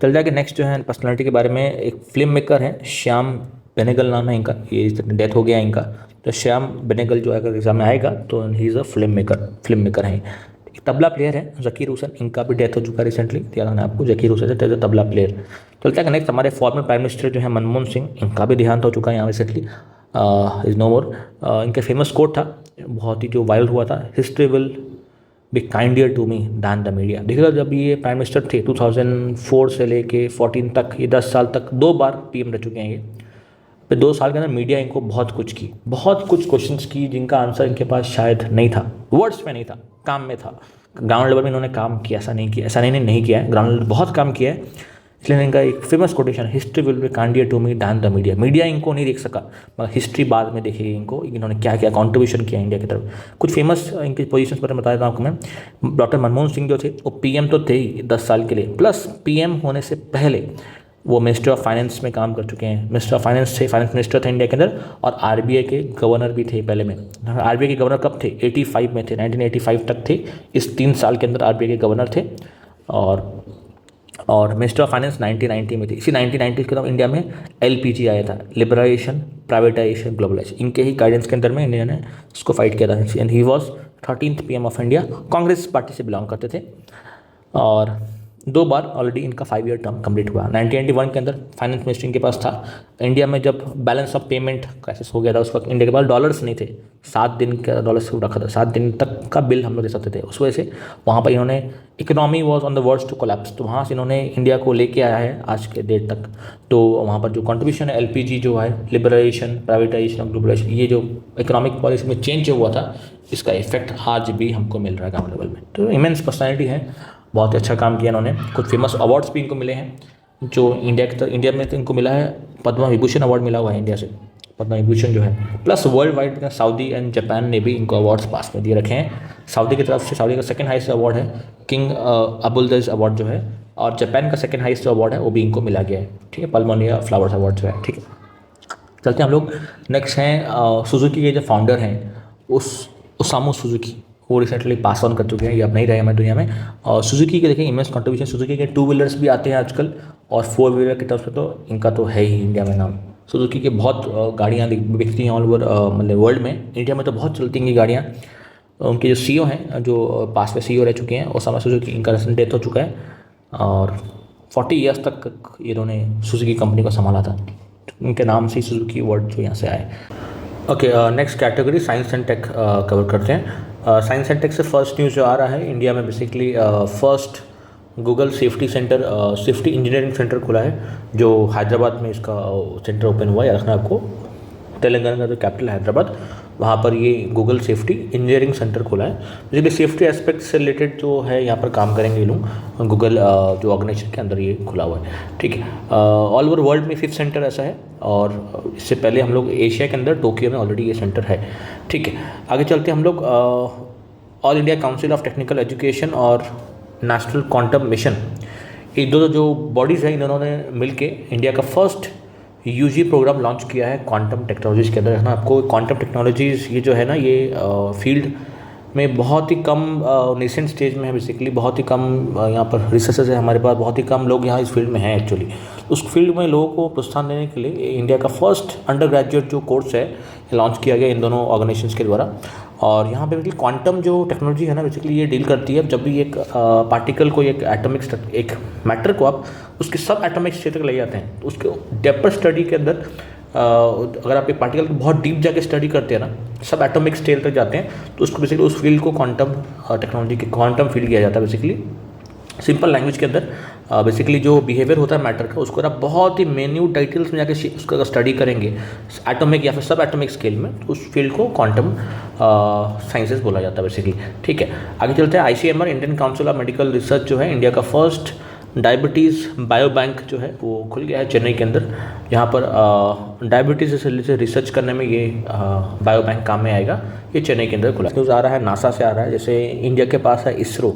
चल जाएगा नेक्स्ट जो है पर्सनैलिटी के बारे में, एक फिल्म मेकर है श्याम बेनेगल नाम है इनका, ये डेथ हो गया है इनका। तो श्याम बेनेगल जो अगर एग्जाम में आएगा तो he is a film maker हैं। एक तबला प्लेयर है ज़कीर हुसैन, इनका भी डेथ हो चुका है रिसेंटली, ध्यान है आपको, ज़कीर हुसैन है तबला प्लेयर। चलता है नेक्स्ट हमारे फॉर्मर प्राइम मिनिस्टर जो है मनमोहन सिंह, इनका भी देहांत हो चुका है यहाँ रिसेंटली, इज़ नो मोर। इनका फेमस कोट था बहुत ही जो वायरल हुआ था, history will be kinder to me than the media. देखिएगा जब ये प्राइम मिनिस्टर थे 2004 से लेके 14 तक, ये 10 साल तक 2 बार पीएम रह चुके हैं ये। फिर 2 साल के अंदर मीडिया इनको बहुत कुछ क्वेश्चंस की जिनका आंसर इनके पास शायद नहीं था, वर्ड्स में नहीं था, काम में था। ग्राउंड लेवल में इन्होंने काम किया, ऐसा नहीं किया है, ग्राउंड लेवल बहुत काम किया है। इसलिए इनका एक famous quotation, history will be kinder to me than the media. Media इनको नहीं देख सका मगर हिस्ट्री बाद में देखेगी इनको, इन्होंने क्या क्या कॉन्ट्रीब्यूशन किया इंडिया की तरफ। कुछ फेमस इनकी पोजीशंस पर बता देता हूँ आपको मैं। डॉक्टर मनमोहन सिंह जो थे वो पीएम तो थे ही 10 साल के लिए, प्लस पीएम होने से पहले वो मिनिस्टर ऑफ फाइनेंस में काम कर चुके हैं। मिनिस्टर ऑफ फाइनेंस थे, फाइनेंस मिनिस्टर थे इंडिया के अंदर, और आरबीआई के गवर्नर भी थे पहले में। आरबीआई के गवर्नर कब थे, 85 में थे, 1985 तक थे। इस 3 साल के अंदर आरबीआई के गवर्नर थे। और मिनिस्टर ऑफ फाइनेंस 1990 में थी। इसी 1990 के दौरान इंडिया में एलपीजी आया था, लिबरलाइजेशन प्राइवेटाइजेशन ग्लोबलाइजेशन, इनके ही गाइडेंस के अंदर में इंडिया ने उसको फाइट किया था। And he was 13th PM of India, Congress party से बिलोंग करते थे। और 2 बार ऑलरेडी इनका 5 ईयर टर्म कंप्लीट हुआ। 1991 के अंदर फाइनेंस मिनिस्ट्री इनके पास था। इंडिया में जब बैलेंस ऑफ पेमेंट क्राइसिस हो गया था उस वक्त इंडिया के पास डॉलर्स नहीं थे, 7 दिन का डॉलर्स रखा था, 7 दिन तक का बिल हम लोग दे सकते थे। उस वजह से वहाँ पर इन्होंने economy was on the worst to collapse, तो वहाँ से इन्होंने इंडिया को लेके आया है आज के डेट तक। तो वहाँ पर जो कंट्रीब्यूशन है LPG जो है, लिबरलाइजेशन, प्राइवेटाइजेशन, ग्लोबलाइजेशन, ये जो इकोनॉमिक पॉलिसी में चेंज जो हुआ था इसका इफेक्ट आज भी हमको मिल रहा है ग्राउंड लेवल में। तो इमेंस पर्सनैलिटी है, बहुत ही अच्छा काम किया इन्होंने। कुछ फेमस अवार्ड्स भी इनको मिले हैं जो इंडिया में तो इनको मिला है, पद्म विभूषण अवार्ड मिला हुआ है इंडिया से, पद्म विभूषण जो है। Plus world wide Saudi and Japan ने भी इनको अवार्ड्स पास में दिए रखे हैं। सऊदी की तरफ से सऊदी का सेकंड हाईएस्ट अवार्ड है किंग अबुलदज अवार्ड जो है, और जापान का सेकंड हाईएस्ट अवार्ड है वो भी इनको मिला गया है, ठीक है, पल्मोनिया फ्लावर्स अवार्ड जो है, ठीक है। चलते हैं हम लोग नेक्स्ट हैं सुजुकी के जो फाउंडर हैं ओसामू सुजुकी, वो रिसेंटली पास ऑन कर चुके हैं, ये अब नहीं रहे हमारी दुनिया में। और सुजुकी के देखें इमेंस कंट्रीब्यूशन, सुजुकी के 2 व्हीलर्स भी आते हैं आजकल, और 4 व्हीलर की तरफ से तो इनका तो है ही इंडिया में नाम। सुजुकी के बहुत गाड़ियाँ बिकती हैं ऑल ओवर मतलब वर्ल्ड में, इंडिया में तो बहुत चलती हैं ये गाड़ियाँ। उनके जो CEO हैं, जो पास में CEO रह चुके हैं ओसामा सुजुकी, इनका रिसेंट डेथ हो चुका है और 40 ईयर्स तक इन्होंने सुजुकी कंपनी को संभाला था। उनके नाम से ही सुजुकी वर्ड जो यहाँ से आए। Okay, next category science and tech cover करते हैं। साइंस एंड टेक से फर्स्ट न्यूज़ जो आ रहा है, इंडिया में basically first Google safety centre, safety engineering centre खुला है, जो हैदराबाद में इसका सेंटर ओपन हुआ है। याद रखना आपको, तेलंगाना का जो कैपिटल हैदराबाद, वहाँ पर ये गूगल सेफ्टी इंजीनियरिंग सेंटर खुला है। बेसिकली सेफ्टी एस्पेक्ट से रिलेटेड जो है यहाँ पर काम करेंगे ये लोग, गूगल जो ऑर्गेनाइजेशन के अंदर ये खुला हुआ है, ठीक है। ऑल ओवर वर्ल्ड में 5th सेंटर ऐसा है, और इससे पहले हम लोग एशिया के अंदर टोक्यो में ऑलरेडी ये सेंटर है, ठीक है। आगे चलते हम लोग all India council of technical education और नेशनल क्वांटम मिशन, ये दो जो बॉडीज़ हैं इन्होंने मिलके इंडिया का फर्स्ट UG प्रोग्राम लॉन्च किया है क्वांटम टेक्नोलॉजीज़ के अंदर। है ना, आपको क्वांटम टेक्नोलॉजीज़ ये जो है ना, ये फील्ड में बहुत ही कम नेसेंट स्टेज में है, बेसिकली बहुत ही कम यहाँ पर रिसर्चेस है हमारे पास, बहुत ही कम लोग यहाँ इस फील्ड में हैं एक्चुअली। उस फील्ड में लोगों को प्रोत्साहन देने के लिए इंडिया का फर्स्ट अंडर ग्रेजुएट जो कोर्स है लॉन्च किया गया इन दोनों ऑर्गेनाइजेशंस के द्वारा। और यहाँ पे बेसिकली क्वांटम जो टेक्नोलॉजी है ना, बेसिकली ये डील करती है जब भी एक पार्टिकल को, एक एटॉमिक, एक मैटर को आप उसके सब एटॉमिक स्टेट तक ले जाते हैं, तो उसके डेप्थ स्टडी के अंदर अगर आप एक पार्टिकल को बहुत डीप जाके स्टडी करते हैं ना, सब एटॉमिक स्केल तक जाते हैं, तो उसको बेसिकली उस फील्ड को क्वांटम टेक्नोलॉजी के क्वांटम फील्ड किया जाता है। बेसिकली सिंपल लैंग्वेज के अंदर बेसिकली जो बिहेवियर होता है मैटर का, उसको आप बहुत ही मेन्यूट डिटेल्स में जाके उसका स्टडी करेंगे एटॉमिक या फिर सब एटॉमिक स्केल में, तो उस फील्ड को क्वांटम साइंसेस बोला जाता है बेसिकली, ठीक है। आगे चलते हैं ICMR, Indian council of medical research जो है, इंडिया का फर्स्ट डायबिटीज़ बायो बैंक जो है वो खुल गया है चेन्नई के अंदर। यहाँ पर डायबिटीज़ से रिलेटेड रिसर्च करने में ये बायो बैंक काम में आएगा, ये चेन्नई के अंदर खुला। न्यूज़ आ रहा है नासा से आ रहा है, जैसे इंडिया के पास है इसरो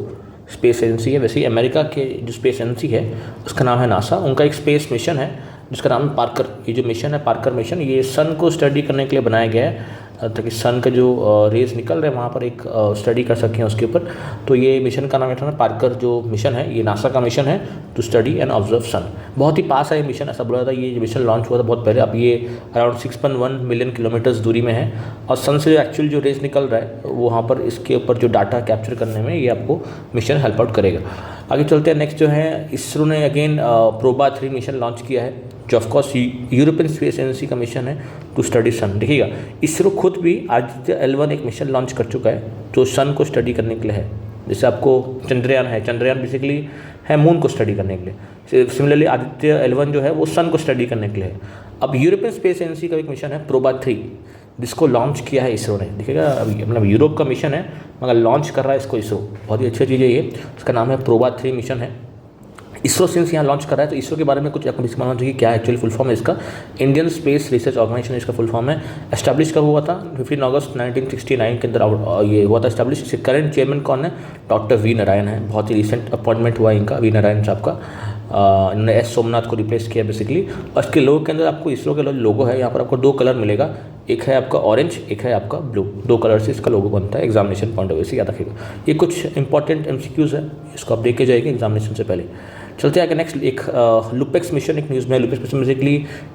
स्पेस एजेंसी है, वैसे ही अमेरिका के जो स्पेस एजेंसी है उसका नाम है नासा। उनका एक स्पेस मिशन है जिसका नाम है पार्कर। ये जो मिशन है पार्कर मिशन, ये सन को स्टडी करने के लिए बनाया गया है ताकि सन का जो रेज निकल रहे हैं वहाँ पर एक स्टडी कर सकें उसके ऊपर। तो ये मिशन का नाम है पार्कर जो मिशन है, ये नासा का मिशन है टू स्टडी एंड ऑब्जर्व सन। बहुत ही पास है ये मिशन, ऐसा बोला था। ये मिशन लॉन्च हुआ था बहुत पहले, अब ये अराउंड 6.1 मिलियन किलोमीटर्स दूरी में है, और सन से एक्चुअल जो रेज निकल रहा है वो वहाँ पर इसके ऊपर जो डाटा कैप्चर करने में ये आपको मिशन हेल्प आउट करेगा। आगे चलते हैं, नेक्स्ट जो है इसरो ने अगेन प्रोबा 3 मिशन लॉन्च किया है, जो ऑफकोर्स यूरोपियन स्पेस एजेंसी का मिशन है टू स्टडी सन। देखिएगा, इसरो खुद भी आदित्य L1 एक मिशन लॉन्च कर चुका है जो सन को स्टडी करने के लिए है। जैसे आपको चंद्रयान है, चंद्रयान बेसिकली है मून को स्टडी करने के लिए। सिमिलरली आदित्य L1 जो है वो सन को स्टडी करने के लिए है। अब यूरोपियन स्पेस एजेंसी का एक मिशन है प्रोबा 3, जिसको लॉन्च किया है इसरो ने। देखिएगा, अभी मतलब यूरोप का मिशन है मगर लॉन्च कर रहा है इसको इसरो, बहुत ही अच्छी चीज़ है ये। उसका नाम है प्रोबा 3 मिशन है। इसरो सिंस यहाँ लॉन्च कर रहा है तो इसरो के बारे में कुछ आपको मालूम चाहिए क्या एक्चुअली फुल फॉर्म है इसका। इंडियन स्पेस रिसर्च ऑर्गेनाइजेशन इसका फुल फॉर्म है। एस्टैब्लिश कब हुआ था? 15 अगस्त 1969 के अंदर ये हुआ था एस्टैब्लिश। इसके करंट चेयरमैन कौन है? डॉक्टर वी नारायण है। बहुत ही रिसेंट अपॉइंटमेंट हुआ इनका, वी नारायण साहब का। इन्होंने एस सोमनाथ को रिप्लेस किया बेसिकली। और इसके लोगो के अंदर आपको इसरो के लोगो है, यहाँ पर आपको 2 कलर मिलेगा, एक है आपका ऑरेंज, एक है आपका ब्लू। 2 कलर से इसका लोगो बनता है एग्जामिनेशन पॉइंट ऑफ व्यू से, याद रखिएगा। ये कुछ इंपॉर्टेंट MCQs है, इसको आप देख के जाइए एग्जामिनेशन से पहले, चलते आगे नेक्स्ट एक लुपेक्स मिशन एक न्यूज़ में है। लुपेक्स मिशन बेसिकली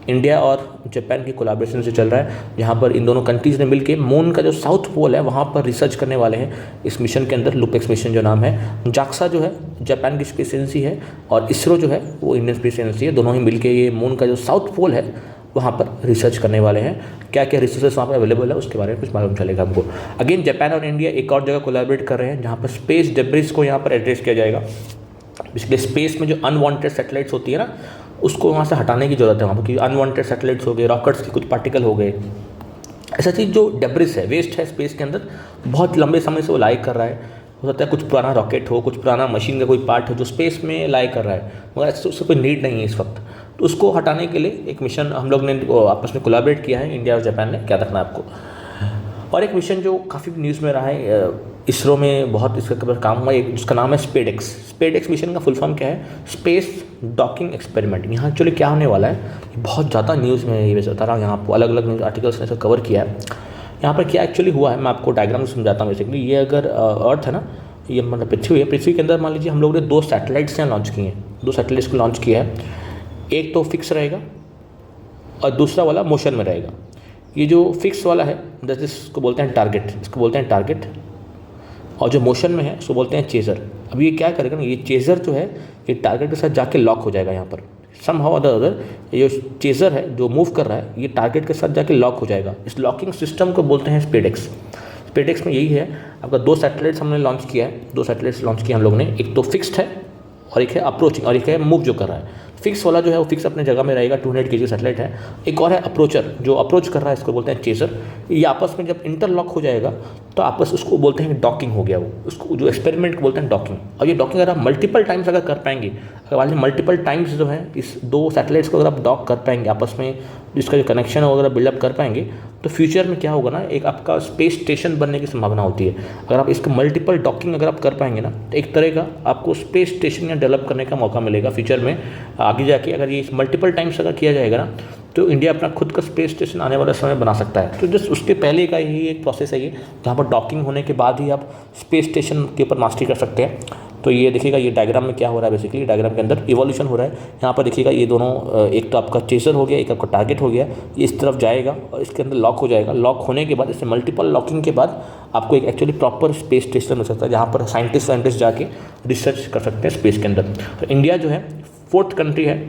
इंडिया और जापान की कोलैबोरेशन से चल रहा है, जहाँ पर इन दोनों कंट्रीज़ ने मिलकर मून का जो साउथ पोल है वहाँ पर रिसर्च करने वाले हैं इस मिशन के अंदर। लुपेक्स मिशन जो नाम है, जाक्सा जो है जापान की स्पेस एजेंसी है और इसरो जो है वो इंडियन स्पेस एजेंसी है, दोनों ही मिलकर ये मून का जो साउथ पोल है वहाँ पर रिसर्च करने वाले हैं। क्या क्या रिसोर्सेज वहाँ पर अवेलेबल है उसके बारे में कुछ मालूम चलेगा हमको। अगेन जापान और इंडिया एक और जगह कोलैबोरेट कर रहे हैं जहाँ पर स्पेस डेब्रिस को यहाँ पर एड्रेस किया जाएगा। बेसिकली स्पेस में जो अनवांटेड सैटेलाइट्स होती है ना, उसको वहाँ से हटाने की ज़रूरत है वहाँ पर, क्योंकि अनवांटेड सैटेलाइट्स हो गए, रॉकेट्स के कुछ पार्टिकल हो गए, ऐसा चीज़ जो डेब्रिस है, वेस्ट है स्पेस के अंदर, बहुत लंबे समय से वो लाई कर रहा है। हो सकता है कुछ पुराना रॉकेट हो, कुछ पुराना मशीन का कोई पार्ट हो जो स्पेस में लाई कर रहा है, मगर उससे कोई नीड नहीं है इस वक्त। तो उसको हटाने के लिए एक मिशन हम लोग ने आपस में कोलैबोरेट किया है, इंडिया और जापान ने, क्या रखना है आपको। और एक मिशन जो काफ़ी न्यूज़ में रहा है, इसरो में बहुत इसके ऊपर काम हुआ, एक जिसका नाम है स्पेडेक्स। स्पेडेक्स मिशन का फुल फॉर्म क्या है? Space docking experiment. यहाँ एक्चुअली क्या होने वाला है, बहुत ज़्यादा न्यूज़ में ये बता रहा हूँ, यहाँ पर अलग अलग न्यूज़ आर्टिकल्स ने इसको कवर किया है। यहाँ पर क्या एक्चुअली हुआ है मैं आपको डायग्राम से समझाता हूँ। बेसिकली ये अगर अर्थ है ना, ये मतलब पृथ्वी है, पृथ्वी के अंदर मान लीजिए हम लोगों ने 2 सैटेलाइट्स यहाँ लॉन्च किए हैं, 2 सैटेलाइट्स को लॉन्च किया है, एक तो फिक्स रहेगा और दूसरा वाला मोशन में रहेगा। ये जो फिक्स वाला है इसको बोलते हैं टारगेट, इसको बोलते हैं टारगेट, और जो मोशन में है उसको बोलते हैं चेज़र। अब ये क्या करेगा ना, ये चेज़र जो है ये टारगेट के साथ जाके लॉक हो जाएगा। यहाँ पर समहाउ अदर ये जो चेज़र है जो मूव कर रहा है ये टारगेट के साथ जाके लॉक हो जाएगा। इस लॉकिंग सिस्टम को बोलते हैं स्पेडेक्स। स्पेडेक्स में यही है, आपका 2 सैटेलाइट्स हमने लॉन्च किया है, 2 सैटेलाइट्स लॉन्च किया हम लोग ने, एक तो फिक्स्ड है और एक है अप्रोचिंग और एक है मूव जो कर रहा है। फिक्स वाला जो है वो फिक्स अपने जगह में रहेगा, 200 kg सैटेलाइट है। एक और है अप्रोचर जो अप्रोच कर रहा है, इसको बोलते हैं चेज़र। ये आपस में जब इंटरलॉक हो जाएगा तो आपस उसको बोलते हैं डॉकिंग हो गया, वो उसको जो एक्सपेरिमेंट को बोलते हैं डॉकिंग। और ये डॉकिंग अगर आप मल्टीपल टाइम्स अगर कर पाएंगे, अगर मान लीजिए मल्टीपल टाइम्स जो है इस 2 सैटेलाइट्स को अगर आप डॉक कर पाएंगे आपस में, जिसका जो कनेक्शन है अगर बिल्डअप कर पाएंगे, तो फ्यूचर में क्या होगा ना, एक आपका स्पेस स्टेशन बनने की संभावना होती है। अगर आप इसका मल्टीपल डॉकिंग अगर आप कर पाएंगे ना, तो एक तरह का आपको स्पेस स्टेशन या डेवलप करने का मौका मिलेगा फ्यूचर में आगे जाके। अगर ये मल्टीपल टाइम्स अगर किया जाएगा ना, तो इंडिया अपना खुद का स्पेस स्टेशन आने वाले समय बना सकता है। तो जस्ट उसके पहले का ही एक प्रोसेस है ये, जहाँ पर डॉकिंग होने के बाद ही आप स्पेस स्टेशन के ऊपर मास्टरी कर सकते हैं। तो ये देखिएगा ये डायग्राम में क्या हो रहा है, बेसिकली डायग्राम के अंदर इवोल्यूशन हो रहा है। यहाँ पर देखिएगा ये दोनों, एक तो आपका चेज़र हो गया, एक आपका टारगेट हो गया, ये इस तरफ जाएगा और इसके अंदर लॉक हो जाएगा। लॉक होने के बाद इससे मल्टीपल लॉकिंग के बाद आपको एक एक्चुअली प्रॉपर स्पेस स्टेशन मिल सकता है, जहाँ पर साइंटिस्ट जाके रिसर्च कर सकते हैं स्पेस के अंदर। तो इंडिया जो है 4th कंट्री है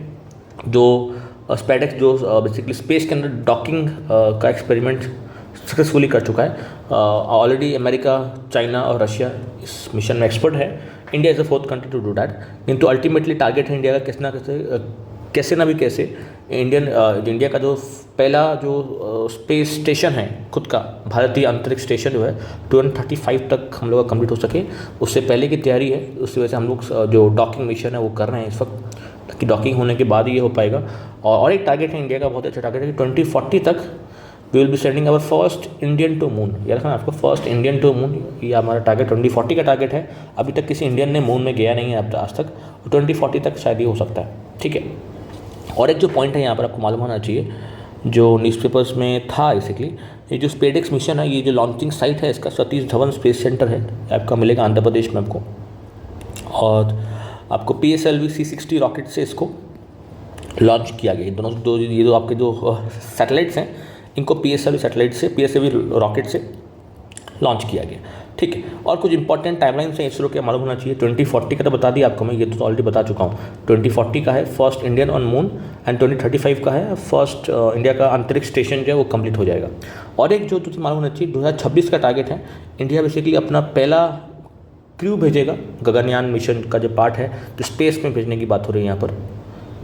जो स्पेडेक्स जो बेसिकली स्पेस के अंदर डॉकिंग का एक्सपेरिमेंट सक्सेसफुली कर चुका है। ऑलरेडी अमेरिका, चाइना और रशिया इस मिशन में एक्सपर्ट है। India is the 4th country to do that. किंतु अल्टीमेटली टारगेट है इंडिया का कैसे ना भी कैसे इंडिया का जो पहला जो स्पेस स्टेशन है खुद का, भारतीय अंतरिक्ष स्टेशन जो है 2035 तक हम लोग का कंप्लीट हो सके, उससे पहले की तैयारी है। उसकी वजह से हम लोग जो डॉकिंग मिशन है वो कर रहे हैं इस वक्त, ताकि डॉकिंग होने के बाद ही ये हो पाएगा। और एक टारगेट है इंडिया का, बहुत अच्छा टारगेट है कि 2040 तक we will be sending our first Indian to moon. याद रखना आपको, फर्स्ट इंडियन टू मून, ये हमारा टारगेट 2040 का टारगेट है। अभी तक किसी इंडियन ने मून में गया नहीं है अब आज तक, 2040 तक शायद ये हो सकता है। ठीक है, और एक जो पॉइंट है यहाँ पर आपको मालूम होना चाहिए, जो न्यूज़पेपर्स में था बेसिकली, ये जो स्पेडेक्स मिशन है, ये जो लॉन्चिंग साइट है इसका सतीश धवन स्पेस सेंटर है, आपका मिलेगा आंध्र प्रदेश में आपको। और आपको PSLV C60 रॉकेट से इसको लॉन्च किया गया। दोनों ये जो आपके जो सैटेलाइट्स हैं इनको PSLV रॉकेट से लॉन्च किया गया। ठीक है, और कुछ इंपॉर्टेंट टाइमलाइंस हैं इसरो के मालूम होना चाहिए। 2040 का तो बता दिया आपको मैं, ये तो ऑलरेडी बता चुका हूँ। 2040 का है first Indian on moon and 2035 का है फर्स्ट इंडिया का अंतरिक्ष स्टेशन जो है वो कंप्लीट हो जाएगा। और एक जो तुझे मालूम होना चाहिए 2026 का टारगेट है, इंडिया बेसिकली अपना पहला क्रू भेजेगा गगनयान मिशन का जो पार्ट है, तो स्पेस में भेजने की बात हो रही है यहाँ पर।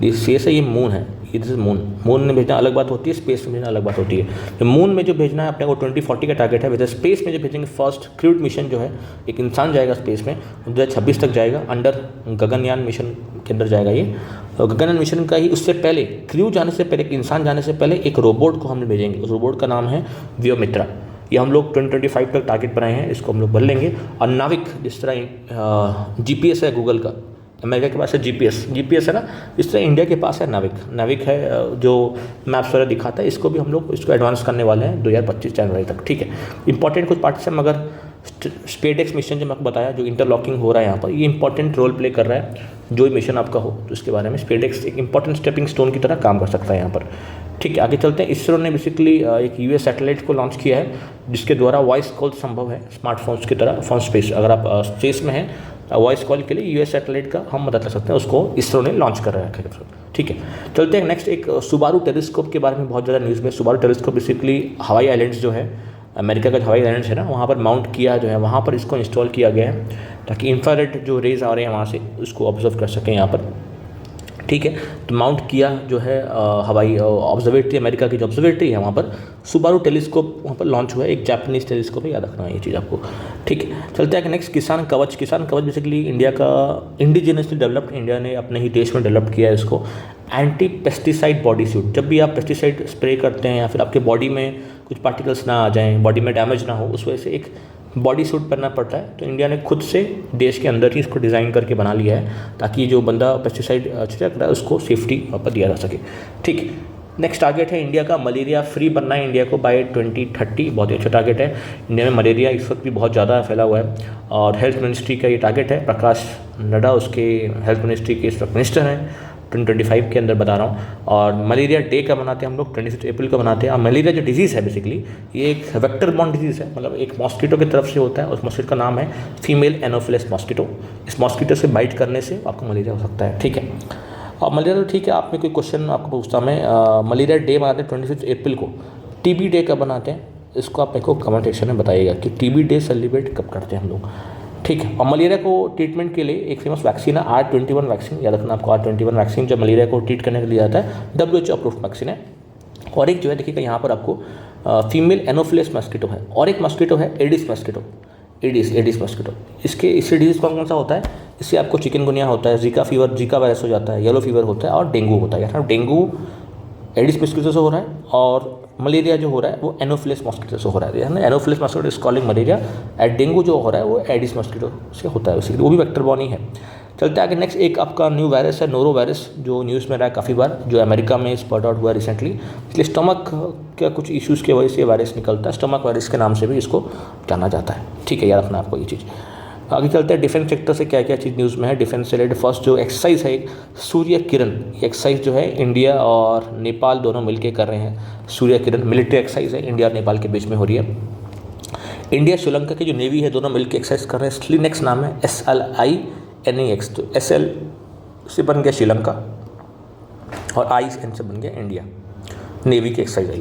ये स्पेस है, ये मून है, ये मून में भेजना अलग बात होती है, स्पेस में भेजना अलग बात होती है। तो मून में जो भेजना है अपने को 2040 का टारगेट है। वैसे स्पेस में जो भेजेंगे फर्स्ट क्रूड मिशन जो है, एक इंसान जाएगा स्पेस में, 2026 तक जाएगा, अंडर गगनयान मिशन के अंदर जाएगा ये। तो गगनयान मिशन का ही उससे पहले, क्रू जाने से पहले, एक इंसान जाने से पहले एक रोबोट को हम भेजेंगे। उस रोबोट का नाम है व्योमित्रा। ये हम लोग 2025 तक टारगेट बनाए हैं, इसको हम लोग भर लेंगे। और नाविक, जिस तरह GPS है गूगल का, अमेरिका के पास है GPS है ना, इस तरह इंडिया के पास है नाविक है जो मैप्स वगैरह दिखाता है। इसको भी हम लोग इसको एडवांस करने वाले हैं 2025 जनवरी तक। ठीक है, इंपॉर्टेंट कुछ पार्ट्स हैं, मगर स्पेडेक्स मिशन जो मैं आपको बताया, जो इंटरलॉकिंग हो रहा है यहाँ पर, ये इंपॉर्टेंट रोल प्ले कर रहा है जो मिशन आपका हो तो उसके बारे में स्पेसएक्स एक इंपॉर्टेंट स्टेपिंग स्टोन की तरह काम कर सकता है यहाँ पर। ठीक है, आगे चलते हैं। इसरो ने बेसिकली एक यूएस सैटेलाइट को लॉन्च किया है जिसके द्वारा वॉइस कॉल संभव है स्मार्टफोन्स की तरह फ्रॉम स्पेस। अगर आप स्पेस में हैं वॉइस कॉल के लिए यूएस सैटेलाइट का हम मदद ले सकते हैं, उसको इसरो ने लॉन्च कर रखा है। ठीक है, चलते हैं नेक्स्ट। एक सुबारू टेलीस्कोप के बारे में बहुत ज़्यादा न्यूज़ में। सुबारू टेलीस्कोप बेसिकली हवाई आइलैंड्स जो है, अमेरिका का हवाई आइलैंड्स है ना, वहाँ पर माउंट किया जो है, वहाँ पर इसको इंस्टॉल किया गया है ताकि इंफ्रारेड जो रेज आ रहे हैं वहाँ से उसको ऑब्जर्व कर सकें यहाँ पर। ठीक है, तो माउंट किया जो है हवाई ऑब्जर्वेटरी, अमेरिका की जो ऑब्जर्वेटरी है वहाँ पर सुबारू टेलीस्कोप वहाँ पर लॉन्च हुआ है। एक जापानीज टेलीस्कोप है, याद रखना है ये चीज़ आपको। ठीक है, चलते हैं नेक्स्ट। किसान कवच। किसान कवच बेसिकली इंडिया का इंडिजिनियसली डेवलप्ड, इंडिया ने अपने ही देश में डेवलप किया है इसको। Anti pesticide body suit. जब भी आप पेस्टिसाइड स्प्रे करते हैं या फिर आपके बॉडी में कुछ पार्टिकल्स ना आ जाएँ, बॉडी में डैमेज ना हो, उस वजह से एक बॉडी सूट पहनना पड़ता है। तो इंडिया ने खुद से देश के अंदर ही इसको डिज़ाइन करके बना लिया है ताकि जो बंदा पेस्टिसाइड छिड़क रहा है उसको सेफ्टी पर दिया जा सके। ठीक, नेक्स्ट टारगेट है इंडिया का मलेरिया फ्री बनना है इंडिया को बाय 2030। बहुत ही अच्छा टारगेट है। इंडिया में मलेरिया इस वक्त भी बहुत ज़्यादा फैला हुआ है और हेल्थ मिनिस्ट्री का ये टारगेट है। प्रकाश नड्डा उसके हेल्थ मिनिस्ट्री के इस वक्त मिनिस्टर हैं 2025 के अंदर बता रहा हूँ। और मलेरिया डे का मनाते हैं हम लोग 26 अप्रैल को मनाते हैं। और मलेरिया जो डिजीज़ है बेसिकली ये एक वेक्टर बॉर्न डिजीज़ है, मतलब एक मॉस्किटो की तरफ से होता है। उस मॉस्किटो का नाम है फीमेल एनोफिलस मॉस्किटो। इस मॉस्किटो से बाइट करने से आपको मलेरिया हो सकता है। ठीक है, और मलेरिया तो ठीक है, आप में कोई क्वेश्चन आपको पूछता मैं। मलेरिया डे मनाते हैं 26 अप्रैल को। टीबी डे कब बनाते हैं इसको आप मेरे को कमेंट सेक्शन में बताइएगा कि टीबी डे सेलिब्रेट कब करते हैं हम लोग। ठीक है, और मलेरिया को ट्रीटमेंट के लिए एक फेमस वैक्सीन है R21 वैक्सीन। याद रखना आपको R21 वैक्सीन जो मलेरिया को ट्रीट करने के लिए आता है, WHO अप्रूव्ड वैक्सीन है। और एक जो है देखिएगा यहाँ पर आपको फीमेल एनोफिलस मॉस्किटो है और एक मॉस्किटो है एडिस मॉस्किटो। एडिस मॉस्किटो इससे डिजीज़ कौन सा होता है? इससे आपको चिकनगुनिया होता है, जीका फीवर, जीका वायरस हो जाता है, येलो फीवर होता है और डेंगू होता है। यार डेंगू एडिस मॉस्किटो से हो रहा है और मलेरिया जो हो रहा है वो एनोफिलस मॉस्किटो से हो रहा है। ना Anopheles mosquito is calling malaria and dengue जो हो रहा है वो एडिस मॉस्किटो से होता है, बेसिकली वो भी वेक्टर बॉर्न ही है। चलते आगे नेक्स्ट। एक आपका न्यू वायरस है नोरो वायरस जो न्यूज़ में रहा है काफ़ी बार, जो अमेरिका में स्पॉट आउट हुआ रिसेंटली। इसलिए स्टमक के कुछ इश्यूज़ की वजह से वायरस निकलता है, स्टमक वायरस के नाम से भी इसको जाना जाता है। ठीक है, याद रखना आपको ये चीज़। आगे चलते हैं डिफेंस सेक्टर से क्या क्या चीज़ न्यूज़ में है डिफेंस से रिलेटेड। फर्स्ट जो एक्सरसाइज है सूर्य किरण, एक्सरसाइज जो है इंडिया और नेपाल दोनों मिलकर कर रहे हैं। सूर्य किरण मिलिट्री एक्सरसाइज है, इंडिया और नेपाल के बीच में हो रही है। इंडिया श्रीलंका की जो नेवी है दोनों मिलकर एक्सरसाइज कर रहे हैं। स्लिनेक्स नाम है, SLINEX। तो SL से बन गया श्रीलंका और IN से बन गया इंडिया। नेवी की एक्सरसाइज है,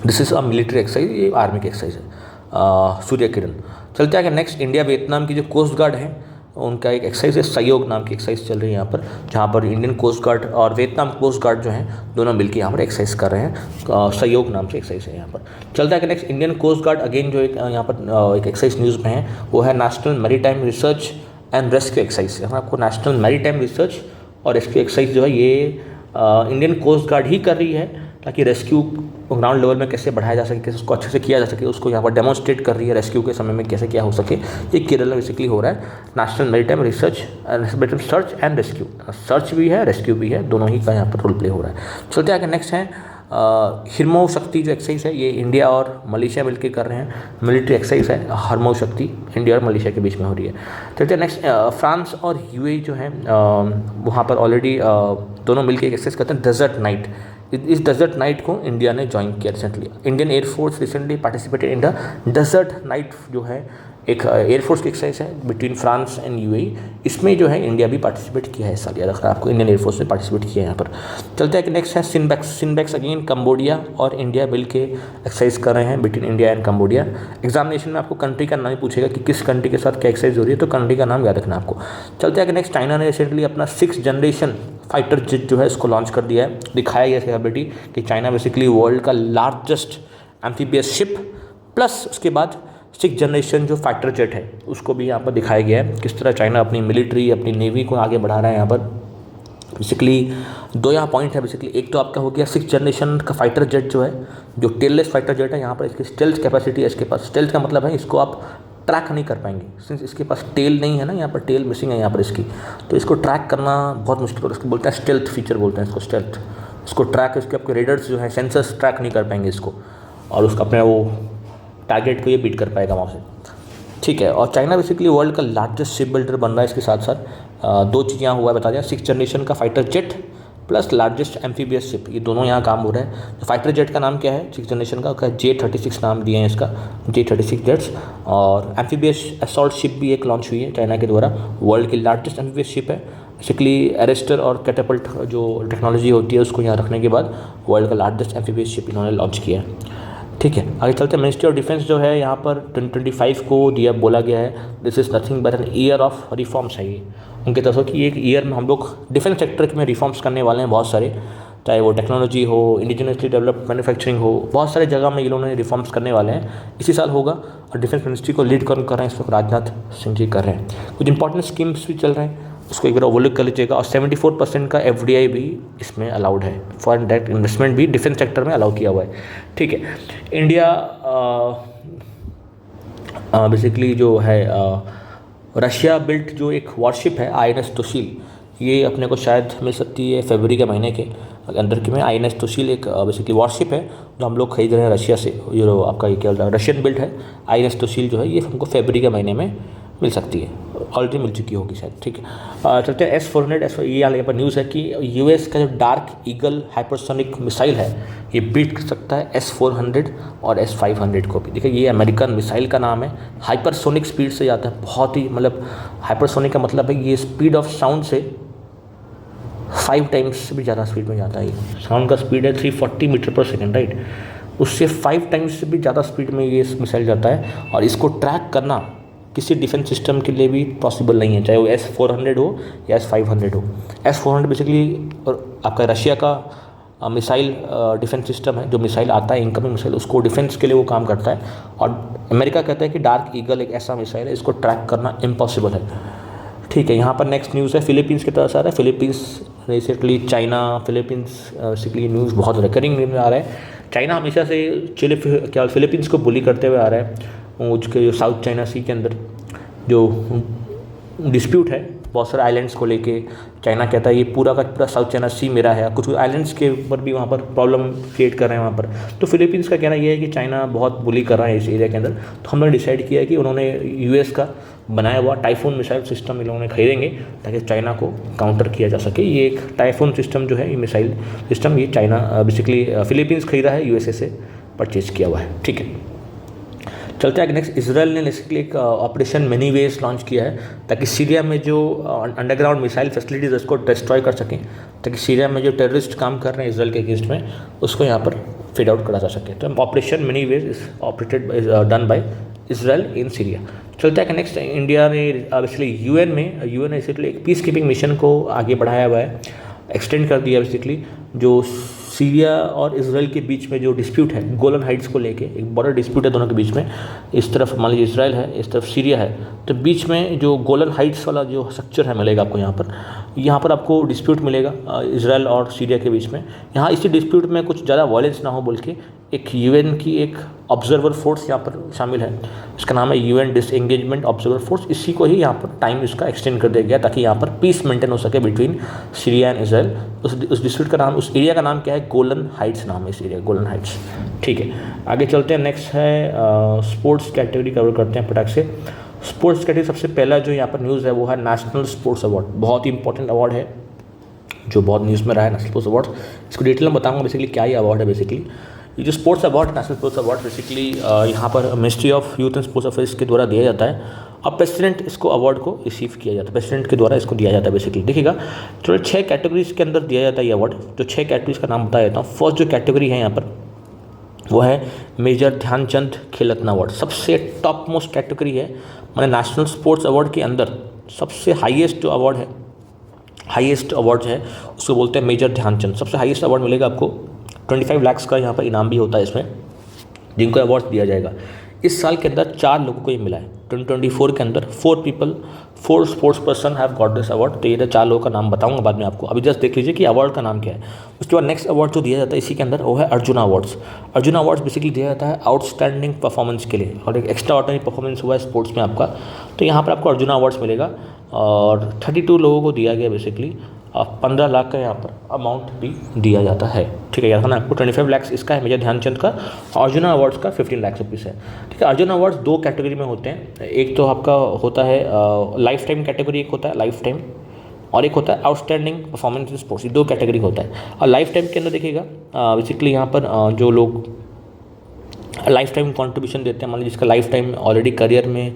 this is a military exercise, ये आर्मी की एक्सरसाइज है सूर्य किरण। चलते आगे नेक्स्ट। इंडिया वियतनाम की जो कोस्ट गार्ड है उनका एक एक्सरसाइज है, सहयोग नाम की एक्सरसाइज चल रही है यहाँ पर, जहाँ पर इंडियन कोस्ट गार्ड और वियतनाम कोस्ट गार्ड जो हैं दोनों मिलकर यहाँ पर एक्सरसाइज कर रहे हैं। सहयोग नाम से एक्सरसाइज है यहाँ पर। चलता है कि next Indian coast guard again जो एक यहाँ पर एक एक्सरसाइज न्यूज़ में है वो है national maritime research and rescue exercise. यहाँ आपको नेशनल मैरीटाइम रिसर्च और रेस्क्यू एक्सरसाइज जो है ये इंडियन कोस्ट गार्ड ही कर रही है ताकि रेस्क्यू ग्राउंड लेवल में कैसे बढ़ाया जा सके, कैसे उसको अच्छे से किया जा सके, उसको यहाँ पर डेमोन्स्ट्रेट कर रही है रेस्क्यू के समय में कैसे क्या हो सके। ये केरल में बेसिकली हो रहा है। National maritime research search and rescue, search भी है रेस्क्यू भी है, दोनों ही का यहाँ पर रोल प्ले हो रहा है। चलते आगे नेक्स्ट है हरमोह शक्ति जो एक्सरसाइज है ये इंडिया और मलेशिया मिलकर कर रहे हैं। मिलिट्री एक्सरसाइज है हरमोह शक्ति, इंडिया और मलेशिया के बीच में हो रही है। चलते नेक्स्ट। फ्रांस और UAE जो है वहाँ पर ऑलरेडी दोनों मिलकर एक एक्सरसाइज करते हैं डेजर्ट नाइट। इस डेजर्ट नाइट को इंडिया ने ज्वाइन किया recently. Indian air force recently participated in the Desert Knight जो है एक एयरफोर्स की एक्सरसाइज है बिटवीन फ्रांस एंड UAE। इसमें जो है इंडिया भी पार्टिसिपेट किया है इस साल, याद रखना आपको, इंडियन एयरफोर्स ने पार्टिसिपेट किया है यहाँ पर। चलते हैं कि नेक्स्ट है सिनबैक्स अगेन कंबोडिया और इंडिया मिल के एक्सरसाइज कर रहे हैं between India and Cambodia. Examination में आपको कंट्री का नाम पूछेगा कि किस कंट्री के साथ क्या एक्सरसाइज हो रही है, तो कंट्री का नाम याद रखना आपको। चलते हैं कि नेक्स्ट। चाइना ने रिसेंटली अपना 6th जनरेशन फाइटर जेट जो है इसको लॉन्च कर दिया है। दिखाया गया कैपेबिलिटी कि चाइना बेसिकली वर्ल्ड का लार्जेस्ट एम्फीबियस शिप प्लस उसके बाद 6th जनरेशन जो फाइटर जेट है उसको भी यहाँ पर दिखाया गया है किस तरह चाइना अपनी मिलिट्री अपनी नेवी को आगे बढ़ा रहा है यहाँ पर। बेसिकली दो यहाँ पॉइंट है बेसिकली। एक तो आपका हो गया 6th जनरेशन का फाइटर जेट जो है जो टेललेस फाइटर जेट है, यहाँ पर इसकी स्टेल्थ कैपेसिटी है इसके पास। स्टेल्थ का मतलब है इसको आप ट्रैक नहीं कर पाएंगे, सिंस इसके पास टेल नहीं है ना, यहाँ पर टेल मिसिंग है यहाँ पर इसकी, तो इसको ट्रैक करना बहुत मुश्किल होता है। इसको बोलते हैं स्टेल्थ फीचर बोलते हैं इसको, स्टेल्थ। इसको ट्रैक इसके आपके रेडर्स जो है सेंसर्स ट्रैक नहीं कर पाएंगे इसको, और उसका अपने वो टारगेट को ये बीट कर पाएगा वहाँ से। ठीक है, और चाइना बेसिकली वर्ल्ड का लार्जेस्ट शिप बिल्डर बन रहा है इसके साथ साथ। दो चीज़ यहाँ हुआ है बता दें, 6th जनरेशन का fighter jet plus largest amphibious ship, ये दोनों यहाँ काम हो रहा है। तो फाइटर जेट का नाम क्या है 6th जनरेशन का, J-36 नाम दिए हैं इसका, J-36 जेट्स। और एम्फीबियस असॉल्ट शिप भी एक लॉन्च हुई है चाइना के द्वारा, वर्ल्ड की लार्जेस्ट एम्फीबियस शिप है। बेसिकली एरेस्टर और कैटापल्ट जो टेक्नोलॉजी होती है उसको यहाँ रखने के बाद वर्ल्ड का लार्जेस्ट एम्फीबियस शिप इन्होंने लॉन्च किया है। ठीक है, आगे चलते हैं। मिनिस्ट्री ऑफ डिफेंस जो है यहाँ पर 2025 को दिया बोला गया है, this is nothing but an year of reforms है ये उनकी तरफ से, कि एक ईयर में हम लोग डिफेंस सेक्टर में रिफॉर्म्स करने वाले हैं बहुत सारे, चाहे वो टेक्नोलॉजी हो, इंडिजिनसली डेवलप्ड मैन्युफैक्चरिंग हो, बहुत सारे जगह में इन्होंने रिफॉर्म्स करने वाले हैं इसी साल होगा। और डिफेंस मिनिस्ट्री को लीड कर रहे हैं इस वक्त राजनाथ सिंह जी कर रहे हैं। कुछ इंपॉर्टेंट स्कीम्स भी चल रहे हैं, उसको एक बार ओवरलुक कर लीजिएगा। और 74% का FDI भी इसमें अलाउड है, फॉरेन डायरेक्ट इन्वेस्टमेंट भी डिफेंस सेक्टर में अलाउ किया हुआ है। ठीक है, इंडिया बेसिकली जो है रशिया बिल्ट जो एक वॉरशिप है INS तोशील, ये अपने को शायद मिल सकती है फरवरी के महीने के अंदर के में। INS तोशील एक बेसिकली वॉरशिप है जो हम लोग खरीद रहे हैं रशिया से, ये आपका ये क्या रशियन बिल्ट है INS तोशील जो है, ये हमको फरवरी के महीने में मिल सकती है, ऑलरेडी मिल चुकी होगी शायद। ठीक है, चलते हैं S-400। ये यहाँ पर न्यूज़ है कि US का जो डार्क ईगल हाइपरसोनिक मिसाइल है ये बीट कर सकता है S-400 और S-500 को भी। देखिए ये अमेरिकन मिसाइल का नाम है, हाइपरसोनिक स्पीड से जाता है, बहुत ही मतलब हाइपरसोनिक का मतलब है ये स्पीड ऑफ साउंड से 5 टाइम्स से भी ज़्यादा स्पीड में जाता है। ये साउंड का स्पीड है 340 मीटर पर सेकेंड, राइट, उससे 5 टाइम्स से भी ज़्यादा स्पीड में ये मिसाइल जाता है। और इसको ट्रैक करना किसी डिफेंस सिस्टम के लिए भी पॉसिबल नहीं है, चाहे वो S-400 हो या S-500 हो। S-400 बेसिकली आपका रशिया का मिसाइल डिफेंस सिस्टम है, जो मिसाइल आता है इनकमिंग मिसाइल, उसको डिफेंस के लिए वो काम करता है। और अमेरिका कहता है कि डार्क ईगल एक ऐसा मिसाइल है, इसको ट्रैक करना इम्पॉसिबल है। ठीक है, यहाँ पर नेक्स्ट न्यूज़ है फिलीपींस की तरफ से आ रहा है। Philippines basically China, Philippines basically news बहुत रिकरिंग न्यूज़ में आ रहा है। चाइना हमेशा से फिलीपींस को बुली करते हुए आ रहा है, उसके जो साउथ चाइना सी के अंदर जो डिस्प्यूट है बहुत सारे आइलैंड्स को लेके, चाइना कहता है ये पूरा का पूरा साउथ चाइना सी मेरा है, कुछ आइलैंड्स के ऊपर भी वहाँ पर प्रॉब्लम क्रिएट कर रहे हैं वहाँ पर। तो फिलीपींस का कहना ये है कि चाइना बहुत बुली कर रहा है इस एरिया के अंदर। तो हम लोग ने डिसाइड किया कि उन्होंने US का बनाया हुआ टाइफून मिसाइल सिस्टम इन लोगों ने खरीदेंगे ताकि चाइना को काउंटर किया जा सके। ये एक टाइफून सिस्टम जो है, ये मिसाइल सिस्टम, ये चाइना बेसिकली फिलीपींस खरीदा है, USA से परचेज़ किया हुआ है। ठीक है, चलते हैं नेक्स्ट। इसराइल ने बेसिकली एक ऑपरेशन मैनीवेज लॉन्च किया है ताकि सीरिया में जो अंडरग्राउंड मिसाइल फैसिलिटीज़ उसको डिस्ट्रॉय कर सकें, ताकि सीरिया में जो टेररिस्ट काम कर रहे हैं इसराइल के अगेंस्ट में उसको यहाँ पर फेड आउट करा जा सके। तो operation Many Ways is operated done by Israel in Syria. चलते हैं नेक्स्ट। इंडिया ने बेसिकली UN ने बेसिकली एक पीस कीपिंग मिशन को आगे बढ़ाया हुआ है, एक्सटेंड कर दिया बेसिकली। जो सीरिया और इसराइल के बीच में जो डिस्प्यूट है गोलन हाइट्स को लेके, एक बड़ा डिस्प्यूट है दोनों के बीच में, इस तरफ मान लीजिए इसराइल है, इस तरफ सीरिया है, तो बीच में जो गोलन हाइट्स वाला जो स्ट्रक्चर है मिलेगा आपको यहाँ पर आपको डिस्प्यूट मिलेगा इसराइल और सीरिया के बीच में। यहाँ इसी डिस्प्यूट में कुछ ज़्यादा वायलेंस ना हो बोल के एक UN की एक ऑब्जर्वर फोर्स यहाँ पर शामिल है, इसका नाम है UN डिसएंगेजमेंट ऑब्जर्वर फोर्स। इसी को ही यहाँ पर टाइम इसका एक्सटेंड कर दिया गया ताकि यहाँ पर पीस मेंटेन हो सके बिटवीन सीरिया एंड इसराइल। उस डिस्प्यूट का नाम, उस एरिया का नाम क्या है, गोलन हाइट्स नाम है इस एरिया, गोलन हाइट्स। ठीक है, आगे चलते हैं। नेक्स्ट है स्पोर्ट्स कैटेगरी कवर करते हैं फटाक से। स्पोर्ट्स कैटेगरी सबसे पहला जो यहाँ पर न्यूज़ है वो है नेशनल स्पोर्ट्स अवार्ड, बहुत ही इंपॉर्टेंट अवार्ड है जो बहुत न्यूज़ में रहा है, नेशनल स्पोर्ट्स अवार्ड। इसको डिटेल में बताऊँगा बेसिकली क्या ये अवार्ड है। बेसिकली ये जो sports award, national sports award basically यहाँ पर ministry of youth and sports affairs के द्वारा दिया जाता है। अब प्रेसिडेंट इसको अवार्ड को रिसीव किया जाता है, प्रेसिडेंट के द्वारा इसको दिया जाता है बेसिकली। देखिएगा तो 6 कैटेगरीज के अंदर दिया जाता है ये अवार्ड। जो 6 कैटेगरीज का नाम बता देता हूँ। फर्स्ट जो कैटेगरी है यहाँ पर वो है मेजर ध्यानचंद खेल रत्न अवार्ड, सबसे टॉप मोस्ट कैटेगरी है। मैंने नेशनल स्पोर्ट्स अवार्ड के अंदर सबसे हाईएस्ट जो अवार्ड है, हाईएस्ट अवार्ड है उसको बोलते हैं मेजर ध्यानचंद। सबसे हाईएस्ट अवार्ड मिलेगा आपको, 25 लाख का यहाँ पर इनाम भी होता है इसमें, जिनको अवार्ड दिया जाएगा। इस साल के अंदर 4 लोगों को ये मिला है। 2024 के अंदर 4 sports person have got this award. तो ये 4 लोगों का नाम बताऊंगा बाद में आपको, अभी जस्ट देख लीजिए कि अवार्ड का नाम क्या है। उसके बाद नेक्स्ट अवार्ड जो दिया जाता है इसी के अंदर वो है arjuna awards. Arjuna awards basically दिया जाता है आउटस्टैंडिंग परफॉर्मेंस के लिए, और एक एक्स्ट्रा ऑर्डिनरी परफॉर्मेंस हुआ है स्पोर्ट्स में आपका, तो यहाँ पर आपको अर्जुना अवार्ड्स मिलेगा। और 32 लोगों को दिया गया बेसिकली। 15 लाख का यहाँ पर अमाउंट भी दिया जाता है। ठीक है, याद रखना आपको 25 लाख इसका है मेजर ध्यानचंद का, अर्जुना अवार्ड्स का 15 लाख रुपीज़ है। ठीक है, अर्जुना अवार्ड्स 2 कैटेगरी में होते हैं। एक तो आपका होता है लाइफ टाइम कैटेगरी, एक होता है लाइफ टाइम और एक होता है आउटस्टैंडिंग परफॉर्मेंस इन स्पोर्ट्स। ये 2 कैटेगरी होता है। और लाइफ टाइम के अंदर देखिएगा बेसिकली यहाँ पर जो लोग लाइफ टाइम कंट्रीब्यूशन देते हैं, मान लीजिए जिसका लाइफ टाइम ऑलरेडी करियर में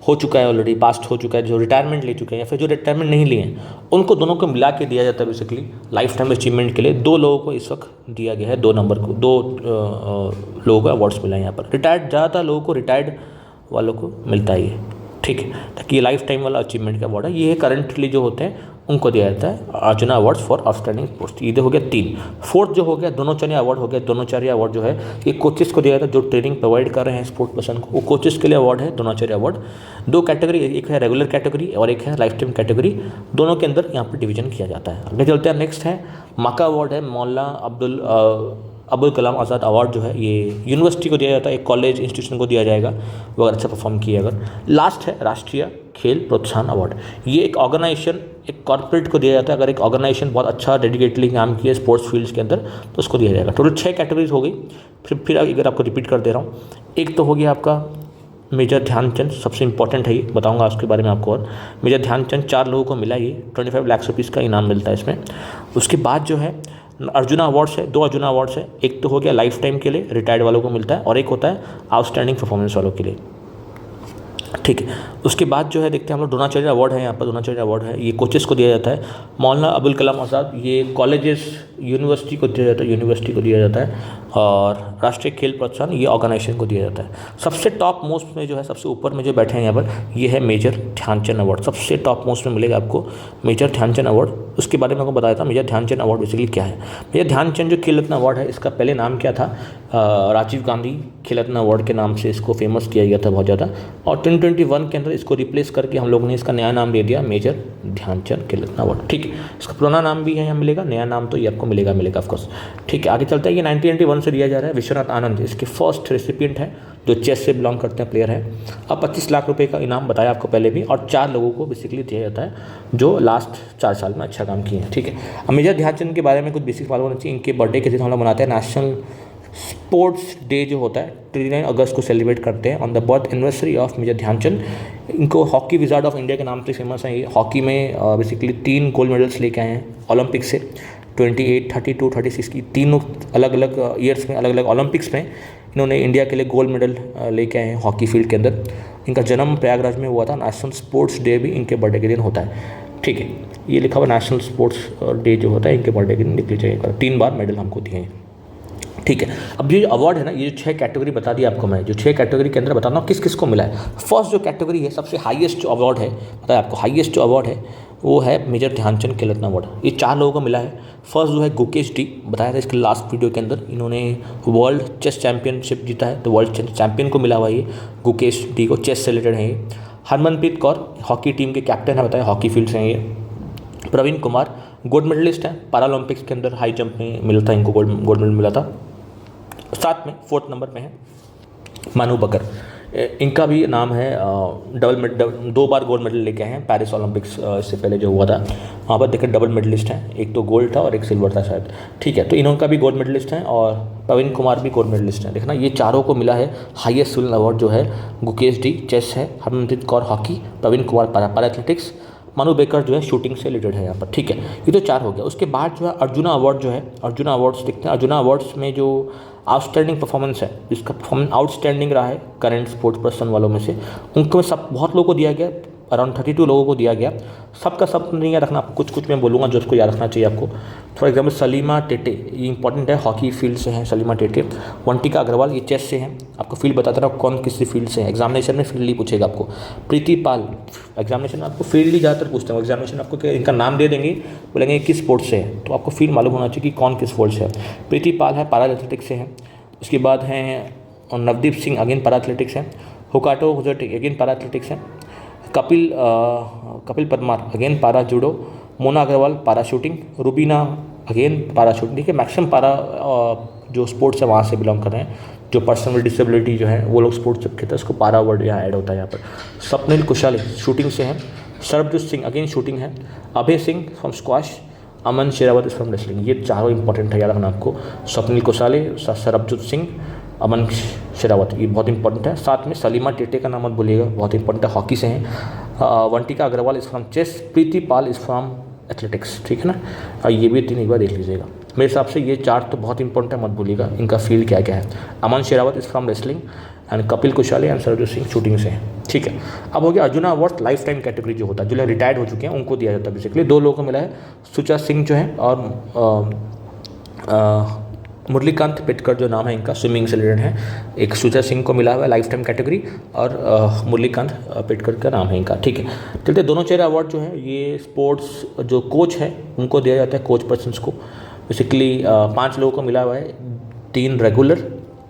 हो चुका है, ऑलरेडी पास्ट हो चुका है, जो रिटायरमेंट ले चुके हैं या फिर जो रिटायरमेंट नहीं लिए हैं, उनको दोनों को मिला के दिया जाता है बेसिकली लाइफ टाइम अचीवमेंट के लिए। 2 लोगों को इस वक्त दिया गया है, 2 नंबर को 2 लोगों को अवार्ड्स मिला है यहाँ पर। रिटायर्ड ज़्यादातर लोगों को रिटायर्ड वालों को मिलता है ये, ठीक है, ताकि ये लाइफ टाइम वाला अचीवमेंट का अवार्ड है। ये करंटली जो होते हैं उनको दिया जाता है arjuna awards for outstanding sports. ये हो गया 3। फोर्थ जो हो गया द्रोणाचार्य अवार्ड हो गया। द्रोणाचार्य अवार्ड जो है ये कोचेस को दिया जाता है जो ट्रेनिंग प्रोवाइड कर रहे हैं स्पोर्ट पर्सन को, वो कोचेस के लिए अवार्ड है द्रोणाचार्य अवार्ड। 2 कैटेगरी, एक है रेगुलर कैटेगरी और एक है लाइफ टाइम कैटेगरी, दोनों के अंदर यहाँ पर डिवीजन किया जाता है। आगे चलते हैं, नेक्स्ट है माका अवार्ड है, मौलाना अबुल कलाम आज़ाद अवार्ड जो है ये यूनिवर्सिटी को दिया जाता है, एक कॉलेज इंस्टीट्यूशन को दिया जाएगा वो अगर अच्छा परफॉर्म किया अगर। लास्ट है राष्ट्रीय खेल प्रोत्साहन अवार्ड, ये एक ऑर्गेनाइजेशन, एक कॉर्पोरेट को दिया जाता है। अगर एक ऑर्गेनाइजेशन बहुत अच्छा डेडिकेटली काम किया स्पोर्ट्स फील्ड्स के अंदर तो उसको दिया जाएगा। टोटल 6 कैटेगरीज हो गई। फिर अगर आपको रिपीट कर दे रहा हूँ, एक तो हो गया आपका मेजर ध्यानचंद, सबसे इंपॉर्टेंट है ये, बताऊंगा उसके बारे में आपको। और मेजर ध्यानचंद 4 लोगों को मिला, ये 25 लाख रुपीज़ का इनाम मिलता है इसमें। उसके बाद जो है अर्जुना अवार्ड्स है, 2 अर्जुना अवार्ड्स है, एक तो हो गया लाइफ टाइम के लिए रिटायर्ड वालों को मिलता है और एक होता है आउटस्टैंडिंग परफॉर्मेंस वालों के लिए, ठीक है। उसके बाद जो है देखते हैं हम लोग द्रोणाचार्य अवार्ड है, यहाँ पर द्रोणाचार्य अवार्ड है, ये कोचेस को दिया जाता है। मौलाना अबुल कलाम आज़ाद ये कॉलेजेस यूनिवर्सिटी को दिया जाता है, यूनिवर्सिटी को दिया जाता है। और राष्ट्रीय खेल प्रोत्साहन ये ऑर्गेनाइजेशन को दिया जाता है। सबसे टॉप मोस्ट में जो है, सबसे ऊपर में जो बैठे हैं यहाँ पर, ये है मेजर ध्यानचंद अवार्ड, सबसे टॉप मोस्ट में मिलेगा आपको मेजर ध्यानचंद अवार्ड। उसके बारे में आपको बताया था मेजर ध्यानचंद अवार्ड बेसिकली क्या है। मेजर ध्यानचंद जो खेल रत्न अवार्ड है, इसका पहले नाम क्या था, राजीव गांधी खेल रत्न अवार्ड के नाम से इसको फेमस किया गया था बहुत ज़्यादा, और 2021 के अंदर इसको रिप्लेस करके हम लोगों ने इसका नया नाम दे दिया मेजर ध्यानचंद खेल रत्न अवार्ड, ठीक है। इसका पुराना नाम भी है यहाँ मिलेगा, नया नाम तो ये आपको मिलेगा ऑफकोर्स, ठीक है। आगे चलता है, ये 1991 से दिया जा रहा है। विश्वनाथ आनंद इसके फर्स्ट रेसिपिएंट है जो चेस से बिलोंग करते हैं प्लेयर है। अब 25 लाख रुपए का इनाम बताया आपको पहले भी, और 4 लोगों को बेसिकली दिया जाता है जो लास्ट 4 साल में अच्छा काम किए हैं, ठीक है। अब मेजर ध्यानचंद के बारे में कुछ बेसिक मालूम होना चाहिए। इनके बर्थडे के दिन हम लोग मनाते हैं नेशनल स्पोर्ट्स डे जो होता है, 29 अगस्त को सेलिब्रेट करते हैं on the birth anniversary of Major Dhyan Chand. इनको हॉकी विजार्ड ऑफ इंडिया के नाम से फेमस है। ये हॉकी में बेसिकली 3 गोल्ड मेडल्स लेके आए हैं ओलंपिक से, 28, 32, 36 की तीनों अलग अलग ईयर्स में, अलग अलग ओलंपिक्स में इन्होंने इंडिया के लिए गोल्ड मेडल लेके आए हैं हॉकी फील्ड के अंदर। इनका जन्म प्रयागराज में हुआ था। नेशनल स्पोर्ट्स डे भी इनके बर्थडे के दिन होता है, ठीक है। ये लिखा हुआ नेशनल स्पोर्ट्स डे जो होता है इनके बर्थडे के दिन लिख लीजिएगा। 3 बार मेडल हमको दिए हैं, ठीक है। अब ये जो अवार्ड है ना, ये जो 6 कैटेगरी बता दी आपको मैं, जो 6 कैटेगरी के अंदर बताना किस किस को मिला है। फर्स्ट जो कैटेगरी है, सबसे हाईएस्ट जो अवार्ड है, बताया आपको हाईएस्ट जो अवार्ड है वो है मेजर ध्यानचंद खेल रत्न अवार्ड। ये 4 लोगों को मिला है। फर्स्ट जो है गुकेश डी, बताया था इसके लास्ट वीडियो के अंदर, इन्होंने वर्ल्ड चेस चैंपियनशिप जीता है, तो वर्ल्ड चैंपियन को मिला हुआ ये गुकेश डी को, चेस से रिलेटेड है ये। हरमनप्रीत कौर हॉकी टीम के कैप्टन है, बताया हॉकी फील्ड से हैं ये। प्रवीण कुमार गोल्ड मेडलिस्ट हैं, पैरालंपिक्स के अंदर हाई जंप में मिला था इनको गोल्ड मेडल मिला था। साथ में 4th नंबर पे हैं मानू बकर, इनका भी नाम है, 2 बार गोल्ड मेडल लेके आए हैं पेरिस ओलंपिक्स इससे पहले जो हुआ था, वहाँ पर देखकर डबल मेडलिस्ट हैं, एक तो गोल्ड था और एक सिल्वर था शायद, ठीक है। तो इनका भी गोल्ड मेडलिस्ट हैं और प्रवीण कुमार भी गोल्ड मेडलिस्ट हैं। देखना ये चारों को मिला है हाईएस्ट सिविल अवार्ड जो है। गुकेश डी चेस है, Harmanpreet Kaur hockey, Praveen Kumar para athletics, Manu Bhaker जो है शूटिंग से रिलेटेड है यहाँ पर, ठीक है। ये तो 4 हो गया। उसके बाद जो है अर्जुना अवार्ड जो है, अर्जुना अवार्ड्स देखते हैं। अर्जुना अवार्ड्स में जो आउटस्टैंडिंग परफॉर्मेंस है, जिसका परफॉर्मेंस आउटस्टैंडिंग रहा है करंट स्पोर्ट्स पर्सन वालों में से, उनको सब बहुत लोगों को दिया गया, अराउंड 32 लोगों को दिया गया। सबका सब नहीं याद रखना, कुछ मैं बोलूँगा जो उसको याद रखना चाहिए आपको। फॉर एग्जांपल सलीमा टेटे, ये इंपॉर्टेंट है, हॉकी फील्ड से हैं सलीमा टेटे। वंटिका अग्रवाल ये चेस से हैं, आपको फील्ड बताता रहा कौन किसी फील्ड से है, एग्जामिनेशन में फील्ड ही पूछेगा आपको। प्रीति पाल, एग्जामिनेशन में आपको फील्ड ही ज़्यादातर पूछते हैं, एग्जामिनेशन आपको क्या इनका नाम दे देंगे, बोलेंगे किस स्पोर्ट्स से है, तो आपको फील्ड मालूम होना चाहिए कि कौन किस स्पोर्ट्स से है। प्रीति पाल है पैरा एथलेटिक्स से हैं। उसके बाद हैं Navdeep Singh again para athletics हैं। हुकाटो हुजर्टी अगेन पैरा एथलेटिक्स हैं। Kapil Parmar again para judo. Mona Agarwal para shooting. Rubina again para shooting, ठीक है। मैक्सिमम पैरा जो स्पोर्ट्स है वहाँ से बिलोंग कर रहे हैं, जो पर्सन विद डिसेबिलिटी जो है वो लोग स्पोर्ट्स जब खेलते हैं उसको पैरा वर्ड यहाँ ऐड होता है यहाँ पर। स्वप्निल कुशाली शूटिंग से हैं। सरबजीत सिंह अगेन शूटिंग है। Abhay Singh from squash. Aman Sehrawat from wrestling. ये चारों इंपॉर्टेंट है, याद रखना आपको। स्वप्निल कुशाली, सरबजीत सिंह, अमन शेरावत, ये बहुत इंपॉर्टेंट है। साथ में सलीमा टेटे का नाम मत भूलिएगा, बहुत इंपॉर्टेंट है, हॉकी से हैं। Vantika Agarwal is from chess. Preeti Pal is from athletics, ठीक है ना। और ये भी 3 एक बार देख लीजिएगा। मेरे हिसाब से ये 4 तो बहुत इंपॉर्टेंट है, मत भूलिएगा। इनका फील्ड क्या क्या है। Aman Sehrawat is from wrestling and Kapil Kushali and Sarju Singh shooting से हैं, ठीक है। अब हो गया Arjuna award lifetime category जो होता है, जो रिटायर्ड हो चुके हैं उनको दिया जाता है बेसिकली। 2 लोगों को मिला है, सुचा सिंह जो है और मुरलीकांत पेटकर जो नाम है इनका, स्विमिंग से रिलेटेड है। एक सुचा सिंह को मिला हुआ है लाइफ टाइम कैटेगरी और मुरलीकांत पेटकर का नाम है इनका, ठीक है। चलते दोनों चेहरे अवार्ड जो है ये स्पोर्ट्स जो कोच है उनको दिया जाता है, कोच पर्सनस को बेसिकली। 5 लोगों को मिला हुआ है, 3 रेगुलर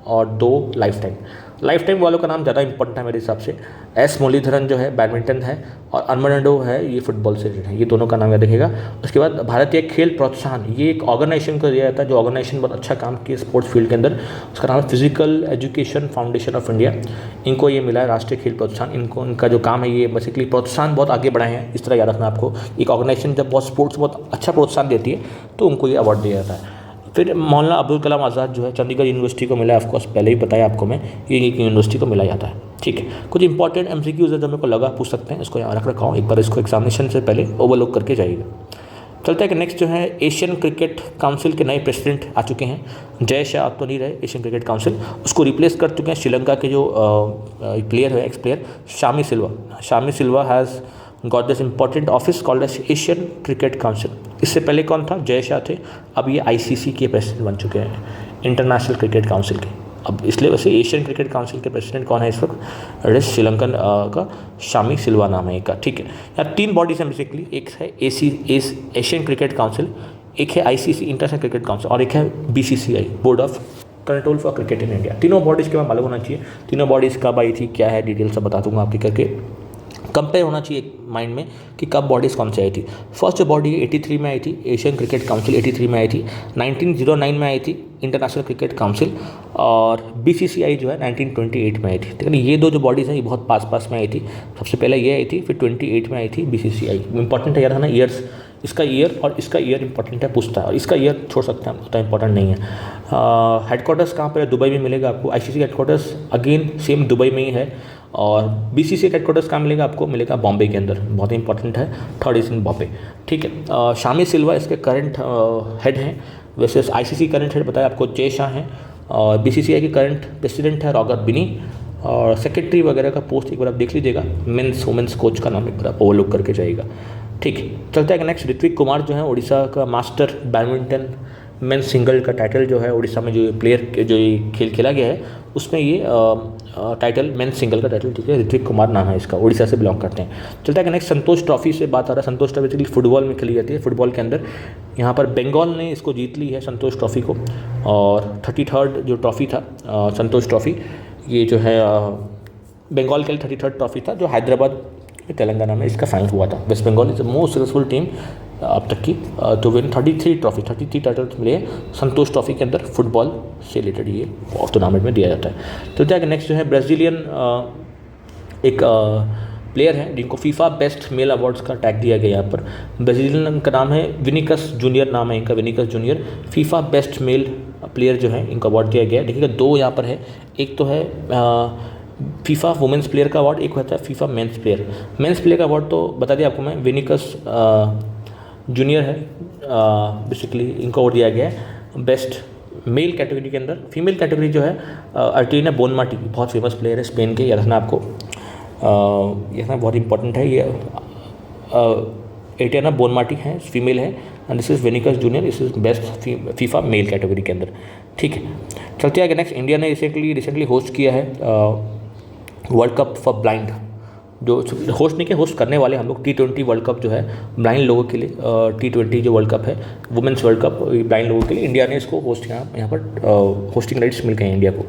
और 2 लाइफ टाइम। लाइफ टाइम वालों का नाम ज़्यादा इंपॉर्टेंट है मेरे हिसाब से। एस मुरलीधरन जो है बैडमिंटन है और अरमांडो है ये फुटबॉल से रिलेटेड है, ये दोनों का नाम याद रखिएगा। उसके बाद भारतीय खेल प्रोत्साहन, ये एक ऑर्गेनाइजेशन को दिया जाता है जो ऑर्गेनाइजेशन बहुत अच्छा काम किया स्पोर्ट्स फील्ड के अंदर। उसका नाम है physical education foundation of India. इनको ये मिला है राष्ट्रीय खेल प्रोत्साहन। इनको इनका जो काम है ये बेसिकली प्रोत्साहन बहुत आगे बढ़ाए हैं, इस तरह याद रखना आपको। एक ऑर्गेनाइजेशन जब बहुत स्पोर्ट्स बहुत अच्छा प्रोत्साहन देती है तो उनको ये अवार्ड दिया जाता है। फिर मौलाना अब्दुल कलाम आज़ाद जो है चंडीगढ़ यूनिवर्सिटी को मिला है, ऑफकोर्स पहले ही बताया आपको मैं, ये यूनिवर्सिटी को मिला जाता है, ठीक है। कुछ इंपॉर्टेंट MCQs है जो मेरे को लगा पूछ सकते हैं, इसको यहाँ रख रखा हूँ, एक बार इसको एग्जामिनेशन से पहले ओवरलुक करके जाइएगा। चलता है कि नेक्स्ट जो है एशियन क्रिकेट काउंसिल के नए प्रेसिडेंट आ चुके हैं। जय शाह अब तो नहीं रहे एशियन क्रिकेट काउंसिल, उसको रिप्लेस कर चुके हैं श्रीलंका के जो प्लेयर है, ex player Shammi Silva. Shammi Silva has got this important office called as Asian Cricket Council. इससे पहले कौन था? जय शाह थे। अब ये ICC के प्रेसिडेंट बन चुके हैं, इंटरनेशनल क्रिकेट काउंसिल के। अब इसलिए वैसे एशियन क्रिकेट काउंसिल के प्रेसिडेंट कौन है इस वक्त? इट इज श्रीलंकन का शामी सिल्वा नाम है एक का, ठीक है। यहाँ 3 बॉडीज हैं बेसिकली, एक है एशियन क्रिकेट काउंसिल, एक है ICC इंटरनेशनल क्रिकेट काउंसिल और एक है BCCI board of control for cricket in India. तीनों बॉडीज़ के बाद मालूम होना चाहिए, तीनों बॉडीज़ कब आई थी, क्या है, डिटेल सब बता दूंगा आपके करके। कंपेयर होना चाहिए माइंड में कि कब बॉडीज़ कौन सी आई थी। फर्स्ट जो बॉडी 83 में आई थी, एशियन क्रिकेट काउंसिल 83 में आई थी। 1909 में आई थी इंटरनेशनल क्रिकेट काउंसिल और BCCI जो है 1928 में आई थी। लेकिन ये 2 जो बॉडीज़ हैं ये बहुत पास में आई थी। सबसे पहले ये आई थी, फिर 28 में आई थी BCCI। इंपॉर्टेंट है यार है ना, ईयर्स, इसका ईयर और इसका ईयर इंपॉर्टेंट है, पूछता है। और इसका ईयर छोड़ सकते हैं, उतना इंपॉर्टेंट नहीं है। हेडक्वार्टर्स कहाँ पर है? दुबई में मिलेगा आपको। ICC headquarters again same Dubai में ही है। और BCCI हेडक्वार्टर्स कहाँ मिलेगा आपको? मिलेगा बॉम्बे के अंदर, बहुत ही इंपॉर्टेंट है, 3rd इज इन बॉम्बे, ठीक है। शामी सिल्वा इसके करंट हेड हैं। वैसे ICC करंट हेड बताया आपको जय शाह हैं और BCCI के करंट प्रेसिडेंट है रॉगर बिनी। और सेक्रेटरी वगैरह का पोस्ट एक बार आप देख लीजिएगा, मेंस वुमेंस कोच का नाम एक बार आप ओवरलुक करके जाइएगा, ठीक है। चलता है नेक्स्ट, ऋत्विक कुमार जो है उड़ीसा का मास्टर बैडमिंटन मेंस सिंगल का टाइटल जो है उड़ीसा में जो प्लेयर जो ये खेल खेला गया है उसमें ये टाइटल मेंस सिंगल का टाइटल, ठीक है। ऋत्विक कुमार नाम है इसका, उड़ीसा से बिलोंग करते हैं। चलता है कि नेक्स्ट संतोष ट्रॉफी से बात आ रहा है। संतोष ट्रॉफी बेसिकली फुटबॉल में खेली जाती है, फुटबॉल के अंदर यहाँ पर बंगाल ने इसको जीत ली है संतोष ट्रॉफी को। और 33rd जो ट्रॉफी था संतोष ट्रॉफी, ये जो है बंगाल के लिए 33rd ट्रॉफी था जो हैदराबाद तेलंगाना में इसका फाइनल हुआ था। West Bengal is the most successful team अब तक की टू विन 33 टाइटल्स मिले संतोष ट्रॉफी के अंदर फुटबॉल से रिलेटेड ये टूर्नामेंट में दिया जाता है। तो क्या नेक्स्ट जो है ब्राज़ीलियन एक प्लेयर हैं जिनको फीफा बेस्ट मेल अवार्ड्स का टैग दिया गया यहाँ पर। ब्राज़ीलियन का नाम है विनिकस जूनियर, नाम है इनका Vinicius junior. FIFA best male player जो है इनको अवार्ड दिया गया है। देखिएगा 2 यहाँ पर है, एक तो है फीफा वुमेंस प्लेयर का अवार्ड, एक होता है FIFA men's player. Men's player का अवार्ड तो बता दिया आपको मैं, विनिकस जूनियर है बेसिकली, इनको अवार्ड दिया गया है बेस्ट मेल कैटेगरी के अंदर। फीमेल कैटेगरी जो है अर्टीना बोनमाटी, बहुत फेमस प्लेयर है स्पेन के, याद रखना आपको, ये रखना बहुत इंपॉर्टेंट है। ये अर्टीना बोनमाटी है, फीमेल है and this is Vinicius junior, this is best FIFA male category के अंदर, ठीक है। चलते हैं नेक्स्ट, इंडिया ने रिसेंटली होस्ट किया है वर्ल्ड कप फॉर ब्लाइंड, जो होस्ट नहीं किया, होस्ट करने वाले हम लोग T20 वर्ल्ड कप जो है ब्लाइंड लोगों के लिए। T20 जो वर्ल्ड कप है वुमेंस वर्ल्ड कप ब्लाइंड लोगों के लिए, इंडिया ने इसको होस्ट किया, यहाँ पर होस्टिंग राइट्स मिल गए हैं इंडिया को,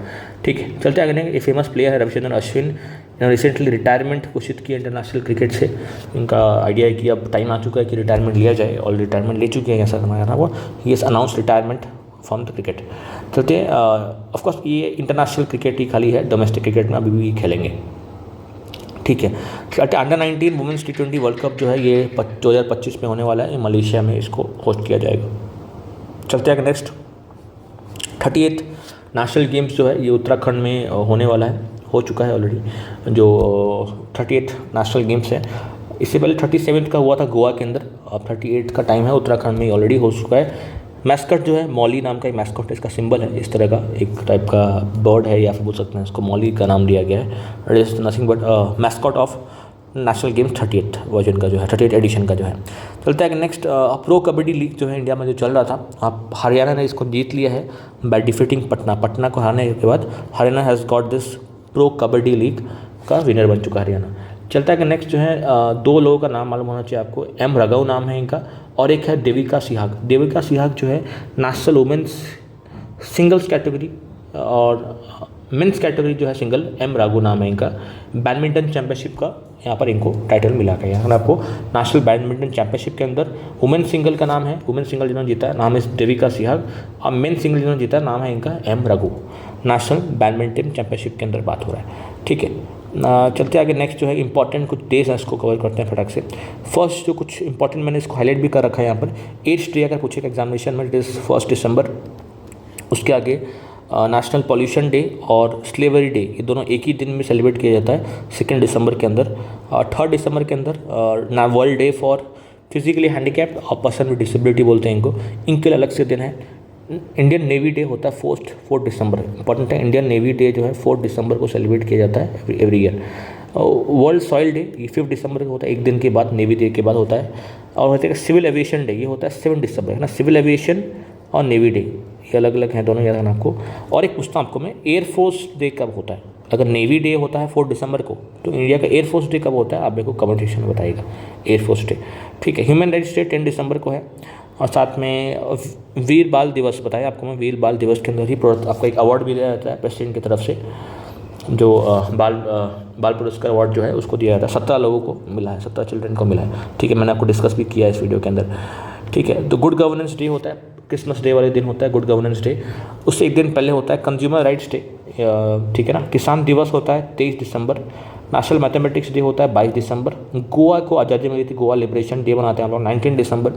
ठीक है। चलते आगे ये फेमस प्लेयर है रविचंद्रन अश्विन, इन्होंने रिसेंटली रिटायरमेंट घोषित किया इंटरनेशनल क्रिकेट से। इनका आइडिया है कि अब टाइम आ चुका है कि रिटायरमेंट लिया जाए और रिटायरमेंट ले चुके हैं, ऐसा करना वो he is announce retirement from the cricket. चलते हैं ऑफकोर्स ये इंटरनेशनल क्रिकेट ही खाली है, डोमेस्टिक क्रिकेट में अभी भी खेलेंगे, ठीक है। Under 19 women's T20 world cup जो है ये 2025 में होने वाला है, मलेशिया में इसको होस्ट किया जाएगा। चलते हैं नेक्स्ट, 38th नेशनल गेम्स जो है ये उत्तराखंड में होने वाला है, हो चुका है ऑलरेडी। जो 38th नेशनल गेम्स है, इससे पहले 37th का हुआ था गोवा के अंदर अब 38 का टाइम है, उत्तराखंड में ऑलरेडी हो चुका है। मैस्कट जो है मौली नाम का एक मैस्कट है, इसका सिंबल है इस तरह का एक टाइप का बर्ड है, या फिर बोल सकते हैं इसको मौली का नाम दिया गया है। It is nothing but mascot of national games 38 version का जो है, 38 एडिशन का जो है। चलता है कि नेक्स्ट प्रो कबड्डी लीग जो है इंडिया में जो चल रहा था, अब हरियाणा ने इसको जीत लिया है बाय डिफीटिंग पटना। पटना को हराने के बाद Haryana has got this pro kabaddi league का विनर बन चुका है हरियाणा। चलता है कि नेक्स्ट जो है दो लोगों का नाम मालूम होना चाहिए आपको। एम राघव नाम है इनका, और एक है देविका सिहाग। देविका सिहाग जो है नेशनल वुमेंस सिंगल्स कैटेगरी और मेंस कैटेगरी जो है सिंगल, एम राघव नाम है इनका। बैडमिंटन चैंपियनशिप का यहाँ पर इनको टाइटल मिला है। यहाँ आपको नेशनल बैडमिंटन चैंपियनशिप के अंदर वुमेन सिंगल का नाम है, वुमेन सिंगल जिन्होंने जीता है नाम है देविका सिहाग, और मेन सिंगल जिन्होंने जीता है नाम है इनका M Raghav. National badminton championship के अंदर बात हो रहा है, ठीक है। चलते आगे नेक्स्ट जो है इंपॉर्टेंट कुछ डेज हैं, इसको कवर करते हैं फटाक से। फर्स्ट जो कुछ इंपॉर्टेंट मैंने इसको हाईलाइट भी कर रखा है यहाँ पर, एड्स डे अगर पूछेगा एग्जामिनेशन में, इट इज़ 1 दिसंबर। उसके आगे नेशनल पॉल्यूशन डे और स्लेवरी डे, ये दोनों एक ही दिन में सेलिब्रेट किया जाता है 2 दिसंबर के अंदर। 3 दिसंबर के अंदर world day for physically handicapped और पर्सन विद डिसेबिलिटी बोलते हैं इनको, इनके लिए अलग से दिन है। इंडियन नेवी डे होता है 4 दिसंबर, इंपॉर्टेंट है। इंडियन नेवी डे जो है 4 दिसंबर को सेलिब्रेट किया जाता है every year. World soil day ये 5 दिसंबर को होता है, एक दिन के बाद नेवी डे के बाद होता है। और होता है सिविल एविएशन डे, ये होता है 7 दिसंबर, है ना। सिविल एविएशन और नेवी डे ये अलग अलग हैं दोनों, याद रखना आपको। और एक पूछता हूँ आपको मैं, एयरफोर्स डे कब होता है? अगर नेवी डे होता है 4 दिसंबर को, तो इंडिया का एयरफोर्स डे कब होता है? आप मेरे को कमेंट सेक्शन में बताइएगा एयरफोर्स डे, ठीक है। ह्यूमन राइट्स डे 10 दिसंबर को है। और साथ में वीर बाल दिवस बताया आपको मैं, वीर बाल दिवस के अंदर ही आपको एक अवार्ड भी दिया जाता है प्रेसिडेंट की तरफ से, जो बाल पुरस्कार अवार्ड जो है उसको दिया जाता है। 17 लोगों को मिला है, 17 चिल्ड्रन को मिला है, ठीक है। मैंने आपको डिस्कस भी किया है इस वीडियो के अंदर, ठीक है। तो गुड गवर्नेंस डे होता है, क्रिसमस डे वाले दिन होता है गुड गवर्नेंस डे। उससे एक दिन पहले होता है कंज्यूमर राइट्स डे, ठीक है ना। किसान दिवस होता है 23 दिसंबर। नेशनल मैथमेटिक्स डे होता है 22 दिसंबर। गोवा को आज़ादी मिली थी, गोवा लिबरेशन डे मनाते हैं हम लोग 19 दिसंबर।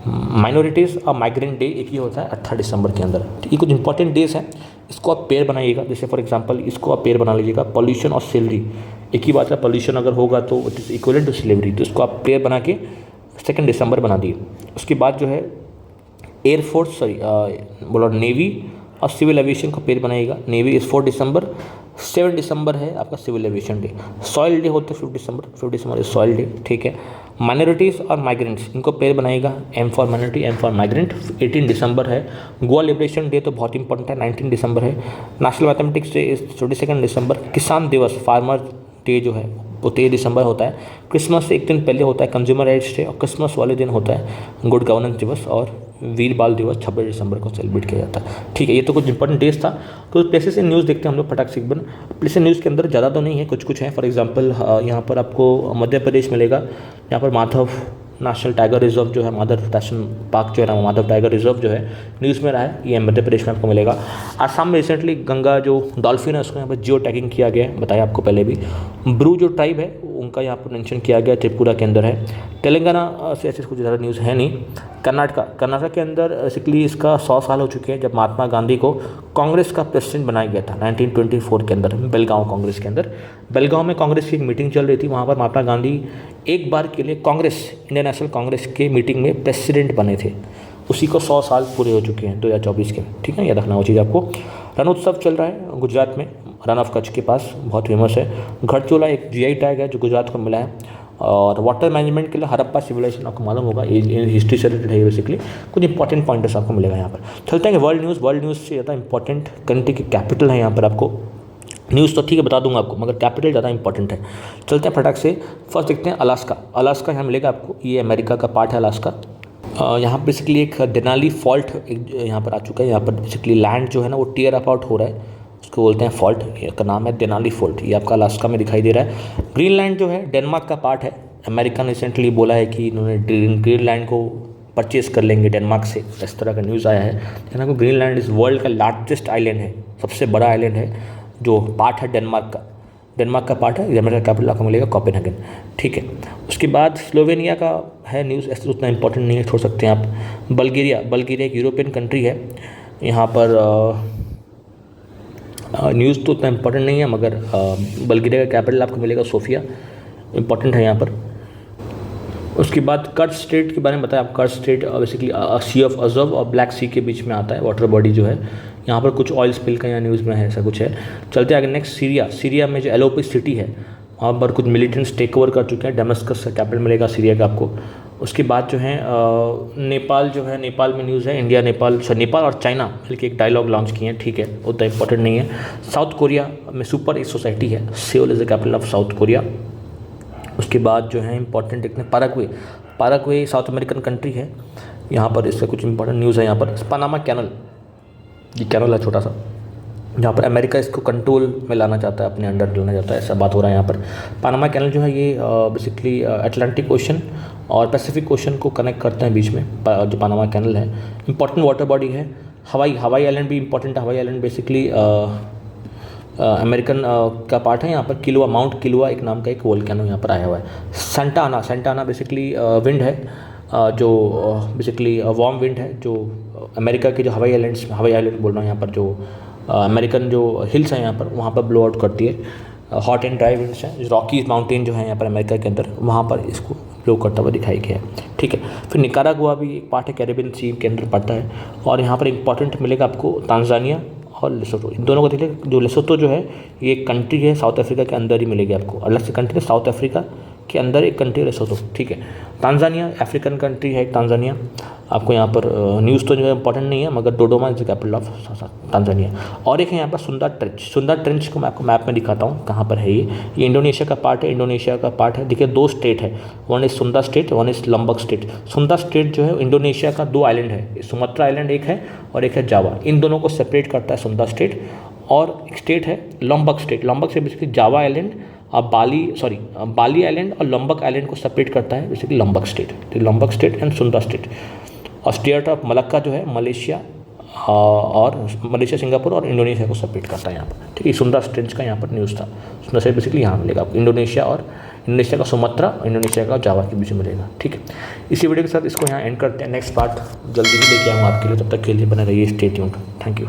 माइनॉरिटीज़ और माइग्रेंट डे एक ही होता है 18 दिसंबर के अंदर। ये कुछ इंपॉर्टेंट डेज हैं, इसको आप पेयर बनाइएगा। जैसे फॉर एग्जांपल इसको आप पेयर बना लीजिएगा, पॉल्यूशन और स्लेवरी। एक ही बात है, पॉल्यूशन अगर होगा तो it is equivalent to slavery, तो इसको आप पेयर बना के 2 दिसंबर बना दिए। उसके बाद जो है एयरफोर्स नेवी और सिविल एविएशन को पेयर बनाइएगा। नेवी इज़ 4 दिसंबर, 7 दिसंबर है आपका civil aviation day. Soil day होता है 5 दिसंबर इज सॉइल डे, ठीक है। माइनॉरिटीज़ और माइग्रेंट्स इनको पेयर बनाइएगा, M for minority, M for migrant. 18 दिसंबर है। गोवा लिबरेशन डे तो बहुत इंपॉर्टेंट है, 19 दिसंबर है। नेशनल मैथमेटिक्स डे इज 22 दिसंबर। किसान दिवस फार्मर डे जो है वो 23 दिसंबर होता है। क्रिसमस से एक दिन पहले होता है कंज्यूमर राइट्स डे, और क्रिसमस वाले दिन होता है गुड गवर्नेंस दिवस, और वीर बाल दिवस 26 दिसंबर को सेलिब्रेट किया जाता है, ठीक है। ये तो कुछ इंपॉर्टेंट डेज था। तो प्लेसेस इन न्यूज़ देखते हैं हम लोग फटाक से। प्लेसेस इन न्यूज़ के अंदर ज़्यादा तो नहीं है, कुछ कुछ है। फॉर एग्जांपल यहाँ पर आपको मध्य प्रदेश मिलेगा, यहाँ पर माधव नेशनल टाइगर रिजर्व जो है, माधव नेशनल पार्क जो है ना, माधव टाइगर रिजर्व जो है न्यूज़ में रहा है, ये मध्य प्रदेश में आपको मिलेगा। आसाम में रिसेंटली गंगा जो डॉल्फिन है उसको यहाँ पर जियो टैगिंग किया गया है, बताया आपको पहले भी। ब्रू जो ट्राइब है उनका यहाँ पर मेंशन किया गया, त्रिपुरा के अंदर है। तेलंगाना से ऐसे कुछ ज़्यादा न्यूज़ है नहीं। कर्नाटक के अंदर बेसिकली इसका 100 साल हो चुके हैं जब महात्मा गांधी को कांग्रेस का प्रेसिडेंट बनाया गया था 1924 के अंदर, बेलगांव कांग्रेस के अंदर। बेलगांव में कांग्रेस की एक मीटिंग चल रही थी, वहाँ पर महात्मा गांधी एक बार के लिए कांग्रेस, इंडियन नेशनल कांग्रेस के मीटिंग में प्रेसिडेंट बने थे। उसी को 100 साल पूरे हो चुके हैं 2024 के, ठीक है। याद रखना वो चीज़ आपको। रण उत्सव चल रहा है गुजरात में, रन ऑफ कच्छ के पास, बहुत फेमस है। घड़चोला एक जीआई टैग है जो गुजरात को मिला है। और वाटर मैनेजमेंट के लिए हड़प्पा सिविलाइजेशन आपको मालूम होगा, ये हिस्ट्री से रिलेटेड है बेसिकली। कुछ इंपॉर्टेंट पॉइंट्स आपको मिलेगा यहाँ पर। चलते हैं वर्ल्ड न्यूज़ से ज़्यादा इंपॉर्टेंट कंट्री की कैपिटल है यहाँ पर आपको। न्यूज़ तो ठीक है बता दूंगा आपको, मगर कैपिटल ज़्यादा इंपॉर्टेंट है। चलते हैं फटाक से। फर्स्ट देखते हैं अलास्का यहाँ मिलेगा आपको, ये अमेरिका का पार्ट है अलास्का। यहाँ बेसिकली एक डेनाली फॉल्ट यहाँ पर आ चुका है। यहाँ पर बेसिकली लैंड जो है ना वो टीयर अपाउट हो रहा है, उसको बोलते हैं फॉल्ट, का नाम है डेनाली फॉल्ट। ये आपका अलास्का में दिखाई दे रहा है। ग्रीनलैंड जो है डेनमार्क का पार्ट है। अमेरिका ने रिसेंटली बोला है कि इन्होंने ग्रीनलैंड को परचेज कर लेंगे डेनमार्क से, इस तरह का न्यूज़ आया है। ना ग्रीनलैंड इस वर्ल्ड का लार्जेस्ट आइलैंड है, सबसे बड़ा आइलैंड है, जो पार्ट है डेनमार्क का पार्ट है। डेनमार्क का कैपिटल आपको मिलेगा कोपेनहेगन, ठीक है। उसके बाद स्लोवेनिया का है न्यूज़, ऐसे उतना इंपॉर्टेंट नहीं है, छोड़ सकते हैं आप। बल्गेरिया एक यूरोपियन कंट्री है। यहाँ पर न्यूज़ तो उतना इंपॉर्टेंट नहीं है, मगर बल्गेरिया का कैपिटल आपको मिलेगा सोफिया, इंपॉर्टेंट है यहाँ पर। उसके बाद कर्ज स्ट्रेट के बारे में बताया। आप कर्ज स्ट्रेट बेसिकली सी ऑफ अजव और ब्लैक सी के बीच में आता है, वाटर बॉडी जो है। यहाँ पर कुछ ऑयल स्पिल का यहाँ न्यूज़ में है, ऐसा कुछ है। चलते आगे नेक्स्ट सीरिया में जो एलोपी सिटी है वहाँ पर कुछ मिलिटेंट्स टेक ओवर कर चुके हैं। डेमस्कस का कैपिटल मिलेगा सीरिया का आपको। उसके बाद जो है नेपाल जो है, नेपाल में न्यूज़ है। इंडिया नेपाल और चाइना मिलकर एक डायलॉग लॉन्च किए हैं, ठीक है, उतना इंपॉर्टेंट नहीं है। साउथ कोरिया में सुपर एक सोसाइटी है, Seoul is the capital of south Korea. उसके बाद जो है इंपॉर्टेंट देखते हैं पैराग्वे साउथ अमेरिकन कंट्री है। यहाँ पर इसका कुछ इंपॉर्टेंट न्यूज़ है। यहाँ पर पनामा कैनल, ये कैनल है छोटा सा, जहाँ पर अमेरिका इसको कंट्रोल में लाना चाहता है, अपने अंडर लाना चाहता है, ऐसा बात हो रहा है यहाँ पर। पनामा कैनल जो है ये बेसिकली अटलांटिक ओशन और पैसिफिक ओशन को कनेक्ट करते हैं बीच में, जो पनामा कैनल है। इंपॉर्टेंट वाटर बॉडी है। हवाई आइलैंड भी इंपॉर्टेंट है। हवाई आइलैंड बेसिकली अमेरिकन का पार्ट है। यहाँ पर किलुआ, माउंट किलुआ एक नाम का एक वोल्केनो यहाँ पर आया हुआ है। सेंटा आना बेसिकली विंड है, जो बेसिकली वार्म विंड है, जो अमेरिका के जो हवाई आइलैंड बोल रहा हूँ यहाँ पर, जो अमेरिकन जो हिल्स हैं यहाँ पर, वहाँ पर ब्लो आउट करती है। हॉट एंड ड्राई विंड्स हैं। रॉकीज माउंटेन जो है यहाँ पर अमेरिका के अंदर, वहाँ पर इसको ब्लो करता हुआ दिखाई गया है, ठीक है। फिर निकारागुआ भी एक पार्ट है, कैरेबियन सी के अंदर पड़ता है। और यहाँ पर इंपॉर्टेंट मिलेगा आपको तांजानिया और लेसोटो। इन दोनों को देखिए, जो लेसोटो जो है ये एक कंट्री है, साउथ अफ्रीका के अंदर ही मिलेगी आपको। अलग से कंट्री है, साउथ अफ्रीका के अंदर एक कंट्री लेसोटो, ठीक है। तांजानिया अफ्रीकन कंट्री है तांजानिया। आपको यहाँ पर न्यूज़ तो जो है इंपॉर्टेंट नहीं है, मगर Dodoma is the capital of Tanzania. और एक है यहाँ पर सुंदर ट्रेंच को मैं आपको मैप में दिखाता हूँ कहाँ पर है ये इंडोनेशिया का पार्ट है। देखिए 2 स्टेट है, one is Sunda state, one is Lombok state. Sunda state जो है इंडोनेशिया का 2 आइलैंड है, सुमात्रा आइलैंड एक है और एक है जावा। इन दोनों को सेपरेट करता है सुंदा स्टेट। और एक स्टेट है लंबक स्टेट बेसिकली जावा आइलैंड, बाली आइलैंड और लंबक आइलैंड को सेपरेट करता है बेसिकली लंबक स्टेट। तो Lombok state and Sunda state. और स्टेट ऑफ मलक्का जो है मलेशिया, सिंगापुर और इंडोनेशिया को सेपरेट करता है यहाँ पर, ठीक है। सुंदा स्टेट का यहाँ पर न्यूज़ था। सुंदा स्टेट बेसिकली यहाँ मिलेगा आपको, इंडोनेशिया का सुमात्रा, इंडोनेशिया का जावा के बीच में मिलेगा, ठीक है। इसी वीडियो के साथ इसको यहाँ एंड करते हैं। नेक्स्ट पार्ट जल्दी ही लेके आऊँगा आपके लिए, तब तक के लिए बने रहिए, स्टे ट्यून्ड। Thank you.